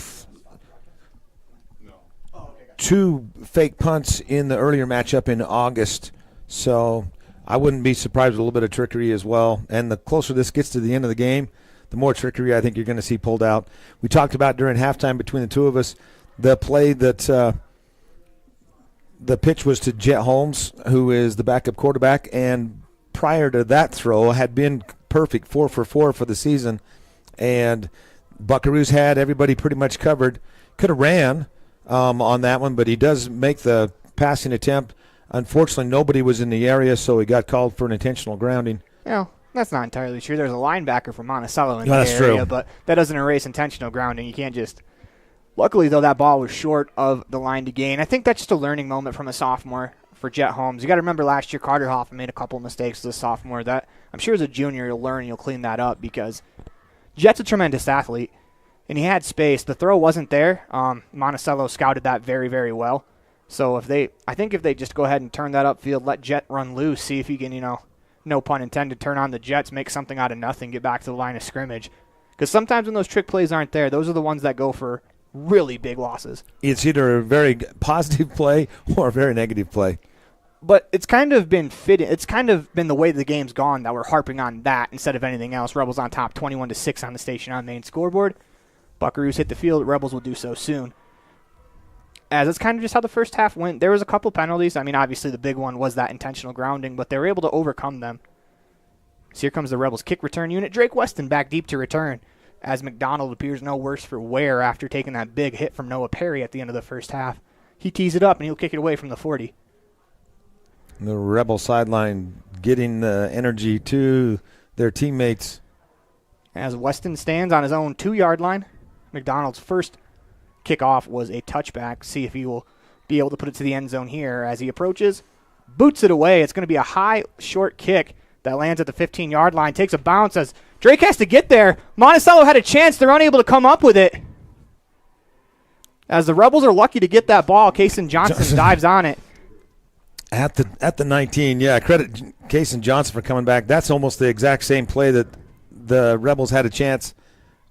fake punts in the earlier matchup in August, so I wouldn't be surprised with a little bit of trickery as well. And the closer this gets to the end of the game, the more trickery I think you're going to see pulled out. We talked about during halftime between the two of us the play that the pitch was to Jet Holmes, who is the backup quarterback, and prior to that throw had been perfect, 4 for 4 for the season, and Buckaroos had everybody pretty much covered. Could have ran on that one, but he does make the passing attempt. Unfortunately, nobody was in the area, so he got called for an intentional grounding. Yeah, that's not entirely true. There's a linebacker from Monticello in the that's area, true. But that doesn't erase intentional grounding. You can't just... Luckily, though, that ball was short of the line to gain. I think that's just a learning moment from a sophomore for Jet Holmes. You got to remember last year Carter Hoffman made a couple mistakes as a sophomore. That I'm sure as a junior you'll learn and you'll clean that up, because Jet's a tremendous athlete, and he had space. The throw wasn't there. Monticello scouted that very, very well. So if they just go ahead and turn that upfield, let Jet run loose, see if he can, no pun intended, turn on the Jets, make something out of nothing, get back to the line of scrimmage. Because sometimes when those trick plays aren't there, those are the ones that go for really big losses. It's either a very positive play or a very negative play. But it's kind of been fitting. It's kind of been the way the game's gone that we're harping on that instead of anything else. Rebels on top 21-6 on the station on main scoreboard. Buckaroos hit the field. Rebels will do so soon. As it's kind of just how the first half went. There was a couple penalties. I mean, obviously the big one was that intentional grounding, but they were able to overcome them. So here comes the Rebels kick return unit. Drake Weston back deep to return, as McDonald appears no worse for wear after taking that big hit from Noah Perry at the end of the first half. He tees it up, and he'll kick it away from the 40. The Rebel sideline getting the energy to their teammates. As Weston stands on his own 2-yard line, McDonald's first kickoff was a touchback. See if he will be able to put it to the end zone here. As he approaches, boots it away. It's going to be a high, short kick that lands at the 15-yard line. Takes a bounce as Drake has to get there. Monticello had a chance. They're unable to come up with it. As the Rebels are lucky to get that ball, Kaysen Johnson dives on it. At the 19, yeah, credit Kaysen Johnson for coming back. That's almost the exact same play that the Rebels had a chance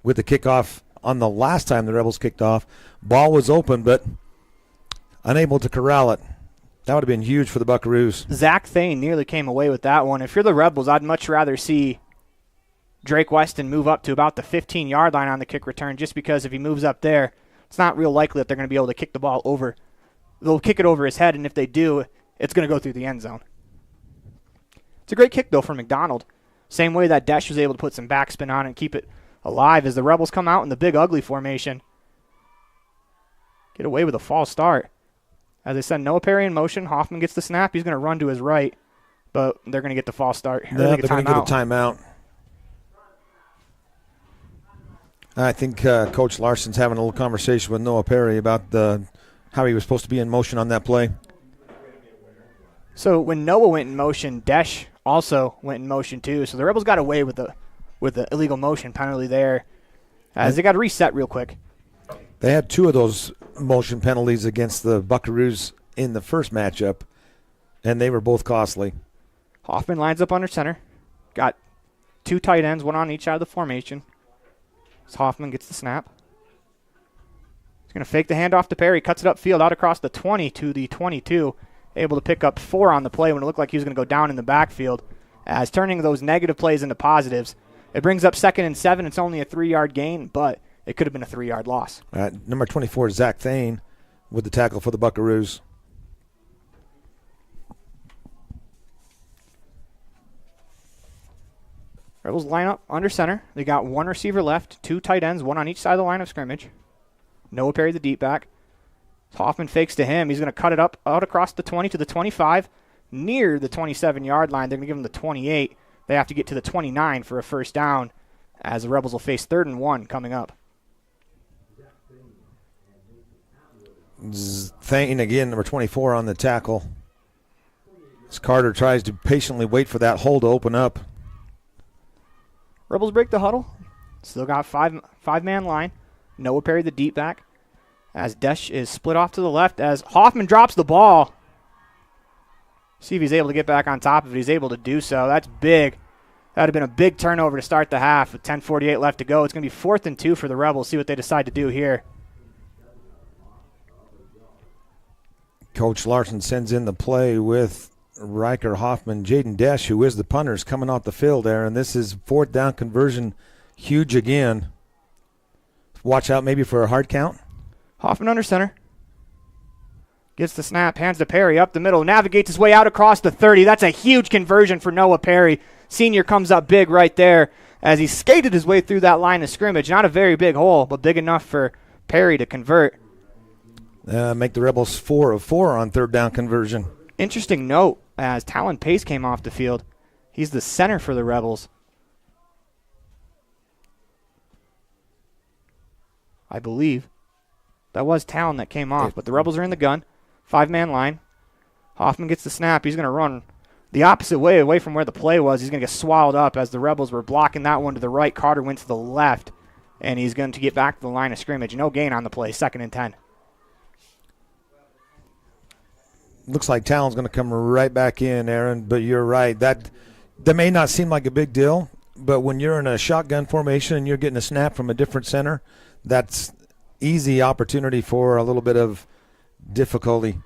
with the kickoff on the last time the Rebels kicked off. Ball was open, but unable to corral it. That would have been huge for the Buckaroos. Zach Thane nearly came away with that one. If you're the Rebels, I'd much rather see Drake Weston move up to about the 15-yard line on the kick return, just because if he moves up there, it's not real likely that they're going to be able to kick the ball over. They'll kick it over his head, and if they do, it's going to go through the end zone. It's a great kick, though, for McDonald. Same way that Desch was able to put some backspin on it and keep it alive as the Rebels come out in the big ugly formation. Get away with a false start. As they send Noah Perry in motion, Hoffman gets the snap. He's going to run to his right, but they're going to get the false start. Yeah, they're going to get a timeout. I think Coach Larson's having a little conversation with Noah Perry about how he was supposed to be in motion on that play. So when Noah went in motion, Desch also went in motion too. So the Rebels got away with the illegal motion penalty there, as they got to reset real quick. They had 2 of those motion penalties against the Buckaroos in the first matchup, and they were both costly. Hoffman lines up under center. Got 2 tight ends, one on each side of the formation. As Hoffman gets the snap. going to fake the handoff to Perry, cuts it upfield out across the 20 to the 22. Able to pick up 4 on the play when it looked like he was going to go down in the backfield. As turning those negative plays into positives. It brings up 2nd and 7. It's only a 3-yard gain, but it could have been a 3-yard loss. Number 24, Zach Thane, with the tackle for the Buckaroos. Rebels line up under center. They got 1 receiver left, 2 tight ends, 1 on each side of the line of scrimmage. Noah Perry, the deep back. Hoffman fakes to him. He's going to cut it up out across the 20 to the 25, near the 27-yard line. They're going to give him the 28. They have to get to the 29 for a first down, as the Rebels will face 3rd and 1 coming up. Thane again, number 24 on the tackle. As Carter tries to patiently wait for that hole to open up. Rebels break the huddle. Still got five-man line. Noah Perry, the deep back. As Desch is split off to the left as Hoffman drops the ball. See if he's able to get back on top of it. He's able to do so. That's big. That would have been a big turnover to start the half with 10:48 left to go. It's going to be 4th and 2 for the Rebels. See what they decide to do here. Coach Larson sends in the play with Riker, Hoffman, Jaden Desch, who is the punter, is coming off the field there. And this is 4th down conversion, huge again. Watch out maybe for a hard count. Hoffman under center. Gets the snap, hands to Perry up the middle, navigates his way out across the 30. That's a huge conversion for Noah Perry. Senior comes up big right there as he skated his way through that line of scrimmage. Not a very big hole, but big enough for Perry to convert. Make the Rebels 4 of 4 on 3rd down conversion. Interesting note, as Talon Pace came off the field. He's the center for the Rebels. I believe. That was Talon that came off, but the Rebels are in the gun. 5-man line. Hoffman gets the snap. He's going to run the opposite way, away from where the play was. He's going to get swallowed up as the Rebels were blocking that one to the right. Carter went to the left, and he's going to get back to the line of scrimmage. No gain on the play, 2nd and 10. Looks like Talon's going to come right back in, Aaron, but you're right. That may not seem like a big deal, but when you're in a shotgun formation and you're getting a snap from a different center, that's easy opportunity for a little bit of difficulty.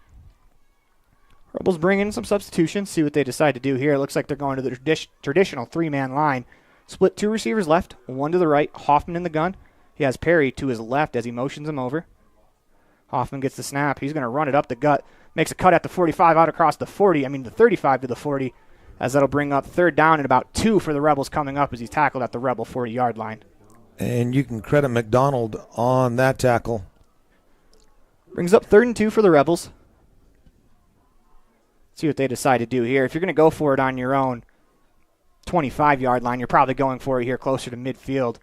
Rebels bring in some substitutions, see what they decide to do here. It looks like they're going to the traditional 3-man line. Split 2 receivers left, 1 to the right. Hoffman in the gun. He has Perry to his left as he motions him over. Hoffman gets the snap. He's going to run it up the gut. Makes a cut at the 45 out across the 35 to the 40, as that'll bring up 3rd down and about 2 for the Rebels coming up as he's tackled at the Rebel 40-yard line. And you can credit McDonald on that tackle. Brings up 3rd and 2 for the Rebels. See what they decide to do here. If you're going to go for it on your own 25-yard line, you're probably going for it here closer to midfield.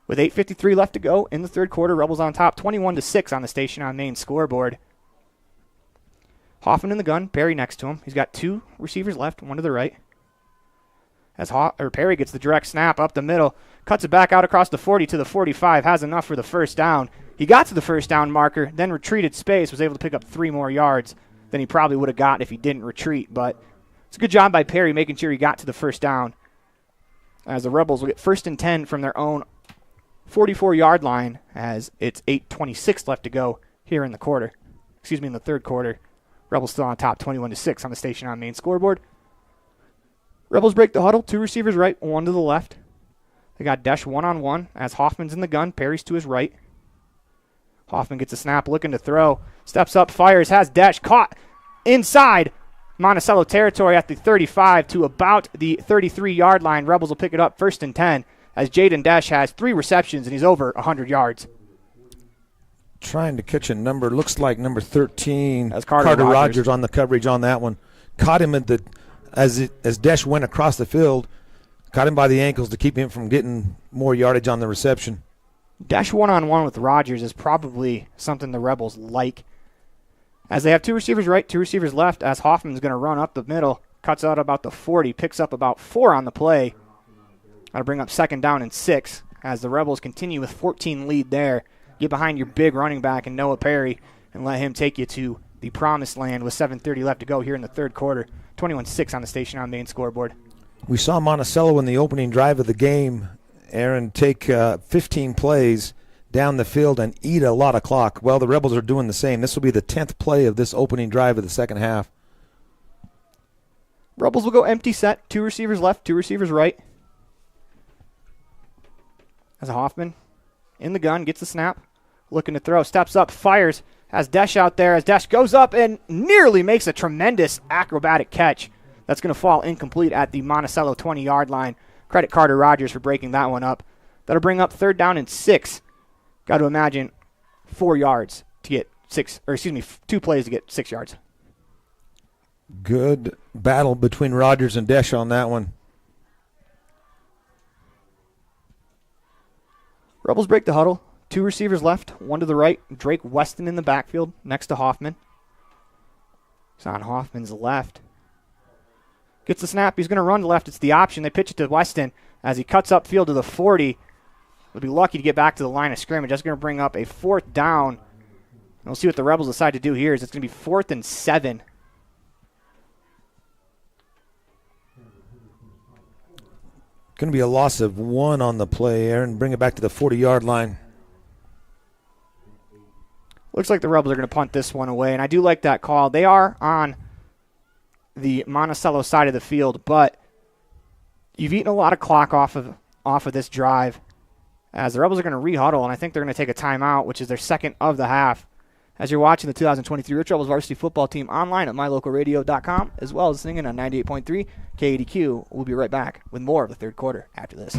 With 8:53 left to go in the 3rd quarter, Rebels on top, 21-6 on the Station on Main scoreboard. Hoffman in the gun, Perry next to him. He's got 2 receivers left, 1 to the right. As Perry gets the direct snap up the middle, cuts it back out across the 40 to the 45, has enough for the first down. He got to the first down marker, then retreated space, was able to pick up 3 more yards than he probably would have got if he didn't retreat. But it's a good job by Perry making sure he got to the first down, as the Rebels will get 1st and 10 from their own 44-yard line as it's 8:26 left to go here in the quarter. In the 3rd quarter. Rebels still on top, 21-6 on the Station on Main scoreboard. Rebels break the huddle, 2 receivers right, 1 to the left. They got Desch one-on-one as Hoffman's in the gun. Perry's to his right. Hoffman gets a snap, looking to throw. Steps up, fires, has Desch caught inside Monacello territory at the 35 to about the 33-yard line. Rebels will pick it up 1st and 10 as Jaden Desch has 3 receptions and he's over 100 yards. Trying to catch a number, looks like number 13. That's Carter Rogers on the coverage on that one. Caught him as Desch went across the field, caught him by the ankles to keep him from getting more yardage on the reception. Desch one-on-one with Rogers is probably something the Rebels like, as they have 2 receivers right, 2 receivers left, as Hoffman's going to run up the middle, cuts out about the 40, picks up about 4 on the play. That'll bring up 2nd down and 6 as the Rebels continue with 14 lead there. Get behind your big running back in Noah Perry and let him take you to the promised land with 7:30 left to go here in the 3rd quarter. 21-6 on the Station on Main scoreboard. We saw Monticello in the opening drive of the game, Aaron, take 15 plays down the field and eat a lot of clock. Well, the Rebels are doing the same. This will be the 10th play of this opening drive of the second half. Rebels will go empty set. 2 receivers left, 2 receivers right. As Hoffman in the gun, gets the snap, looking to throw, steps up, fires, has Desch out there as Desch goes up and nearly makes a tremendous acrobatic catch. That's going to fall incomplete at the Monticello 20-yard line. Credit Carter Rogers for breaking that one up. That'll bring up 3rd down and 6. Got to imagine 4 yards to get 2 plays to get 6 yards. Good battle between Rogers and Desch on that one. Rebels break the huddle. 2 receivers left, 1 to the right. Drake Weston in the backfield next to Hoffman. He's on Hoffman's left. Gets the snap. He's going to run left. It's the option. They pitch it to Weston as he cuts upfield to the 40. He'll be lucky to get back to the line of scrimmage. That's going to bring up a 4th down. And we'll see what the Rebels decide to do here. It's going to be 4th and 7. Going to be a loss of 1 on the play, Aaron. Bring it back to the 40-yard line. Looks like the Rebels are going to punt this one away, and I do like that call. They are on the Monticello side of the field, but you've eaten a lot of clock off of this drive, as the Rebels are going to re-huddle, and I think they're going to take a timeout, which is their 2nd of the half. As you're watching the 2023 Rich Rebels varsity football team online at mylocalradio.com, as well as listening on 98.3 KADQ. We'll be right back with more of the 3rd quarter after this.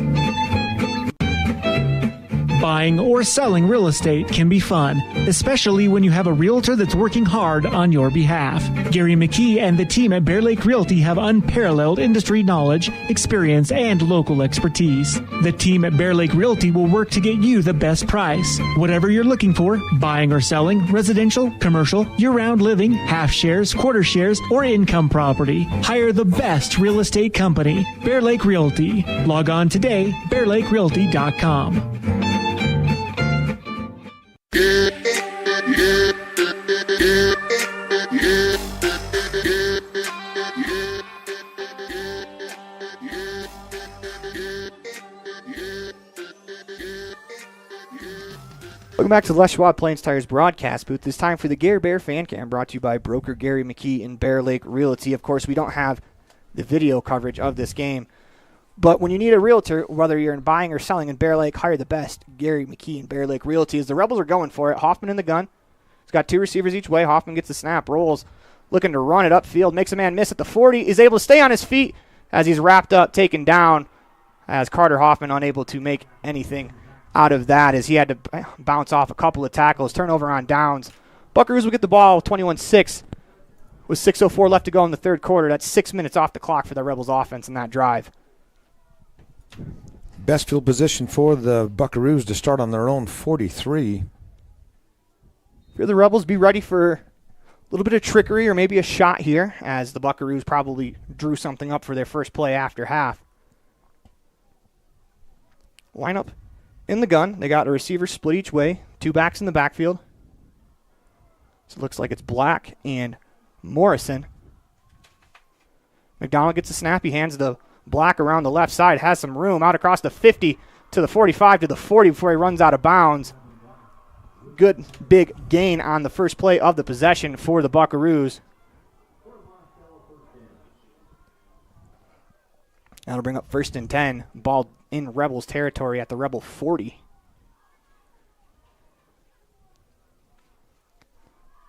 Buying or selling real estate can be fun, especially when you have a realtor that's working hard on your behalf. Gary McKee and the team at Bear Lake Realty have unparalleled industry knowledge, experience, and local expertise. The team at Bear Lake Realty will work to get you the best price. Whatever you're looking for, buying or selling, residential, commercial, year-round living, half shares, quarter shares, or income property, hire the best real estate company, Bear Lake Realty. Log on today, bearlakerealty.com. Welcome back to the Les Schwab Plains Tires broadcast booth. It's time for the Gare Bear Fan Cam, brought to you by broker Gary McKee and Bear Lake Realty. Of course, we don't have the video coverage of this game, but when you need a realtor, whether you're in buying or selling in Bear Lake, hire the best, Gary McKee and Bear Lake Realty. As the Rebels are going for it, Hoffman in the gun. He's got 2 receivers each way. Hoffman gets the snap, rolls, looking to run it upfield, makes a man miss at the 40, is able to stay on his feet as he's wrapped up, taken down, as Carter Hoffman unable to make anything out of that as he had to bounce off a couple of tackles, turnover on downs. Buckaroos will get the ball 21-6 with 6:04 left to go in the 3rd quarter. That's 6 minutes off the clock for the Rebels offense in that drive. Best field position for the Buckaroos to start on their own 43. If you're the Rebels, be ready for a little bit of trickery or maybe a shot here, as the Buckaroos probably drew something up for their first play after half. Lineup in the gun. They got a receiver split each way, 2 backs in the backfield. So it looks like it's Black and Morrison. McDonald gets a snap. He hands the Black around the left side, has some room out across the 50 to the 45 to the 40 before he runs out of bounds. Good big gain on the first play of the possession for the Buckaroos. That'll bring up 1st and 10. Ball in Rebels territory at the Rebel 40.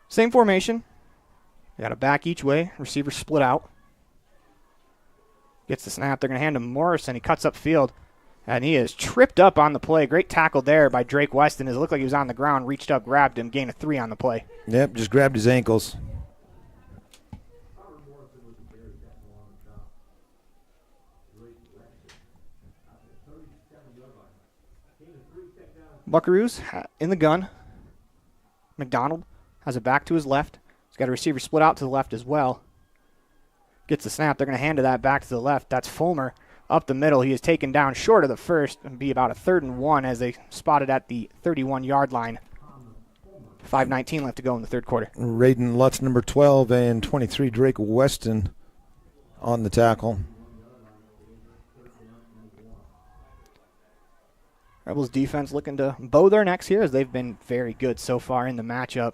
Same formation. They got a back each way. Receiver split out. Gets the snap. They're going to hand him Morrison. He cuts upfield, and he is tripped up on the play. Great tackle there by Drake Weston. It looked like he was on the ground, reached up, grabbed him, gained a 3 on the play. Yep, just grabbed his ankles. Buckaroos in the gun. McDonald has it back to his left. He's got a receiver split out to the left as well. Gets the snap. They're going to hand that back to the left. That's Fulmer up the middle. He is taken down short of the first and be about a 3rd and 1 as they spotted at the 31-yard line. 5:19 left to go in the 3rd quarter. Raiden Lutz, number 12, and 23, Drake Weston on the tackle. Rebels defense looking to bow their necks here as they've been very good so far in the matchup.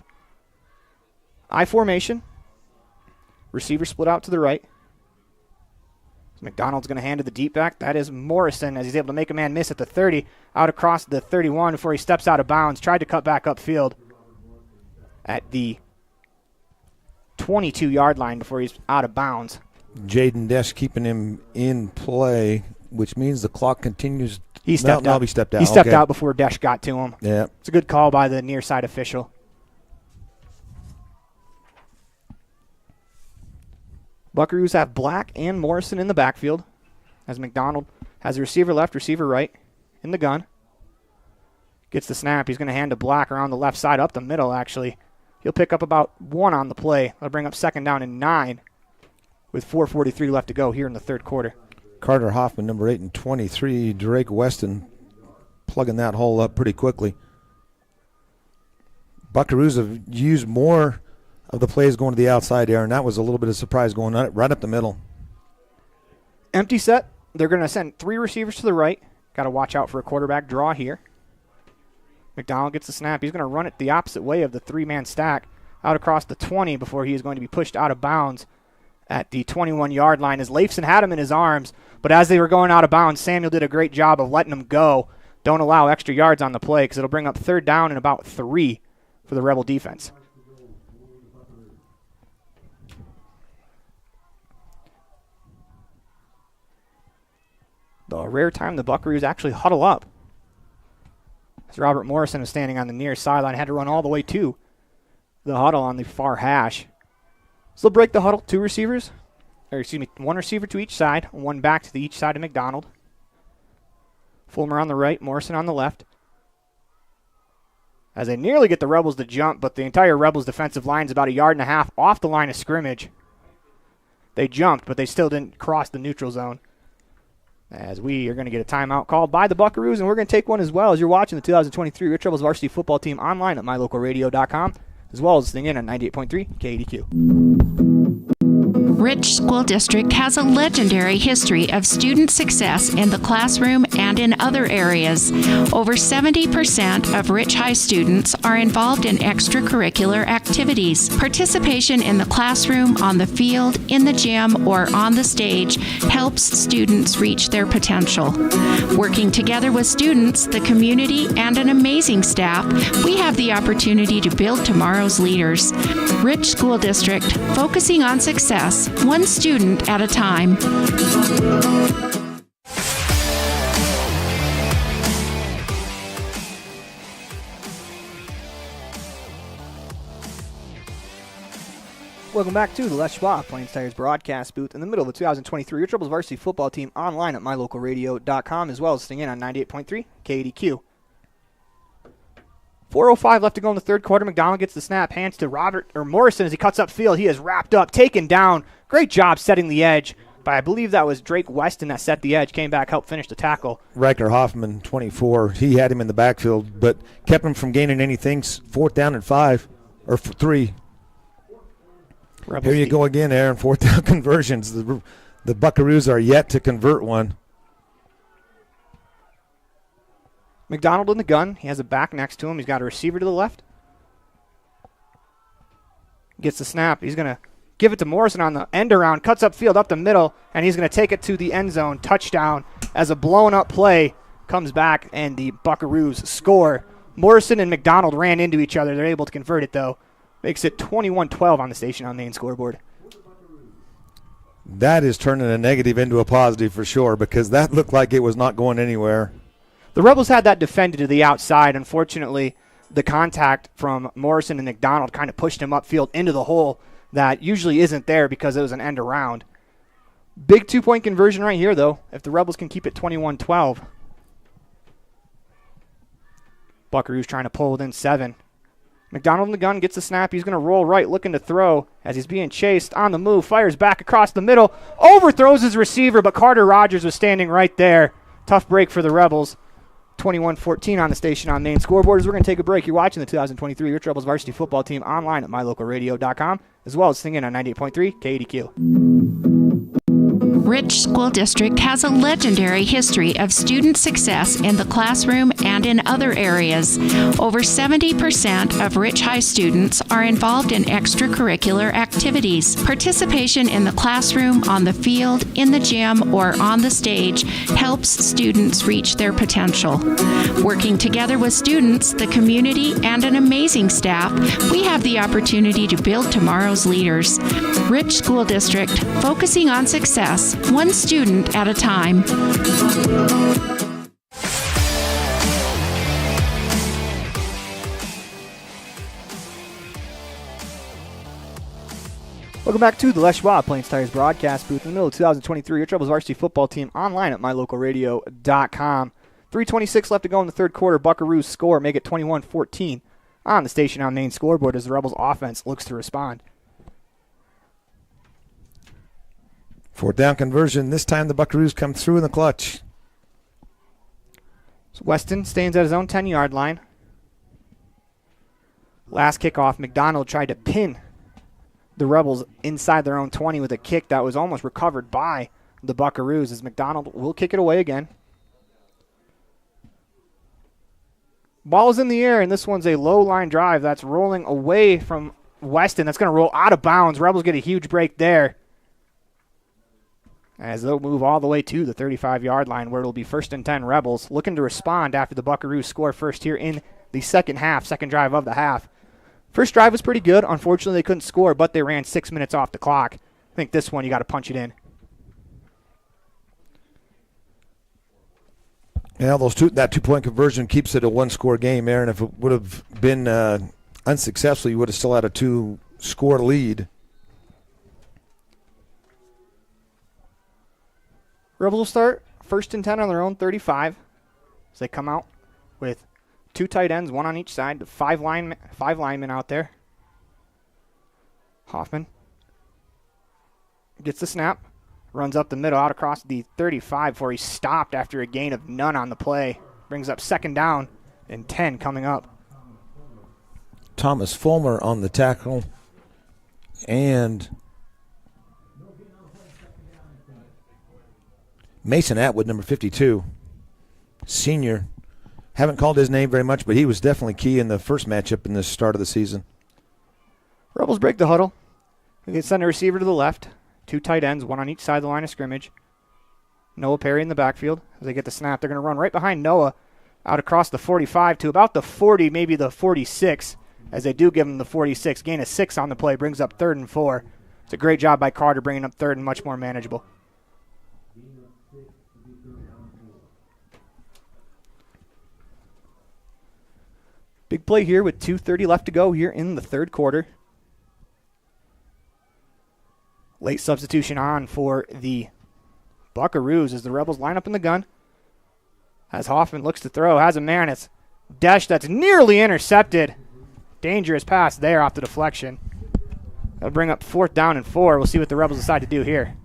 I formation. Receiver split out to the right. McDonald's going to hand to the deep back. That is Morrison as he's able to make a man miss at the 30, out across the 31 before he steps out of bounds. Tried to cut back upfield at the 22-yard line before he's out of bounds. Jaden Desch keeping him in play, which means the clock continues. He stepped out. He stepped out. He stepped out before Desch got to him. Yeah. It's a good call by the near side official. Buckaroos have Black and Morrison in the backfield as McDonald has a receiver left, receiver right in the gun. Gets the snap. He's going to hand to Black around the left side, up the middle actually. He'll pick up about 1 on the play. That'll bring up 2nd down and 9 with 4:43 left to go here in the third quarter. Carter Hoffman, number 8 and 23. Drake Weston plugging that hole up pretty quickly. Buckaroos have used more of the plays going to the outside there, and that was a little bit of surprise going on right up the middle. Empty set. They're going to send 3 receivers to the right. Got to watch out for a quarterback draw here. McDonald gets the snap. He's going to run it the opposite way of the 3-man stack out across the 20 before he is going to be pushed out of bounds at the 21-yard line as Leifson had him in his arms. But as they were going out of bounds, Samuel did a great job of letting him go. Don't allow extra yards on the play because it'll bring up 3rd down and about 3 for the Rebel defense. The rare time the Buckaroos actually huddle up. As Robert Morrison is standing on the near sideline, had to run all the way to the huddle on the far hash. So they'll break the huddle, 2 receivers, or excuse me, 1 receiver to each side, 1 back to the each side of McDonald. Fulmer on the right, Morrison on the left. As they nearly get the Rebels to jump, but the entire Rebels defensive line is about 1.5 yards off the line of scrimmage. They jumped, but they still didn't cross the neutral zone. As we are going to get a timeout called by the Buckaroos, and we're going to take one as well as you're watching the 2023 Rich Rebels varsity football team online at mylocalradio.com, as well as listening in on 98.3 KDQ. Rich School District has a legendary history of student success in the classroom and in other areas. Over 70% of Rich High students are involved in extracurricular activities. Participation in the classroom, on the field, in the gym, or on the stage helps students reach their potential. Working together with students, the community, and an amazing staff, we have the opportunity to build tomorrow's leaders. Rich School District, focusing on success, one student at a time. Welcome back to the Les Schwab Plains Tires broadcast booth in the middle of the 2023 Rich Rebels varsity football team online at mylocalradio.com, as well as listening in on 98.3 KDQ. 4:05 left to go in the third quarter. McDonald gets the snap, hands to Morrison as he cuts upfield. He is wrapped up, taken down. Great job setting the edge by, I believe that was Drake Weston that set the edge, came back, helped finish the tackle. Riker Hoffman, 24, he had him in the backfield, but kept him from gaining anything. 4th down and 5, or 3. Rebels Here you go again, Aaron, 4th down conversions. The Buckaroos are yet to convert one. McDonald in the gun. He has a back next to him. He's got a receiver to the left. Gets the snap. He's going to give it to Morrison on the end around. Cuts upfield up the middle, and he's going to take it to the end zone. Touchdown as a blown-up play comes back, and the Buckaroos score. Morrison and McDonald ran into each other. They're able to convert it, though. Makes it 21-12 on the station on main scoreboard. That is turning a negative into a positive for sure, because that looked like it was not going anywhere. The Rebels had that defended to the outside. Unfortunately, the contact from Morrison and McDonald kind of pushed him upfield into the hole that usually isn't there because it was an end around. Big 2-point conversion right here, though, if the Rebels can keep it 21-12. Buckaroos trying to pull within 7. McDonald in the gun, gets the snap. He's going to roll right, looking to throw as he's being chased on the move. Fires back across the middle. Overthrows his receiver, but Carter Rogers was standing right there. Tough break for the Rebels. 21-14 on the station on main scoreboard. As we're going to take a break. You're watching the 2023 Rich Rebels varsity football team online at mylocalradio.com, as well as singing on 98.3 KDQ. Rich School District has a legendary history of student success in the classroom and in other areas. Over 70% of Rich High students are involved in extracurricular activities. Participation in the classroom, on the field, in the gym, or on the stage helps students reach their potential. Working together with students, the community, and an amazing staff, we have the opportunity to build tomorrow's leaders. Rich School District, focusing on success, one student at a time. Welcome back to the Les Schwab Plains Tires broadcast booth in the middle of 2023. Your Troubles varsity football team online at mylocalradio.com. 3:26 left to go in the third quarter. Buckaroos score, make it 21-14 on the Station on Main scoreboard as the Rebels offense looks to respond. Fourth down conversion. This time the Buckaroos come through in the clutch. So Weston stands at his own 10-yard line. Last kickoff, McDonald tried to pin the Rebels inside their own 20 with a kick that was almost recovered by the Buckaroos as McDonald will kick it away again. Ball is in the air, and this one's a low line drive that's rolling away from Weston. That's going to roll out of bounds. Rebels get a huge break there as they'll move all the way to the 35-yard line where it'll be 1st and 10 Rebels looking to respond after the Buckaroos score first here in the second half, second drive of the half. First drive was pretty good. Unfortunately, they couldn't score, but they ran 6 minutes off the clock. I think this one you got to punch it in. Yeah, that two-point conversion keeps it a one-score game, Aaron. If it would have been unsuccessful, you would have still had a two-score lead. Rebels will start 1st and 10 on their own 35 as they come out with 2 tight ends, 1 on each side, 5 linemen out there. Hoffman gets the snap, runs up the middle out across the 35 before he's stopped after a gain of none on the play. Brings up 2nd down and 10 coming up. Thomas Fulmer on the tackle and Mason Atwood, number 52, senior. Haven't called his name very much, but he was definitely key in the first matchup in the start of the season. Rebels break the huddle. They send a receiver to the left. 2 tight ends, 1 on each side of the line of scrimmage. Noah Perry in the backfield. As they get the snap, they're going to run right behind Noah out across the 45 to about the 40, maybe the 46, as they do give him the 46. Gain of 6 on the play, brings up 3rd and 4. It's a great job by Carter bringing up 3rd and much more manageable. Big play here with 2:30 left to go here in the third quarter. Late substitution on for the Buckaroos as the Rebels line up in the gun. As Hoffman looks to throw, has a man. It's Desch that's nearly intercepted. Dangerous pass there off the deflection. That'll bring up 4th down and 4. We'll see what the Rebels decide to do here.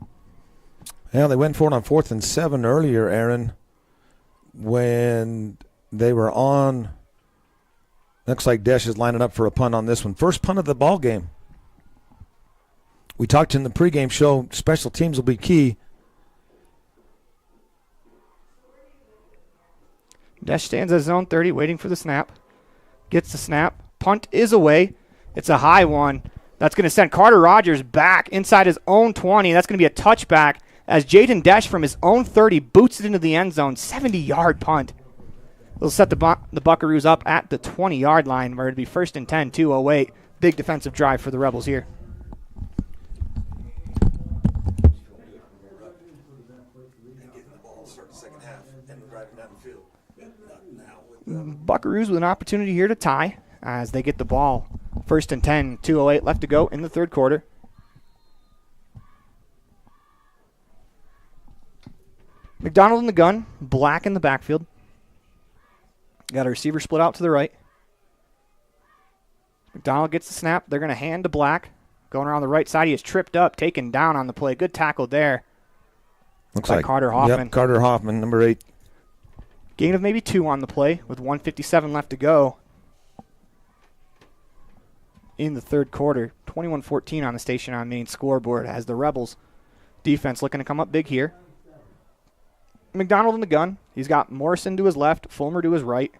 Yeah, they went for it on 4th and 7 earlier, Aaron, when they were on. Looks like Desch is lining up for a punt on this one. First punt of the ball game. We talked in the pregame show, special teams will be key. Desch stands at his own 30, waiting for the snap. Gets the snap. Punt is away. It's a high one. That's going to send Carter Rogers back inside his own 20. That's going to be a touchback as Jaden Desch from his own 30 boots it into the end zone. 70-yard punt. It'll set the Buckaroos up at the 20-yard line where it'll be 1st and 10, 2:08. Big defensive drive for the Rebels here. Buckaroos with an opportunity here to tie as they get the ball. 1st and 10, 2:08 left to go in the third quarter. McDonald in the gun, Black in the backfield. Got a receiver split out to the right. McDonald gets the snap. They're going to hand to Black. Going around the right side. He is tripped up, taken down on the play. Good tackle there. Looks by like Carter Hoffman. Yep, Carter Hoffman, number 8. Gain of maybe 2 on the play with 1:57 left to go in the third quarter. 21-14 on the Station on Main scoreboard as the Rebels Defense looking to come up big here. McDonald in the gun. He's got Morrison to his left, Fulmer to his right.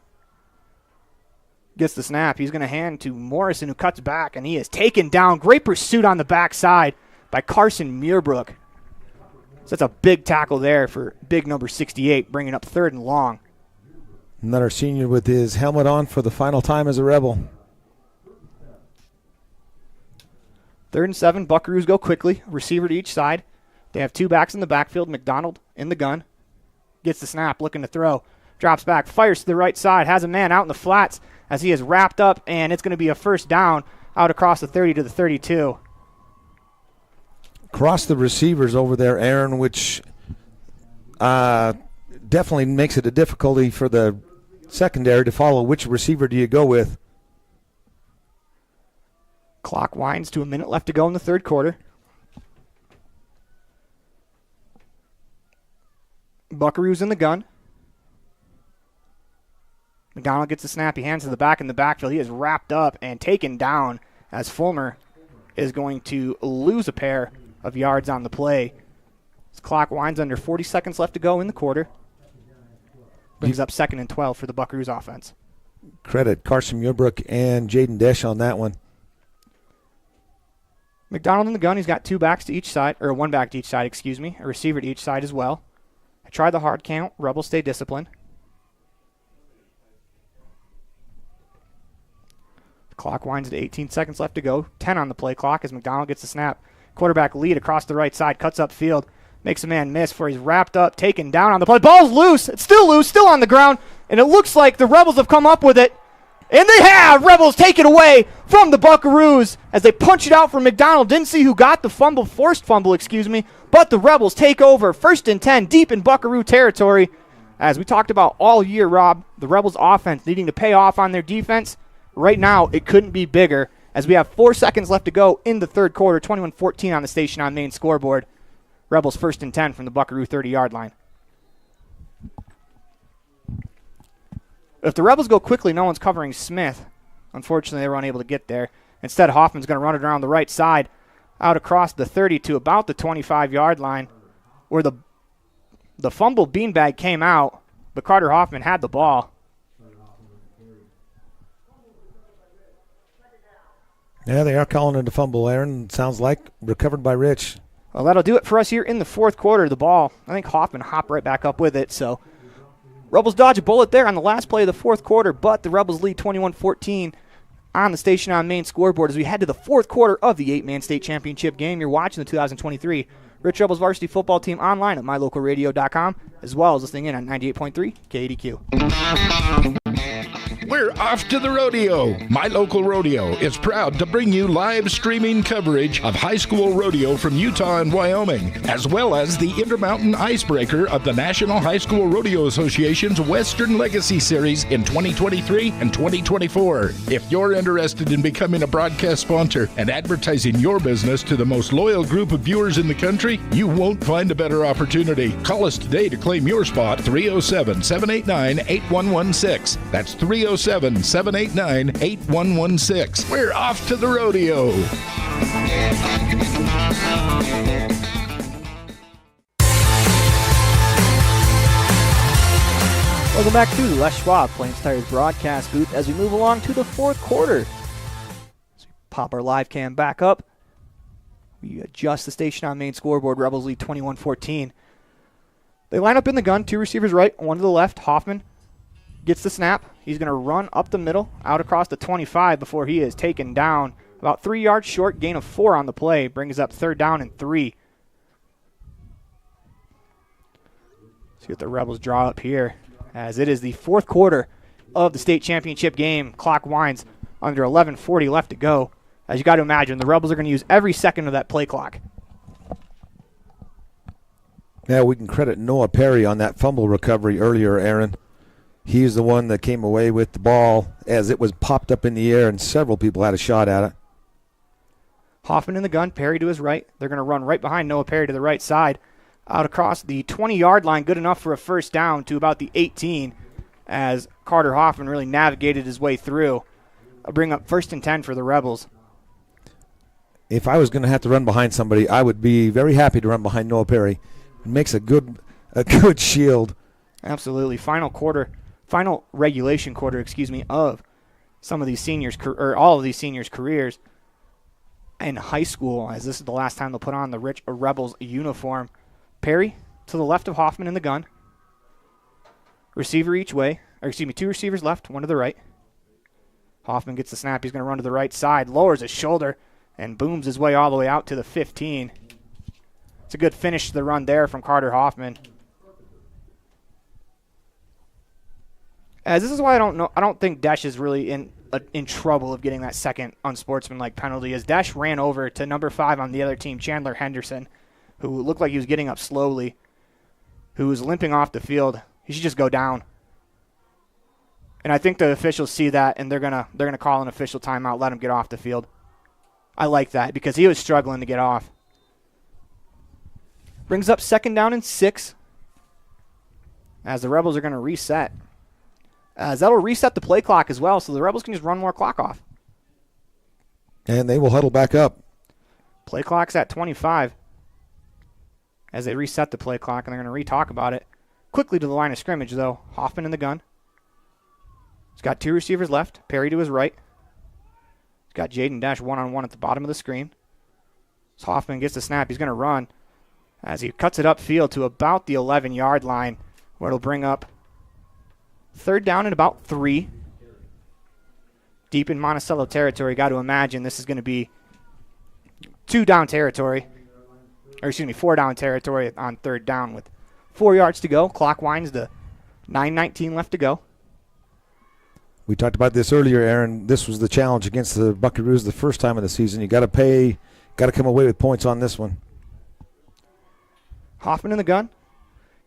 Gets the snap. He's going to hand to Morrison, who cuts back, and he is taken down. Great pursuit on the backside by Carson Muirbrook. So that's a big tackle there for big number 68, bringing up 3rd and long. Another senior with his helmet on for the final time as a Rebel. 3rd and 7. Buckaroos go quickly. Receiver to each side. They have 2 backs in the backfield. McDonald in the gun. Gets the snap, looking to throw. Drops back, fires to the right side. Has a man out in the flats as he is wrapped up, and it's going to be a first down out across the 30 to the 32. Cross the receivers over there, Aaron, which definitely makes it a difficulty for the secondary to follow. Which receiver do you go with? Clock winds to a minute left to go in the 3rd quarter. Buckaroos in the gun. McDonald gets the snap. He hands to the back in the backfield. He is wrapped up and taken down as Fulmer is going to lose a pair of yards on the play. This clock winds under 40 seconds left to go in the quarter. Brings up 2nd and 12 for the Buckaroos offense. Credit Carson Muirbrook and Jaden Desch on that one. McDonald in the gun. He's got 2 backs to each side, or 1 back to each side, excuse me. A receiver to each side as well. I try the hard count. Rebels stay disciplined. The clock winds to 18 seconds left to go. 10 on the play clock as McDonald gets the snap. Quarterback lead across the right side. Cuts upfield. Makes a man miss for he's wrapped up, taken down on the play. Ball's loose. It's still loose, still on the ground. And it looks like the Rebels have come up with it. And they have. Rebels take it away from the Buckaroos as they punch it out for McDonald. Didn't see who got the fumble, forced fumble, excuse me. But the Rebels take over. 1st and 10, deep in Buckaroo territory. As we talked about all year, Rob, the Rebels offense needing to pay off on their defense. Right now, it couldn't be bigger as we have 4 seconds left to go in the 3rd quarter. 21-14 on the Station on Main scoreboard. Rebels 1st and 10 from the Buckaroo 30-yard line. If the Rebels go quickly, no one's covering Smith. Unfortunately, they were unable to get there. Instead, Hoffman's going to run it around the right side, out across the 30 to about the 25-yard line, where the fumble beanbag came out, but Carter Hoffman had the ball. Yeah, they are calling it a fumble, Aaron. Sounds like recovered by Rich. Well, that'll do it for us here in the 4th quarter. The ball, I think Hoffman hopped right back up with it, so Rebels dodge a bullet there on the last play of the 4th quarter, but the Rebels lead 21-14 on the Station on Main scoreboard as we head to the 4th quarter of the 8-man state championship game. You're watching the 2023 Rich Rebels varsity football team online at mylocalradio.com, as well as listening in on 98.3 KADQ. We're off to the rodeo. My Local Rodeo is proud to bring you live streaming coverage of high school rodeo from Utah and Wyoming, as well as the Intermountain Icebreaker of the National High School Rodeo Association's Western Legacy Series in 2023 and 2024. If you're interested in becoming a broadcast sponsor and advertising your business to the most loyal group of viewers in the country, you won't find a better opportunity. Call us today to claim your spot, 307-789-8116. That's 307-789-8116. We're off to the rodeo. Welcome back to the Les Schwab Plains Tires broadcast booth as we move along to the 4th quarter. As we pop our live cam back up, we adjust the Station on Main scoreboard. Rebels lead 21-14. They line up in the gun, 2 receivers right, 1 to the left. Hoffman gets the snap. He's going to run up the middle, out across the 25 before he is taken down. About 3 yards short, gain of 4 on the play. Brings up 3rd down and 3. See what the Rebels draw up here, as it is the 4th quarter of the state championship game. Clock winds under 11:40 left to go. As you got to imagine, the Rebels are going to use every second of that play clock. Yeah, we can credit Noah Perry on that fumble recovery earlier, Aaron. He's the one that came away with the ball as it was popped up in the air, and several people had a shot at it. Hoffman in the gun, Perry to his right. They're going to run right behind Noah Perry to the right side. Out across the 20-yard line, good enough for a first down to about the 18 as Carter Hoffman really navigated his way through. I'll bring up 1st and 10 for the Rebels. if I was going to have to run behind somebody, I would be very happy to run behind Noah Perry. It makes a good shield. Absolutely. Final regulation quarter, of some of these seniors, or all of these seniors' careers in high school, as this is the last time they'll put on the Rebels uniform. Perry to the left of Hoffman in the gun. Receiver each way. Two receivers left, one to the right. Hoffman gets the snap. He's going to run to the right side, lowers his shoulder, and booms his way all the way out to the 15. It's a good finish to the run there from Carter Hoffman. As this is why I don't think Desch is really in trouble of getting that second unsportsmanlike penalty, as Desch ran over to number 5 on the other team, Chandler Henderson, who looked like he was getting up slowly, who was limping off the field. He should just go down. And I think the officials see that, and they're gonna call an official timeout, let him get off the field. I like that because he was struggling to get off. Brings up 2nd down and 6 as the Rebels are going to reset. As that'll reset the play clock as well, so the Rebels can just run more clock off. And they will huddle back up. Play clock's at 25 as they reset the play clock, and they're going to re-talk about it. Quickly to the line of scrimmage, though. Hoffman in the gun. He's got 2 receivers left. Perry to his right. He's got Jaden Desch one-on-one at the bottom of the screen. As Hoffman gets the snap, he's going to run as he cuts it upfield to about the 11-yard line, where it'll bring up 3rd down and about 3. Deep in Monticello territory. Got to imagine this is going to be 4-down territory on 3rd down with 4 yards to go. Clock winds to 9:19 left to go. We talked about this earlier, Aaron. This was the challenge against the Buckaroos the first time of the season. You got to come away with points on this one. Hoffman in the gun.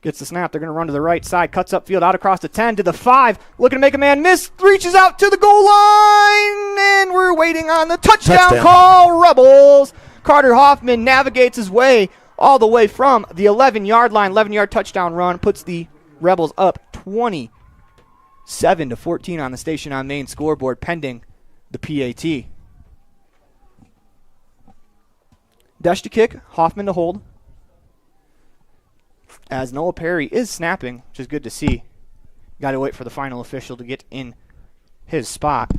Gets the snap. They're going to run to the right side. Cuts upfield out across the 10 to the 5. Looking to make a man miss. Reaches out to the goal line. And we're waiting on the touchdown call. Rebels. Carter Hoffman navigates his way all the way from the 11-yard line. 11-yard touchdown run. Puts the Rebels up 27-14 on the Station on Main scoreboard pending the PAT. Desch to kick. Hoffman to hold. As Noah Perry is snapping, which is good to see. Got to wait for the final official to get in his spot.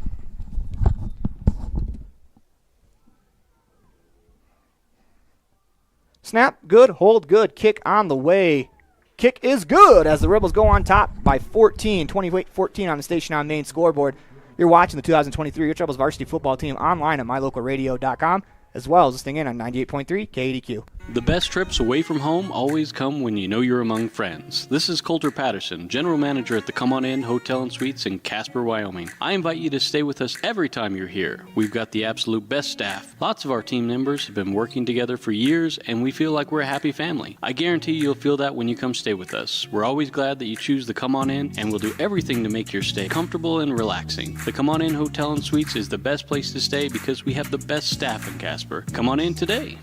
Snap, good. Hold, good. Kick on the way. Kick is good as the Rebels go on top by 14. 28-14 on the Station on Main scoreboard. You're watching the 2023 Rich Rebels varsity football team online at mylocalradio.com, as well as listening in on 98.3 KDQ. The best trips away from home always come when you know you're among friends. This is Coulter Patterson, General Manager at the Come On In Hotel and Suites in Casper, Wyoming. I invite you to stay with us every time you're here. We've got the absolute best staff. Lots of our team members have been working together for years, and we feel like we're a happy family. I guarantee you'll feel that when you come stay with us. We're always glad that you choose the Come On In, and we'll do everything to make your stay comfortable and relaxing. The Come On In Hotel and Suites is the best place to stay because we have the best staff in Casper. Come on in today.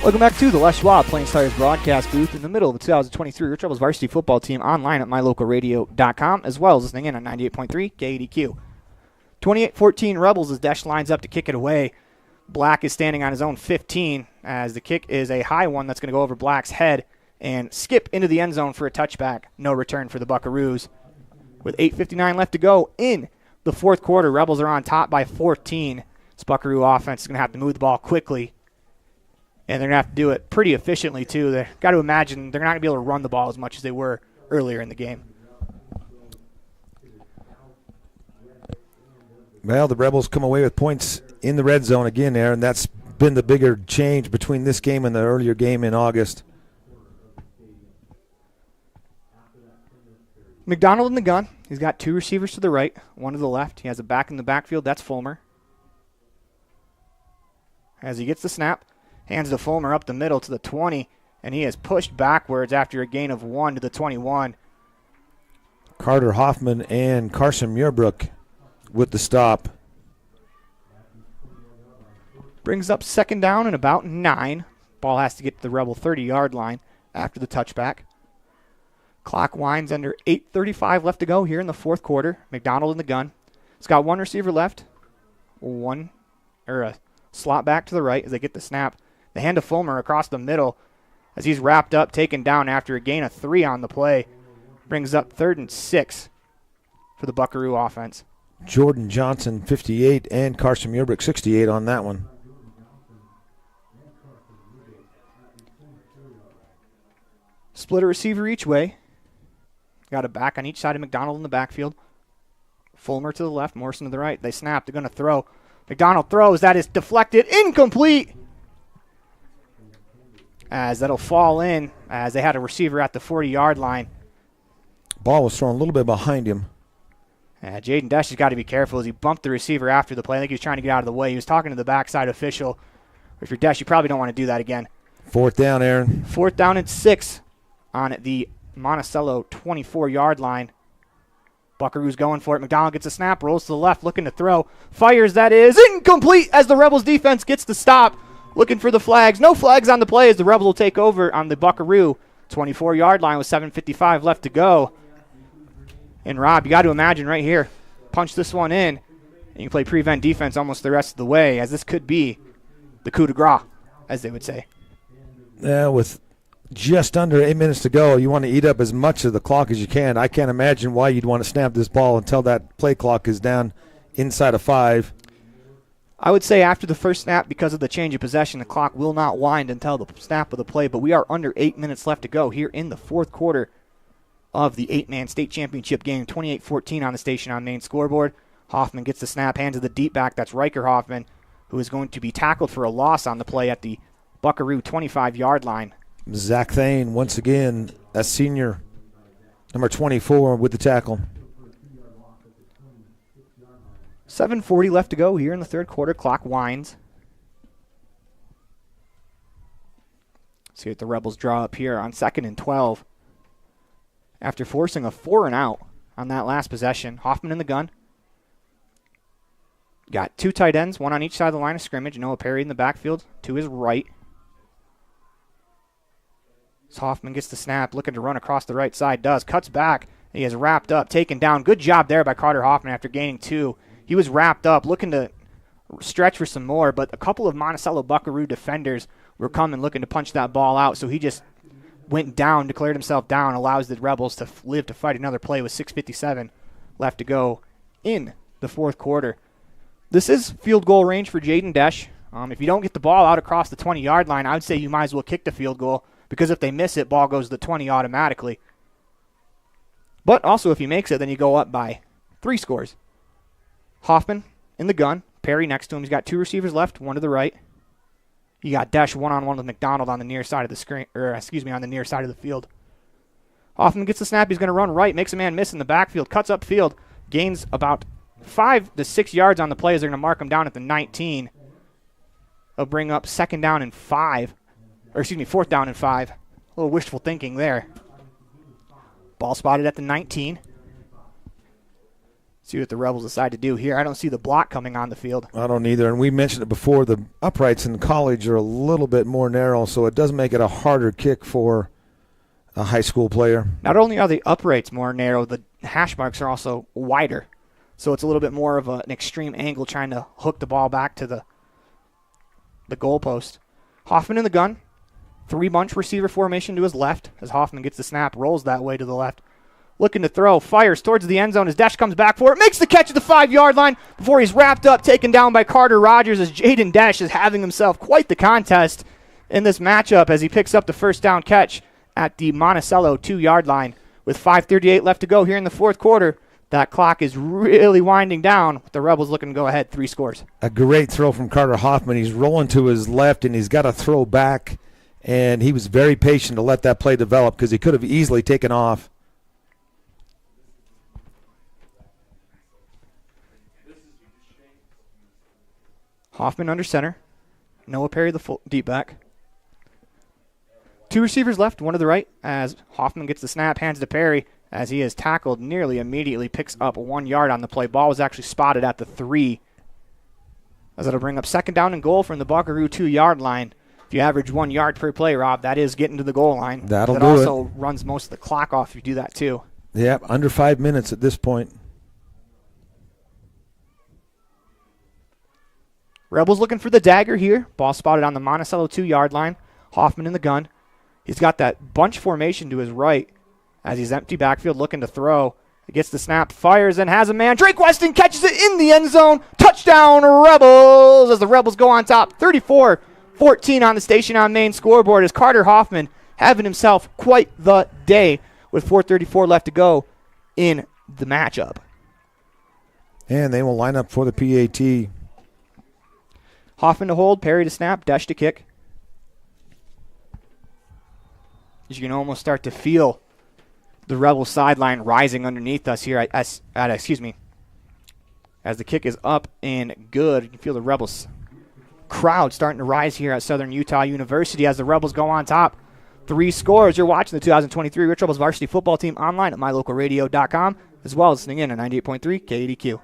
Welcome back to the Les Schwab Plains Tires broadcast booth in the middle of the 2023 Rich Rebels varsity football team online at mylocalradio.com, as well as listening in on 98.3 KDQ. 28-14 Rebels as Desch lines up to kick it away. Black is standing on his own 15 as the kick is a high one that's going to go over Black's head and skip into the end zone for a touchback. No return for the Buckaroos. With 8:59 left to go in the fourth quarter, Rebels are on top by 14. This Buckaroo offense is going to have to move the ball quickly. And they're going to have to do it pretty efficiently, too. They've got to imagine they're not going to be able to run the ball as much as they were earlier in the game. Well, the Rebels come away with points in the red zone again, Aaron. That's been the bigger change between this game and the earlier game in August. McDonald in the gun. He's got 2 receivers to the right, 1 to the left. He has a back in the backfield. That's Fulmer. As he gets the snap, hands to Fulmer up the middle to the 20, and he is pushed backwards after a gain of 1 to the 21. Carter Hoffman and Carson Muirbrook with the stop. Brings up 2nd down and about 9. Ball has to get to the Rebel 30-yard line after the touchback. Clock winds under 8:35 left to go here in the fourth quarter. McDonald in the gun. He's got one receiver left. A slot back to the right as they get the snap. They hand to Fulmer across the middle as he's wrapped up, taken down after a gain of 3 on the play. Brings up 3rd and 6 for the Buckaroo offense. Jordan Johnson, 58, and Carson Muirbrick, 68 on that one. Split a receiver each way. Got a back on each side of McDonald in the backfield. Fulmer to the left, Morrison to the right. They snap. They're going to throw. McDonald throws. That is deflected. Incomplete. As that'll fall in as they had a receiver at the 40-yard line. Ball was thrown a little bit behind him. Jaden Desch has got to be careful as he bumped the receiver after the play. I think he was trying to get out of the way. He was talking to the backside official. If you're Desch, you probably don't want to do that again. 4th down, Aaron. 4th down and 6 on the Monticello 24-yard line. Buckaroo's going for it. McDonald gets a snap, rolls to the left, looking to throw. Fires, that is incomplete as the Rebels defense gets the stop. Looking for the flags. No flags on the play as the Rebels will take over on the Buckaroo 24-yard line with 7:55 left to go. And Rob, you got to imagine right here, punch this one in, and you play prevent defense almost the rest of the way, as this could be the coup de grace, as they would say. Yeah, with just under 8 minutes to go, you want to eat up as much of the clock as you can. I can't imagine why you'd want to snap this ball until that play clock is down inside of 5. I would say after the first snap, because of the change of possession, the clock will not wind until the snap of the play, but we are under 8 minutes left to go here in the fourth quarter of the 8-man state championship game. 28-14 on the Station on Main scoreboard. Hoffman gets the snap, hands to the deep back. That's Riker Hoffman, who is going to be tackled for a loss on the play at the Buckaroo 25-yard line. Zach Thane, once again, a senior, number 24, with the tackle. 7:40 left to go here in the third quarter. Clock winds. See what the Rebels draw up here on 2nd and 12. After forcing a 4-and-out on that last possession, Hoffman in the gun. Got 2 tight ends, one on each side of the line of scrimmage. Noah Perry in the backfield to his right. As Hoffman gets the snap, looking to run across the right side. Cuts back. He is wrapped up, taken down. Good job there by Carter Hoffman after gaining 2. He was wrapped up, looking to stretch for some more, but a couple of Monticello Buckaroo defenders were coming looking to punch that ball out, so he just went down, declared himself down, allows the Rebels to live to fight another play with 6:57 left to go in the fourth quarter. This is field goal range for Jaden Desch. If you don't get the ball out across the 20-yard line, I would say you might as well kick the field goal, because if they miss it, ball goes to the 20 automatically. But also if he makes it, then you go up by 3 scores. Hoffman in the gun. Perry next to him. He's got 2 receivers left, one to the right. You got Desch one-on-one with McDonald on the near side of the screen, on the near side of the field. Hoffman gets the snap. He's going to run right, makes a man miss in the backfield, cuts upfield, gains about 5 to 6 yards on the play as they're going to mark him down at the 19. They'll bring up 4th down and 5. A little wishful thinking there. Ball spotted at the 19. See what the Rebels decide to do here. I don't see the block coming on the field. I don't either. And we mentioned it before, the uprights in college are a little bit more narrow, so it does make it a harder kick for a high school player. Not only are the uprights more narrow, the hash marks are also wider. So it's a little bit more of an extreme angle trying to hook the ball back to the goalpost. Hoffman in the gun. 3-bunch receiver formation to his left as Hoffman gets the snap, rolls that way to the left. Looking to throw, fires towards the end zone as Desch comes back for it, makes the catch at the 5-yard line before he's wrapped up, taken down by Carter Rogers as Jaden Desch is having himself quite the contest in this matchup as he picks up the first down catch at the Monticello 2-yard line with 5:38 left to go here in the fourth quarter. That clock is really winding down with the Rebels looking to go ahead 3 scores. A great throw from Carter Hoffman. He's rolling to his left, and he's got to throw back, and he was very patient to let that play develop because he could have easily taken off. Hoffman under center. Noah Perry the full deep back. 2 receivers left, one to the right as Hoffman gets the snap, hands to Perry as he is tackled nearly immediately, picks up 1 yard on the play. Ball was actually spotted at the 3 as it'll bring up 2nd down and goal from the Buckaroo 2-yard line. If you average 1 yard per play, Rob, that is getting to the goal line. That'll that do it. also runs most of the clock off if you do that too. Yep, under 5 minutes at this point. Rebels looking for the dagger here. Ball spotted on the Monticello 2-yard line. Hoffman in the gun. He's got that bunch formation to his right as he's empty backfield looking to throw. He gets the snap, fires, and has a man. Drake Weston catches it in the end zone. Touchdown, Rebels, as the Rebels go on top. 34-14 on the Station on Main scoreboard as Carter Hoffman having himself quite the day with 4:34 left to go in the matchup. And they will line up for the PAT. Hoffman to hold, Perry to snap, Desch to kick. You can almost start to feel the Rebel sideline rising underneath us here as the kick is up and good. You can feel the Rebels crowd starting to rise here at Southern Utah University as the Rebels go on top. 3 scores. You're watching the 2023 Rich Rebels varsity football team online at mylocalradio.com as well as listening in at 98.3 KDQ.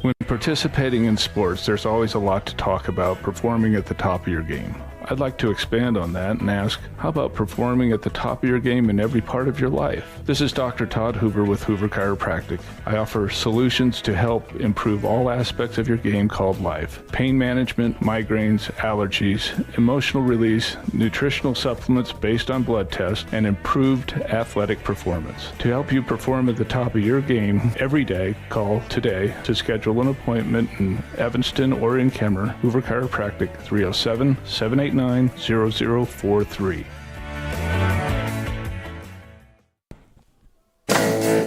When participating in sports, there's always a lot to talk about performing at the top of your game. I'd like to expand on that and ask, how about performing at the top of your game in every part of your life? This is Dr. Todd Hoover with Hoover Chiropractic. I offer solutions to help improve all aspects of your game called life. Pain management, migraines, allergies, emotional release, nutritional supplements based on blood tests, and improved athletic performance. To help you perform at the top of your game every day, call today to schedule an appointment in Evanston or in Kemmer. Hoover Chiropractic, 307-789-0043.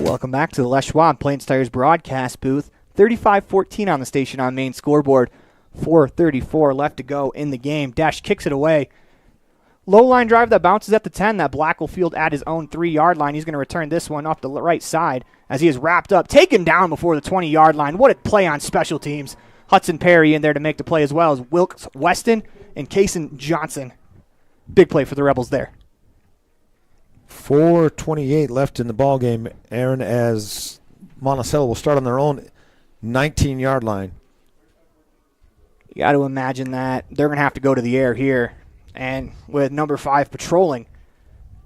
Welcome back to the Les Schwab Plains Tires broadcast booth. 35-14 on the Station on Main scoreboard. 4:34 left to go in the game. Desch kicks it away. Low line drive that bounces at the 10. That Black will field at his own 3-yard line. He's going to return this one off the right side as he is wrapped up, taken down before the 20-yard line. What a play on special teams. Hudson Perry in there to make the play as well as Wilkes Weston and Kason Johnson. Big play for the Rebels there. 4:28 left in the ball game, Aaron, as Monacello will start on their own 19-yard line. You got to imagine that they're going to have to go to the air here. And with number 5 patrolling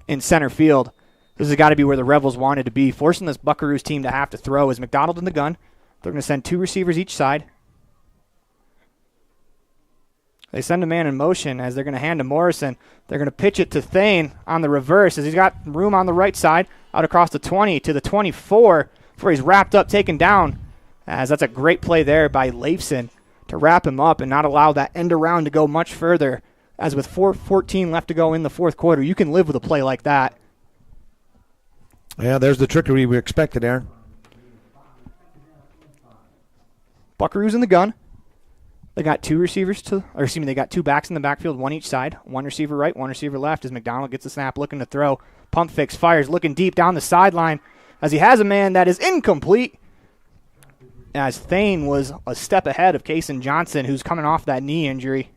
in center field, this has got to be where the Rebels wanted to be, forcing this Buckaroos team to have to throw. Is McDonald in the gun. They're going to send 2 receivers each side. They send a man in motion as they're going to hand to Morrison. They're going to pitch it to Thane on the reverse as he's got room on the right side out across the 20 to the 24 before he's wrapped up, taken down. As that's a great play there by Leifson to wrap him up and not allow that end around to go much further. As with 4:14 left to go in the fourth quarter, you can live with a play like that. Yeah, there's the trickery we expected, Aaron. Buckaroos in the gun. They got 2 they got 2 backs in the backfield, 1 each side. 1 receiver right, 1 receiver left as McDonald gets the snap looking to throw. Pump fakes, fires, looking deep down the sideline as he has a man that is incomplete. As Thane was a step ahead of Kason Johnson, who's coming off that knee injury.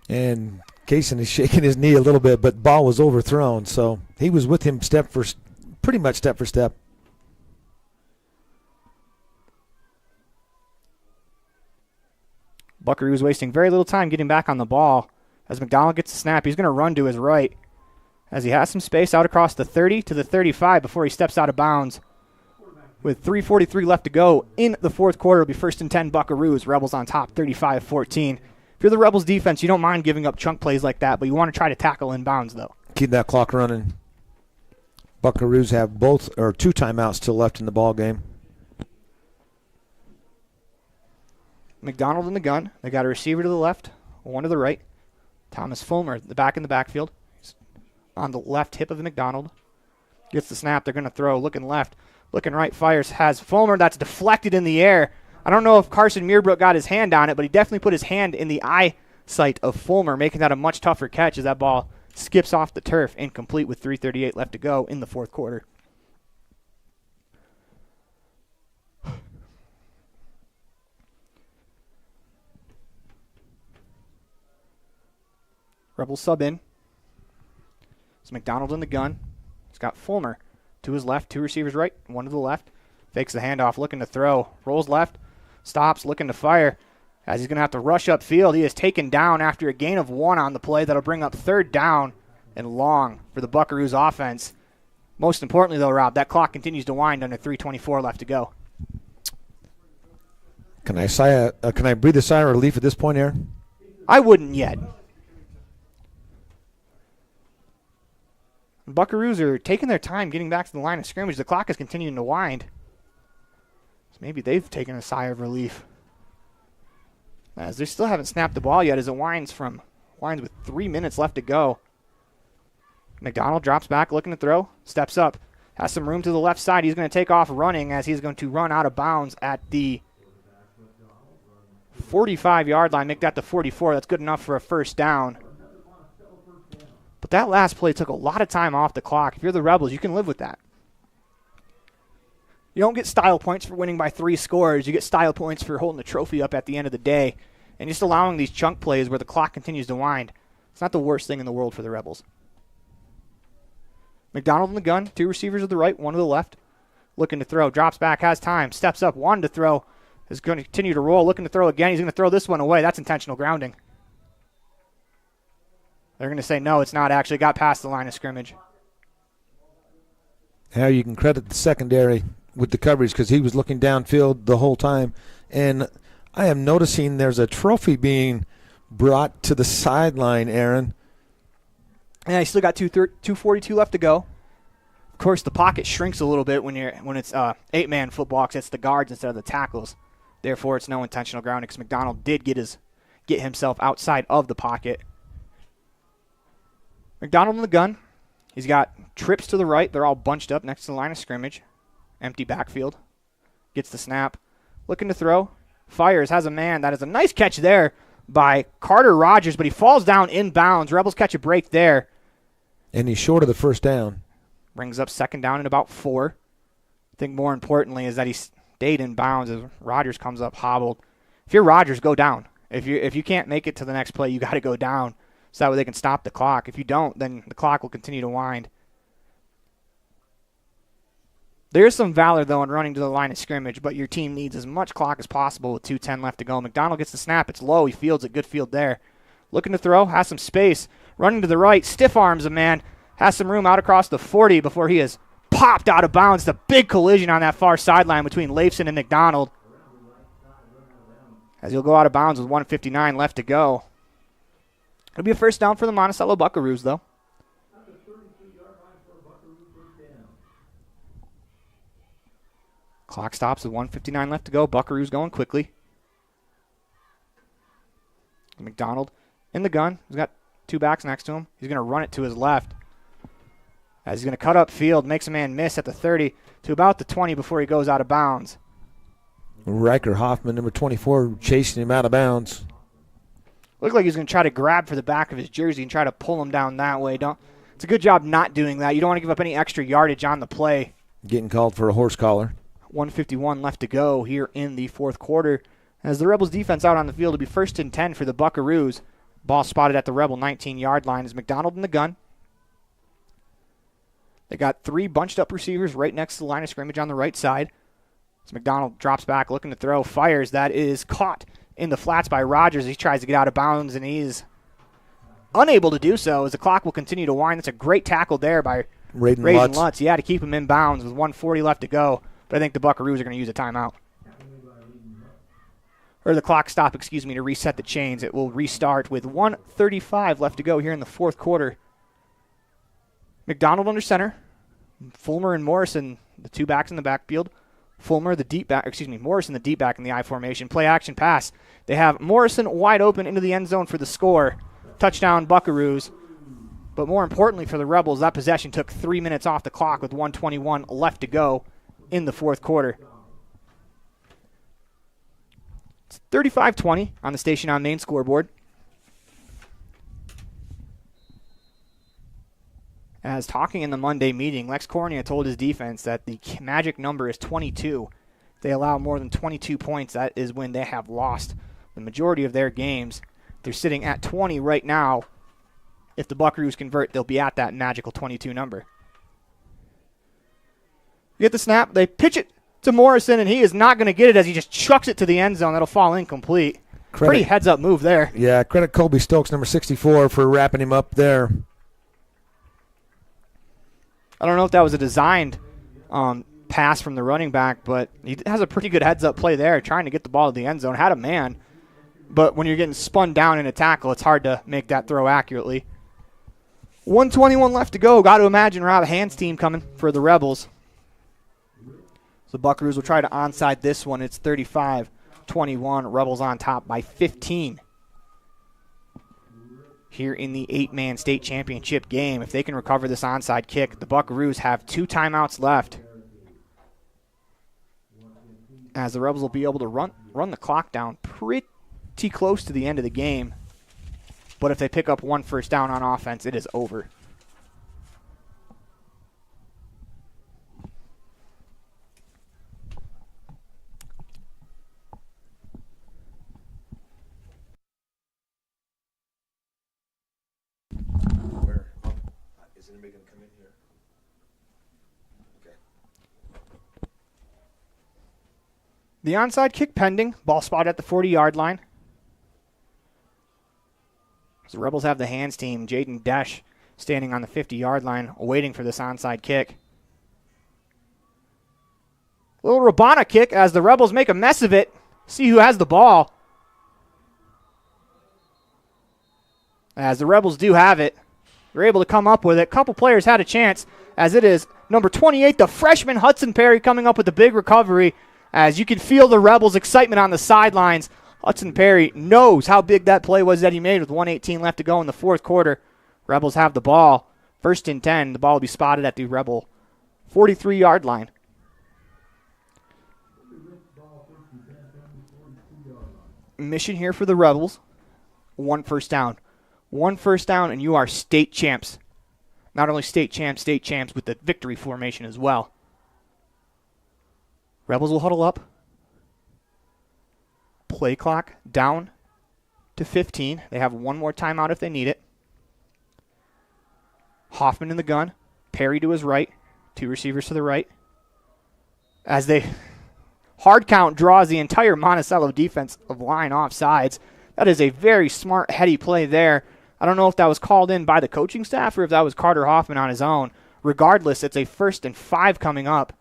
And Kason is shaking his knee a little bit, but ball was overthrown, so he was with him pretty much step for step. Buckaroo's wasting very little time getting back on the ball. As McDonald gets the snap, he's going to run to his right as he has some space out across the 30 to the 35 before he steps out of bounds. With 3:43 left to go in the fourth quarter, it'll be 1st and 10 Buckaroos. Rebels on top, 35-14. If you're the Rebels defense, you don't mind giving up chunk plays like that, but you want to try to tackle in bounds, though. Keep that clock running. Buckaroos have 2 timeouts still left in the ball game. McDonald in the gun. They got a receiver to the left, 1 to the right. Thomas Fulmer, the back in the backfield. He's on the left hip of the McDonald. Gets the snap. They're going to throw. Looking left. Looking right. Fires. Has Fulmer. That's deflected in the air. I don't know if Carson Meerbrook got his hand on it, but he definitely put his hand in the eyesight of Fulmer, making that a much tougher catch as that ball skips off the turf, incomplete with 3:38 left to go in the fourth quarter. Rebels sub in. It's McDonald in the gun. He's got Fulmer to his left, 2 receivers right, 1 to the left. Fakes the handoff, looking to throw. Rolls left, stops, looking to fire. as he's going to have to rush upfield. He is taken down after a gain of 1 on the play. That'll bring up 3rd down and long for the Buckaroos offense. Most importantly, though, Rob, that clock continues to wind under 3:24 left to go. Can I breathe a sigh of relief at this point, Aaron? I wouldn't yet. The Buckaroos are taking their time getting back to the line of scrimmage. The clock is continuing to wind. So maybe they've taken a sigh of relief, as they still haven't snapped the ball yet as it winds with 3 minutes left to go. McDonald drops back, looking to throw, steps up, has some room to the left side. He's going to take off running as he's going to run out of bounds at the 45-yard line. Make that the 44. That's good enough for a 1st down. But that last play took a lot of time off the clock. If you're the Rebels, you can live with that. You don't get style points for winning by 3 scores. You get style points for holding the trophy up at the end of the day. And just allowing these chunk plays where the clock continues to wind, it's not the worst thing in the world for the Rebels. McDonald in the gun, 2 receivers to the right, 1 to the left. Looking to throw, drops back, has time, steps up, 1 to throw. Is going to continue to roll, looking to throw again. He's going to throw this one away. That's intentional grounding. They're going to say no, it's not actually. Got past the line of scrimmage. How you can credit the secondary with the coverage because he was looking downfield the whole time. And I am noticing there's a trophy being brought to the sideline, Aaron. Yeah, you still got 2:42 left to go. Of course, the pocket shrinks a little bit when it's 8-man football because it's the guards instead of the tackles. Therefore, it's no intentional grounding because McDonald did get himself outside of the pocket. McDonald in the gun. He's got trips to the right. They're all bunched up next to the line of scrimmage. Empty backfield. Gets the snap. Looking to throw. Fires. Has a man. That is a nice catch there by Carter Rogers, but he falls down inbounds. Rebels catch a break there. And he's short of the 1st down. Brings up 2nd down and about 4. I think more importantly is that he stayed in bounds as Rogers comes up hobbled. If you're Rogers, go down. If you can't make it to the next play, you got to go down so that way they can stop the clock. If you don't, then the clock will continue to wind. There is some valor, though, in running to the line of scrimmage, but your team needs as much clock as possible with 2:10 left to go. McDonald gets the snap. It's low. He fields it. Good field there. Looking to throw. Has some space. Running to the right. Stiff arms a man. Has some room out across the 40 before he is popped out of bounds. It's a big collision on that far sideline between Leifson and McDonald, as he'll go out of bounds with 1:59 left to go. It'll be a 1st down for the Monticello Buckaroos, though. Clock stops with 1:59 left to go. Buckaroos going quickly. McDonald in the gun. He's got 2 backs next to him. He's going to run it to his left, as he's going to cut up field, makes a man miss at the 30 to about the 20 before he goes out of bounds. Riker Hoffman, number 24, chasing him out of bounds. Looked like he's going to try to grab for the back of his jersey and try to pull him down that way. It's a good job not doing that. You don't want to give up any extra yardage on the play. Getting called for a horse collar. 1:51 left to go here in the 4th quarter. As the Rebels defense out on the field, it'll be 1st and 10 for the Buckaroos. Ball spotted at the Rebel 19-yard line is McDonald in the gun. They got 3 bunched up receivers right next to the line of scrimmage on the right side. As McDonald drops back, looking to throw, fires. That is caught in the flats by Rogers. He tries to get out of bounds, and he's unable to do so as the clock will continue to wind. That's a great tackle there by Raiden Lutz. Yeah, to keep him in bounds with 1:40 left to go. But I think the Buckaroos are going to use a timeout. Or the clock stop, to reset the chains. It will restart with 1:35 left to go here in the 4th quarter. McDonald under center. Fulmer and Morrison, the 2 backs in the backfield. Morrison the deep back in the I formation. Play action pass. They have Morrison wide open into the end zone for the score. Touchdown Buckaroos. But more importantly for the Rebels, that possession took 3 minutes off the clock with 1:21 left to go in the 4th quarter. It's 35-20 on the Station on Main scoreboard. As talking in the Monday meeting, Lex Cornea told his defense that the magic number is 22. If they allow more than 22 points, that is when they have lost the majority of their games. They're sitting at 20 right now. If the Buckaroos convert, they'll be at that magical 22 number. You get the snap. They pitch it to Morrison, and he is not going to get it as he just chucks it to the end zone. That'll fall incomplete. Pretty heads-up move there. Yeah, credit Colby Stokes, number 64, for wrapping him up there. I don't know if that was a designed pass from the running back, but he has a pretty good heads-up play there, trying to get the ball to the end zone. Had a man, but when you're getting spun down in a tackle, it's hard to make that throw accurately. 1:21 left to go. Got to imagine we'll have a hands team coming for the Rebels. So Buckaroos will try to onside this one. It's 35-21. Rebels on top by 15. Here in the 8-man state championship game, if they can recover this onside kick, the Buckaroos have 2 timeouts left, as the Rebels will be able to run the clock down pretty close to the end of the game. But if they pick up 1 first down on offense, it is over. Is anybody going to come in here? Okay. The onside kick pending. Ball spot at the 40-yard line. So the Rebels have the hands team. Jaden Desch standing on the 50-yard line waiting for this onside kick. Little Rabana kick as the Rebels make a mess of it. See who has the ball. As the Rebels do have it. They're able to come up with it. A couple players had a chance, as it is number 28, the freshman Hudson Perry, coming up with a big recovery. As you can feel the Rebels' excitement on the sidelines. Hudson Perry knows how big that play was that he made with 1:18 left to go in the fourth quarter. Rebels have the ball. 1st and 10. The ball will be spotted at the Rebel 43-yard line. Mission here for the Rebels. 1 first down. 1 first down, and you are state champs. Not only state champs with the victory formation as well. Rebels will huddle up. Play clock down to 15. They have 1 more timeout if they need it. Hoffman in the gun. Perry to his right. 2 receivers to the right. As they hard count draws the entire Monticello defensive line off sides. That is a very smart, heady play there. I don't know if that was called in by the coaching staff or if that was Carter Hoffman on his own. Regardless, it's a 1st and 5 coming up.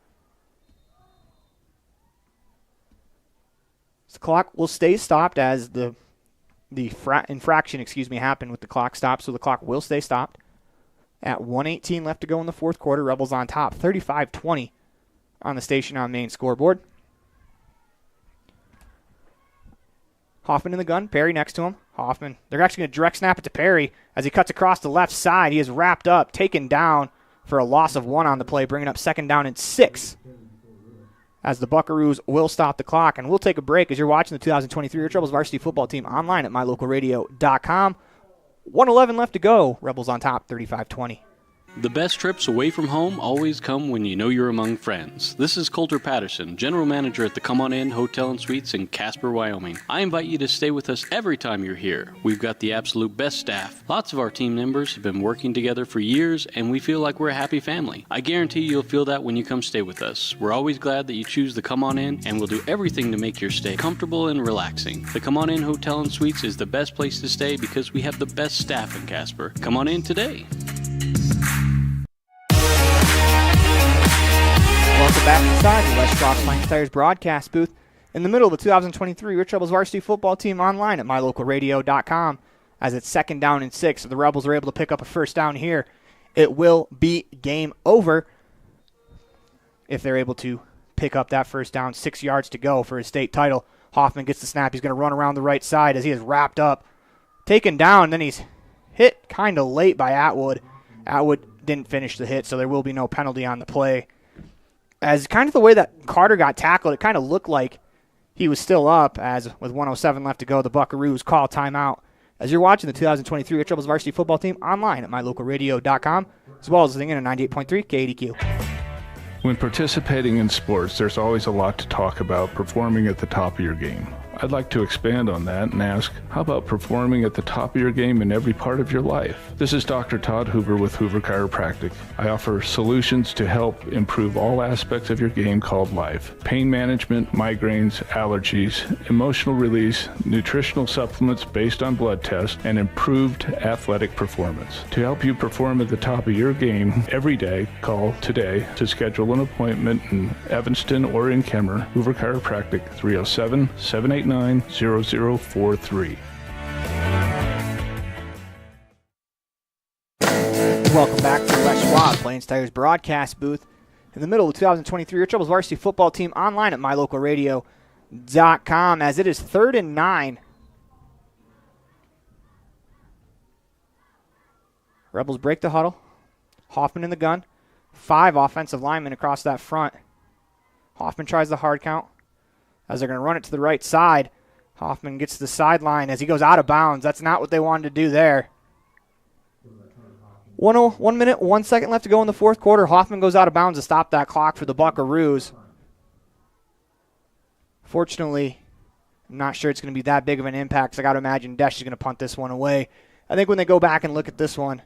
The clock will stay stopped as the infraction happened with the clock stopped, so the clock will stay stopped. At 1:18 left to go in the fourth quarter, Rebels on top, 35-20 on the Station on Main scoreboard. Hoffman in the gun, Perry next to him. Hoffman, they're actually going to direct snap it to Perry as he cuts across the left side. He is wrapped up, taken down for a loss of 1 on the play, bringing up 2nd down and 6. As the Buckaroos will stop the clock, and we'll take a break as you're watching the 2023 Rebels varsity football team online at mylocalradio.com. 1:11 left to go. Rebels on top, 35-20. The best trips away from home always come when you know you're among friends. This is Coulter Patterson, General Manager at the Come On In Hotel and Suites in Casper, Wyoming. I invite you to stay with us every time you're here. We've got the absolute best staff. Lots of our team members have been working together for years, and we feel like we're a happy family. I guarantee you'll feel that when you come stay with us. We're always glad that you choose the Come On In, and we'll do everything to make your stay comfortable and relaxing. The Come On In Hotel and Suites is the best place to stay because we have the best staff in Casper. Come on in today. Welcome back inside the West Rock Plains Tires broadcast booth in the middle of the 2023 Rich Rebels varsity football team online at mylocalradio.com as it's 2nd down and 6. So the Rebels are able to pick up a first down here. It will be game over if they're able to pick up that first down. 6 yards to go for his state title. Hoffman gets the snap. He's going to run around the right side as he is wrapped up. Taken down, and then he's hit kind of late by Atwood. Atwood didn't finish the hit, so there will be no penalty on the play. As kind of the way that Carter got tackled, it kind of looked like he was still up, as with 1:07 left to go, the Buckaroos call timeout. As you're watching the 2023 Rich Rebels varsity football team online at mylocalradio.com, as well as listening in at 98.3 KDQ. When participating in sports, there's always a lot to talk about performing at the top of your game. I'd like to expand on that and ask, how about performing at the top of your game in every part of your life? This is Dr. Todd Hoover with Hoover Chiropractic. I offer solutions to help improve all aspects of your game called life. Pain management, migraines, allergies, emotional release, nutritional supplements based on blood tests, and improved athletic performance. To help you perform at the top of your game every day, call today to schedule an appointment in Evanston or in Kemmer. Hoover Chiropractic, 307-789-0043. Welcome back to the Les Schwab Plains Tigers broadcast booth. In the middle of the 2023 Rich Rebels varsity football team, online at mylocalradio.com, as it is 3rd and 9. Rebels break the huddle. Hoffman in the gun. 5 offensive linemen across that front. Hoffman tries the hard count as they're going to run it to the right side. Hoffman gets to the sideline as he goes out of bounds. That's not what they wanted to do there. 1 minute, 1 second left to go in the fourth quarter. Hoffman goes out of bounds to stop that clock for the Buckaroos. Fortunately, I'm not sure it's going to be that big of an impact, so I got to imagine Desch is going to punt this one away. I think when they go back and look at this one,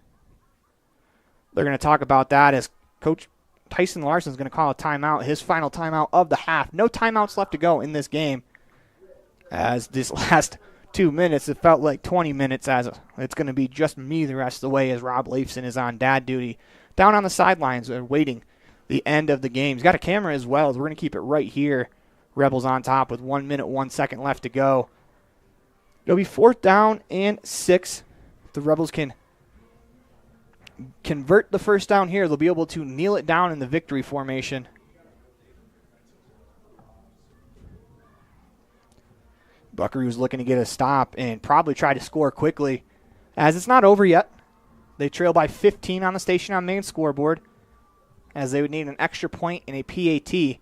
they're going to talk about that as Coach Tyson Larson is going to call a timeout, his final timeout of the half. No timeouts left to go in this game. As this last 2 minutes, it felt like 20 minutes, as it's going to be just me the rest of the way as Rob Leifson is on dad duty. Down on the sidelines, waiting the end of the game. He's got a camera as well, as we're going to keep it right here. Rebels on top with 1 minute, 1 second left to go. It'll be 4th down and 6. The Rebels can convert the first down here. They'll be able to kneel it down in the victory formation. Buckaroos looking to get a stop and probably try to score quickly, as it's not over yet. They trail by 15 on the Station on Main scoreboard, as they would need an extra point and a PAT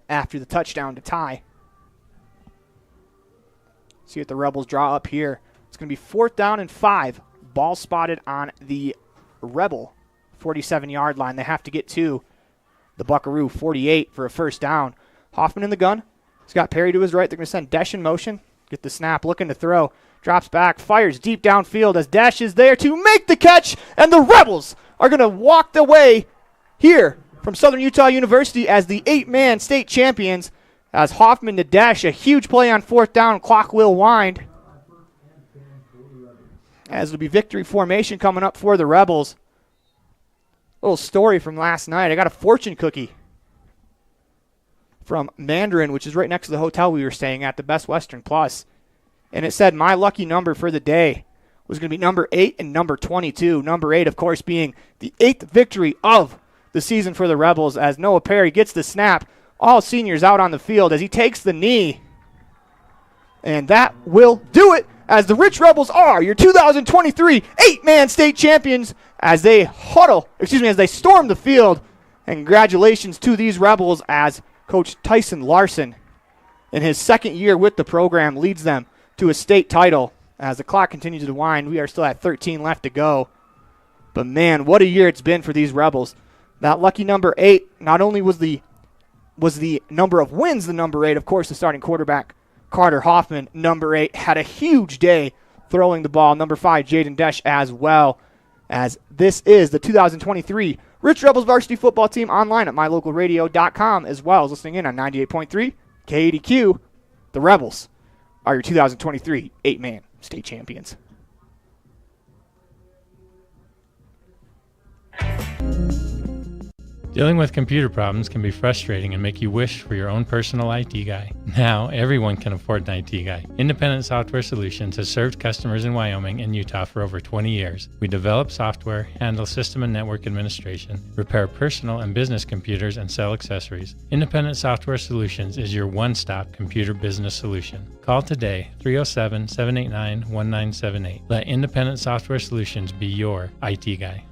after the touchdown to tie. See what the Rebels draw up here. It's going to be 4th down and 5. Ball spotted on the Rebel 47-yard line. They have to get to the Buckaroo 48 for a first down. Hoffman in the gun. He's got Perry to his right. They're going to send Desch in motion. Get the snap, looking to throw. Drops back, fires deep downfield as Desch is there to make the catch. And the Rebels are going to walk the way here from Southern Utah University as the 8-man state champions. As Hoffman to Desch, a huge play on 4th down. Clock will wind. As it'll be victory formation coming up for the Rebels. Little story from last night. I got a fortune cookie from Mandarin, which is right next to the hotel we were staying at, the Best Western Plus. And it said my lucky number for the day was going to be number 8 and number 22. Number 8, of course, being the 8th victory of the season for the Rebels, as Noah Perry gets the snap. All seniors out on the field as he takes the knee. And that will do it, as the Rich Rebels are your 2023 8-man state champions as they as they storm the field. And congratulations to these Rebels, as Coach Tyson Larson, in his second year with the program, leads them to a state title. As the clock continues to wind, we are still at 13 left to go. But man, what a year it's been for these Rebels. That lucky number 8, not only was the number of wins the number 8, of course, the starting quarterback, Carter Hoffman, number 8, had a huge day throwing the ball. Number 5, Jaden Desch as well. As this is the 2023 Rich Rebels varsity football team, online at mylocalradio.com, as well as listening in on 98.3 KADQ. The Rebels are your 2023 8-man state champions. Dealing with computer problems can be frustrating and make you wish for your own personal IT guy. Now, everyone can afford an IT guy. Independent Software Solutions has served customers in Wyoming and Utah for over 20 years. We develop software, handle system and network administration, repair personal and business computers, and sell accessories. Independent Software Solutions is your one-stop computer business solution. Call today, 307-789-1978. Let Independent Software Solutions be your IT guy.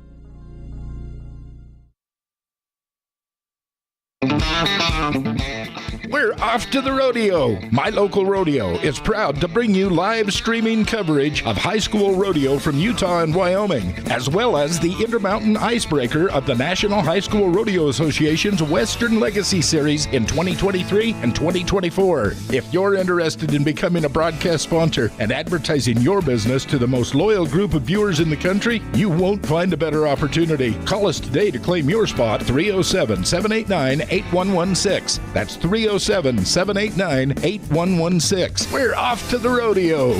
We're We're off to the rodeo. My Local Rodeo is proud to bring you live streaming coverage of high school rodeo from Utah and Wyoming, as well as the Intermountain Icebreaker of the National High School Rodeo Association's Western Legacy Series in 2023 and 2024. If you're interested in becoming a broadcast sponsor and advertising your business to the most loyal group of viewers in the country, you won't find a better opportunity. Call us today to claim your spot, 307-789-8116. That's 307-789-8116. We're off to the rodeo.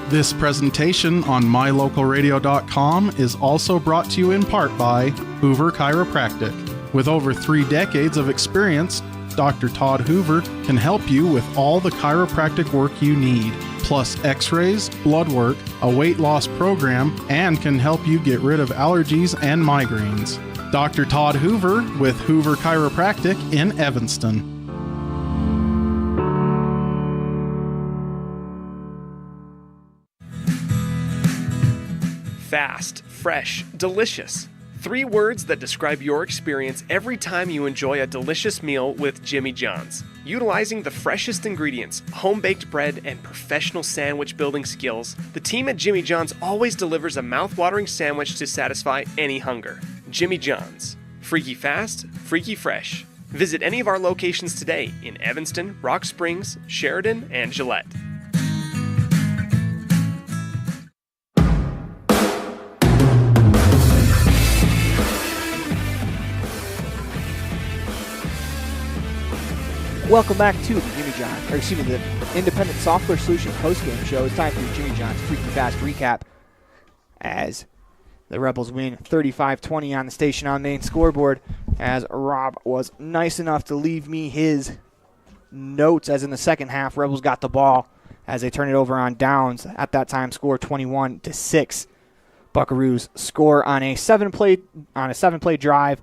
This presentation on mylocalradio.com is also brought to you in part by Hoover Chiropractic. With over 3 decades of experience, Dr. Todd Hoover can help you with all the chiropractic work you need, plus x-rays, blood work, a weight loss program, and can help you get rid of allergies and migraines. Dr. Todd Hoover with Hoover Chiropractic in Evanston. Fast, fresh, delicious. 3 words that describe your experience every time you enjoy a delicious meal with Jimmy John's. Utilizing the freshest ingredients, home-baked bread, and professional sandwich building skills, the team at Jimmy John's always delivers a mouth-watering sandwich to satisfy any hunger. Jimmy John's. Freaky fast, freaky fresh. Visit any of our locations today in Evanston, Rock Springs, Sheridan, and Gillette. Welcome back to the the Independent Software Solutions postgame show. It's time for your Jimmy John's Freaky Fast recap as the Rebels win 35-20 on the Station on Main scoreboard, as Rob was nice enough to leave me his notes as in the second half. Rebels got the ball as they turn it over on downs. At that time, score 21-6. Buckaroos score on a 7-play drive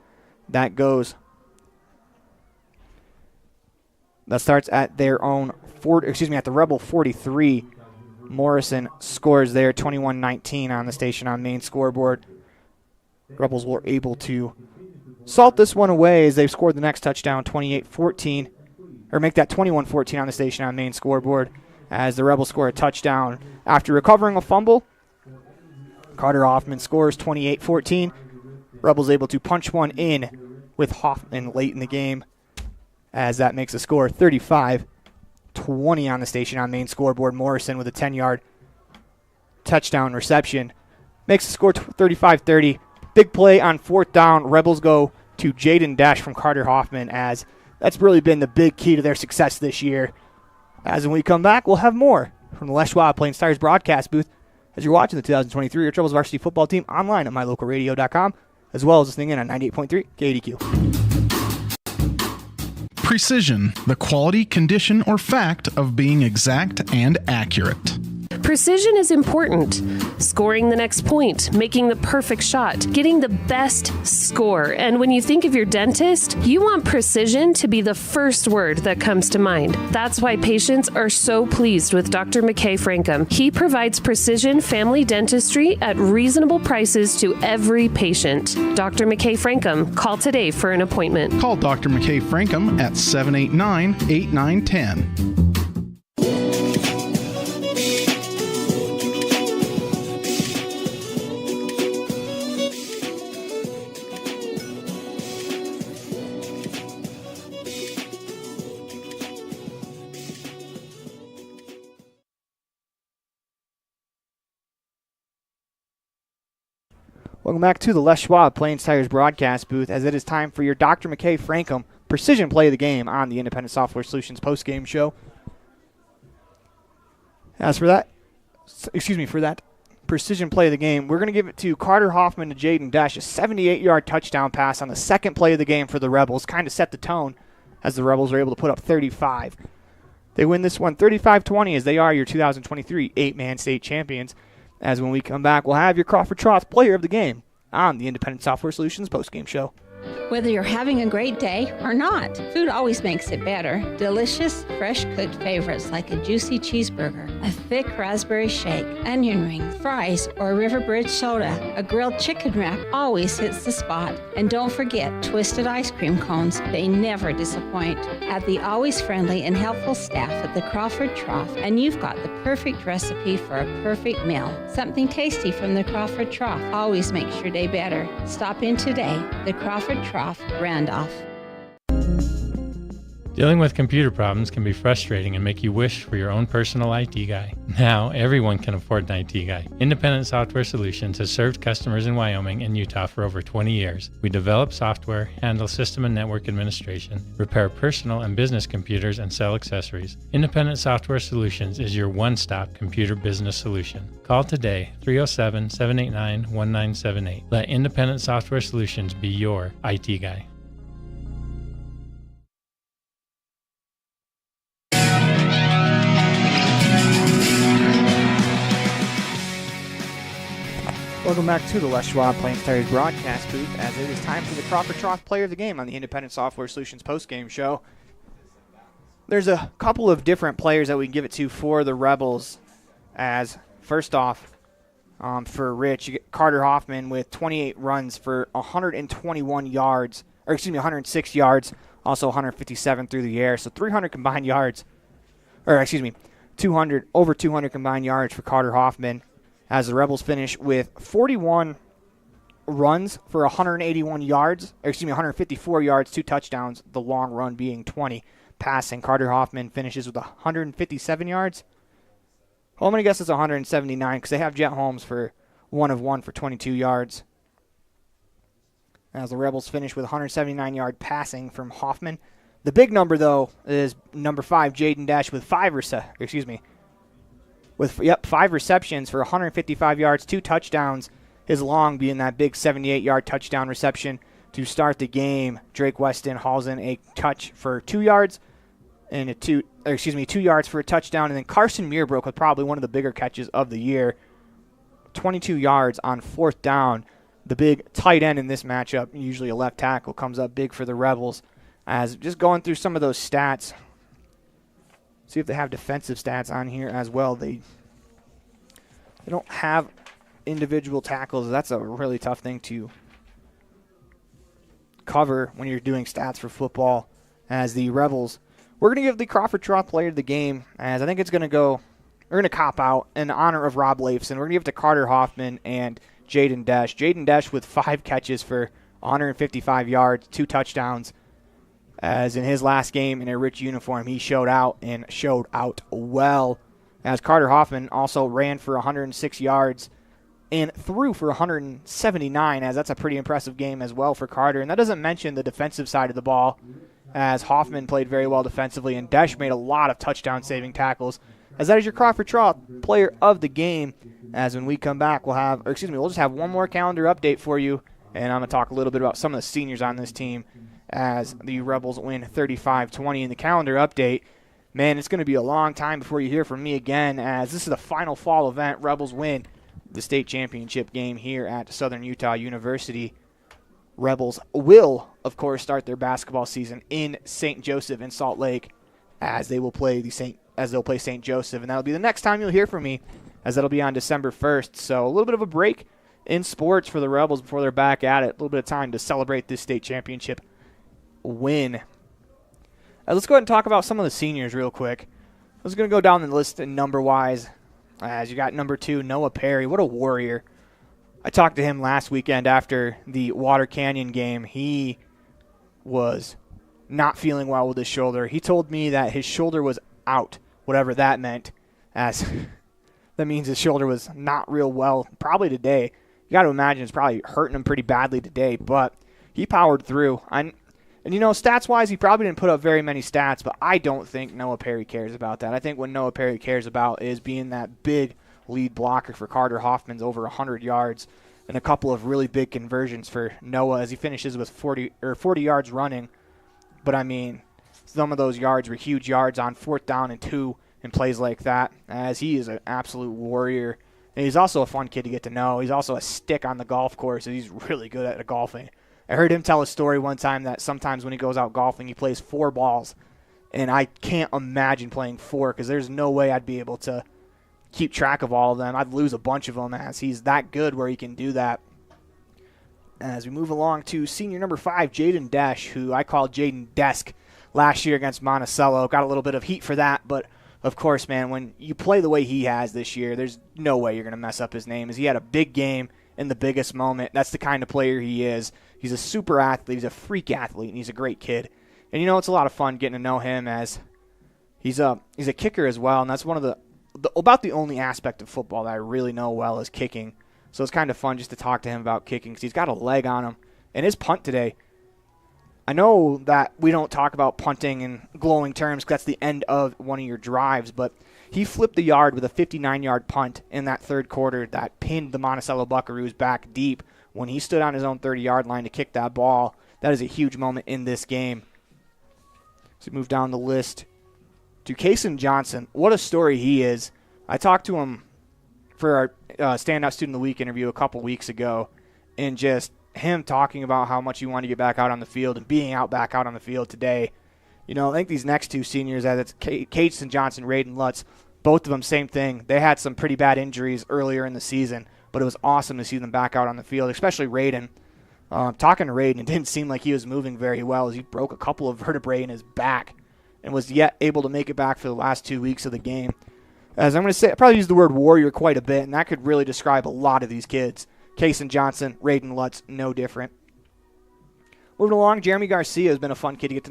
that starts at their own at the Rebel 43. Morrison scores there 21-19 on the Station on Main scoreboard. Rebels were able to salt this one away as they've scored the next touchdown 28-14, or make that 21-14 on the Station on Main scoreboard, as the Rebels score a touchdown after recovering a fumble. Carter Hoffman scores 28-14. Rebels able to punch one in with Hoffman late in the game, as that makes the score 35-20 on the Station on Main scoreboard. Morrison with a 10-yard touchdown reception makes the score 35-30. Big play on 4th down. Rebels go to Jaden Dash from Carter Hoffman, as that's really been the big key to their success this year. As when we come back, we'll have more from the Les Schwab Plains Tires broadcast booth as you're watching the 2023 Rebels varsity football team online at mylocalradio.com, as well as listening in on 98.3 KDQ. Precision, the quality, condition, or fact of being exact and accurate. Precision is important. Scoring the next point, making the perfect shot, getting the best score. And when you think of your dentist, you want precision to be the first word that comes to mind. That's why patients are so pleased with Dr. McKay Frankum. He provides precision family dentistry at reasonable prices to every patient. Dr. McKay Frankum, call today for an appointment. Call Dr. McKay Frankum at 789-8910. Welcome back to the Les Schwab Plains Tires broadcast booth, as it is time for your Dr. McKay Frankum precision play of the game on the Independent Software Solutions postgame show. For that precision play of the game, we're going to give it to Carter Hoffman to Jaden Dash, a 78-yard touchdown pass on the second play of the game for the Rebels, kind of set the tone as the Rebels were able to put up 35. They win this one 35-20 as they are your 2023 8-man state champions. As when we come back, we'll have your Crawford Trotz player of the game on the Independent Software Solutions postgame show. Whether you're having a great day or not, food always makes it better. Delicious, fresh-cooked favorites like a juicy cheeseburger, A thick raspberry shake, onion rings, fries, or River Bridge soda. A grilled chicken wrap always hits the spot. And don't forget twisted ice cream cones. They never disappoint. Have the always friendly and helpful staff at the Crawford Trough, and you've got the perfect recipe for a perfect meal. Something tasty from the Crawford Trough always makes your day better. Stop in today. The Crawford Trough, Randolph. Dealing with computer problems can be frustrating and make you wish for your own personal IT guy. Now, everyone can afford an IT guy. Independent Software Solutions has served customers in Wyoming and Utah for over 20 years. We develop software, handle system and network administration, repair personal and business computers, and sell accessories. Independent Software Solutions is your one-stop computer business solution. Call today, 307-789-1978. Let Independent Software Solutions be your IT guy. Welcome back to the Les Schwab Plains Tigers broadcast booth, as it is time for the Crawford Trough Player of the Game on the Independent Software Solutions postgame show. There's a couple of different players that we can give it to for the Rebels, as first off, for Rich, you get Carter Hoffman with 28 runs for 121 yards, 106 yards, also 157 through the air, so 300 combined yards, over 200 combined yards for Carter Hoffman, as the Rebels finish with 41 runs for 181 yards, 154 yards, 2 touchdowns, the long run being 20 passing. Carter Hoffman finishes with 157 yards. Well, I'm going to guess it's 179 because they have Jet Holmes for 1 of 1 for 22 yards. As the Rebels finish with 179-yard passing from Hoffman. The big number, though, is number 5, Jaden Dash, with 5 receptions for 155 yards, 2 touchdowns, his long being that big 78-yard touchdown reception to start the game. Drake Weston hauls in a touch for 2 yards and 2 yards for a touchdown, and then Carson Muirbrook with probably one of the bigger catches of the year, 22 yards on 4th down. The big tight end in this matchup, usually a left tackle, comes up big for the Rebels. As just going through some of those stats, see if they have defensive stats on here as well. They don't have individual tackles. That's a really tough thing to cover when you're doing stats for football. As the Rebels, we're going to give the Crawford Trough Player of the Game, as I think it's going to go, we're going to cop out in honor of Rob Leifson. We're going to give it to Carter Hoffman and Jaden Dash. Jaden Dash with 5 catches for 155 yards, 2 touchdowns. As in his last game in a rich uniform, he showed out and showed out well. As Carter Hoffman also ran for 106 yards and threw for 179, as that's a pretty impressive game as well for Carter. And that doesn't mention the defensive side of the ball, as Hoffman played very well defensively and Dash made a lot of touchdown-saving tackles. As that is your Crawford Trough Player of the Game. As when we come back, we'll just have one more calendar update for you, and I'm going to talk a little bit about some of the seniors on this team as the Rebels win 35-20 in the calendar update. Man, it's going to be a long time before you hear from me again, as this is the final fall event. Rebels win the state championship game here at Southern Utah University. Rebels will, of course, start their basketball season in St. Joseph in Salt Lake, as they will play St. Joseph, and that'll be the next time you'll hear from me, as that'll be on December 1st. So a little bit of a break in sports for the Rebels before they're back at it. A little bit of time to celebrate this state championship win. Let's go ahead and talk about some of the seniors real quick. I was going to go down the list in number-wise, as you got number 2, Noah Perry. What a warrior. I talked to him last weekend after the Water Canyon game. He was not feeling well with his shoulder. He told me that his shoulder was out, whatever that meant, as that means his shoulder was not real well probably today. You got to imagine it's probably hurting him pretty badly today, but he powered through. And, stats-wise, he probably didn't put up very many stats, but I don't think Noah Perry cares about that. I think what Noah Perry cares about is being that big lead blocker for Carter Hoffman's over 100 yards and a couple of really big conversions for Noah as he finishes with 40 yards running. But, some of those yards were huge yards on 4th down and 2 and plays like that, as he is an absolute warrior. And he's also a fun kid to get to know. He's also a stick on the golf course, and he's really good at golfing. I heard him tell a story one time that sometimes when he goes out golfing, he plays 4 balls. And I can't imagine playing 4 because there's no way I'd be able to keep track of all of them. I'd lose a bunch of them as he's that good where he can do that. As we move along to senior number 5, Jaden Desch, who I called Jaden Desk last year against Monticello. Got a little bit of heat for that, but of course, man, when you play the way he has this year, there's no way you're going to mess up his name, as he had a big game in the biggest moment. That's the kind of player he is. He's a super athlete. He's a freak athlete, and he's a great kid. And, it's a lot of fun getting to know him, as he's a kicker as well, and that's one of about the only aspect of football that I really know well is kicking. So it's kind of fun just to talk to him about kicking, because he's got a leg on him. And his punt today, I know that we don't talk about punting in glowing terms because that's the end of one of your drives, but he flipped the yard with a 59-yard punt in that third quarter that pinned the Monticello Buckaroos back deep when he stood on his own 30-yard line to kick that ball. That is a huge moment in this game. So move down the list to Kason Johnson. What a story he is. I talked to him for our Standout Student of the Week interview a couple weeks ago, and just him talking about how much he wanted to get back out on the field and being back out on the field today. I think these next two seniors, as it's Kason Johnson, Raiden Lutz, both of them, same thing. They had some pretty bad injuries earlier in the season, but it was awesome to see them back out on the field, especially Raiden. Talking to Raiden, it didn't seem like he was moving very well, as he broke a couple of vertebrae in his back and was yet able to make it back for the last 2 weeks of the game. As I'm going to say, I probably use the word warrior quite a bit, and that could really describe a lot of these kids. Kason Johnson, Raiden Lutz, no different. Moving along, Jeremy Garcia has been a fun kid to get to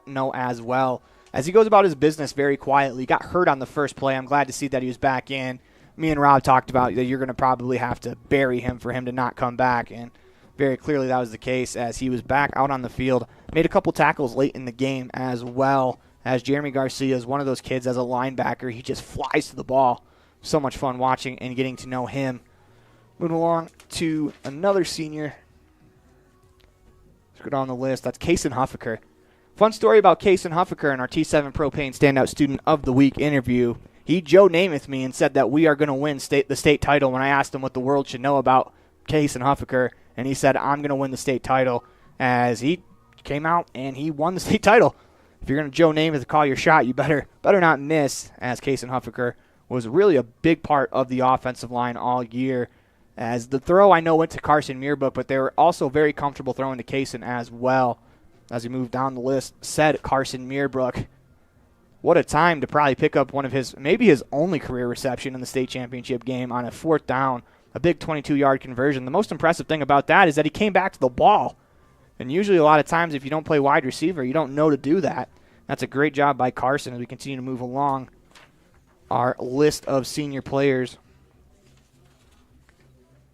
know as well, as he goes about his business very quietly. He got hurt on the first play. I'm glad to see that he was back in. Me and Rob talked about that you're going to probably have to bury him for him to not come back, and very clearly that was the case, as he was back out on the field. Made a couple tackles late in the game as well, as Jeremy Garcia is one of those kids as a linebacker. He just flies to the ball. So much fun watching and getting to know him. Moving along to another senior. Let's go down the list. That's Kason Huffaker. Fun story about Kason Huffaker in our T7 Propane Standout Student of the Week interview. He Joe Namath me and said that we are going to win the state title when I asked him what the world should know about Kason Huffaker. And he said, I'm going to win the state title, as he came out and he won the state title. If you're going to Joe Namath to call your shot, you better not miss, as Kason Huffaker was really a big part of the offensive line all year. As the throw, I know, went to Carson Meerbrook, but they were also very comfortable throwing to Kason as well. As we move down the list, said Carson Meerbrook. What a time to probably pick up one of maybe his only career reception in the state championship game on a 4th down, a big 22-yard conversion. The most impressive thing about that is that he came back to the ball. And usually a lot of times if you don't play wide receiver, you don't know to do that. That's a great job by Carson as we continue to move along our list of senior players.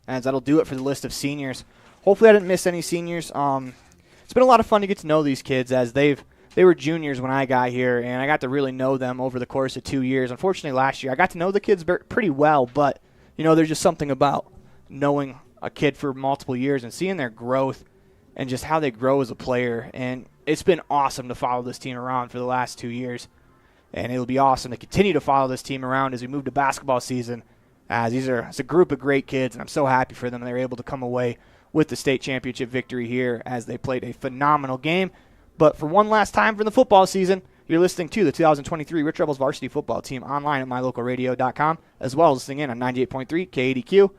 As that'll do it for the list of seniors. Hopefully I didn't miss any seniors. It's been a lot of fun to get to know these kids, as they were juniors when I got here, and I got to really know them over the course of 2 years. Unfortunately, last year I got to know the kids pretty well, but there's just something about knowing a kid for multiple years and seeing their growth and just how they grow as a player. And it's been awesome to follow this team around for the last 2 years, and it'll be awesome to continue to follow this team around as we move to basketball season, as it's a group of great kids, and I'm so happy for them. They're able to come away with the state championship victory here, as they played a phenomenal game. But for one last time for the football season, you're listening to the 2023 Rich Rebels varsity football team online at mylocalradio.com, as well as listening in on 98.3 KADQ.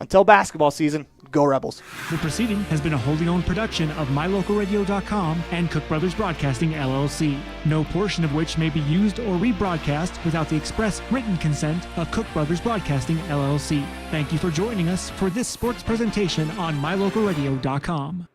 Until basketball season, go Rebels. The proceeding has been a wholly owned production of mylocalradio.com and Cook Brothers Broadcasting, LLC. No portion of which may be used or rebroadcast without the express written consent of Cook Brothers Broadcasting, LLC. Thank you for joining us for this sports presentation on mylocalradio.com.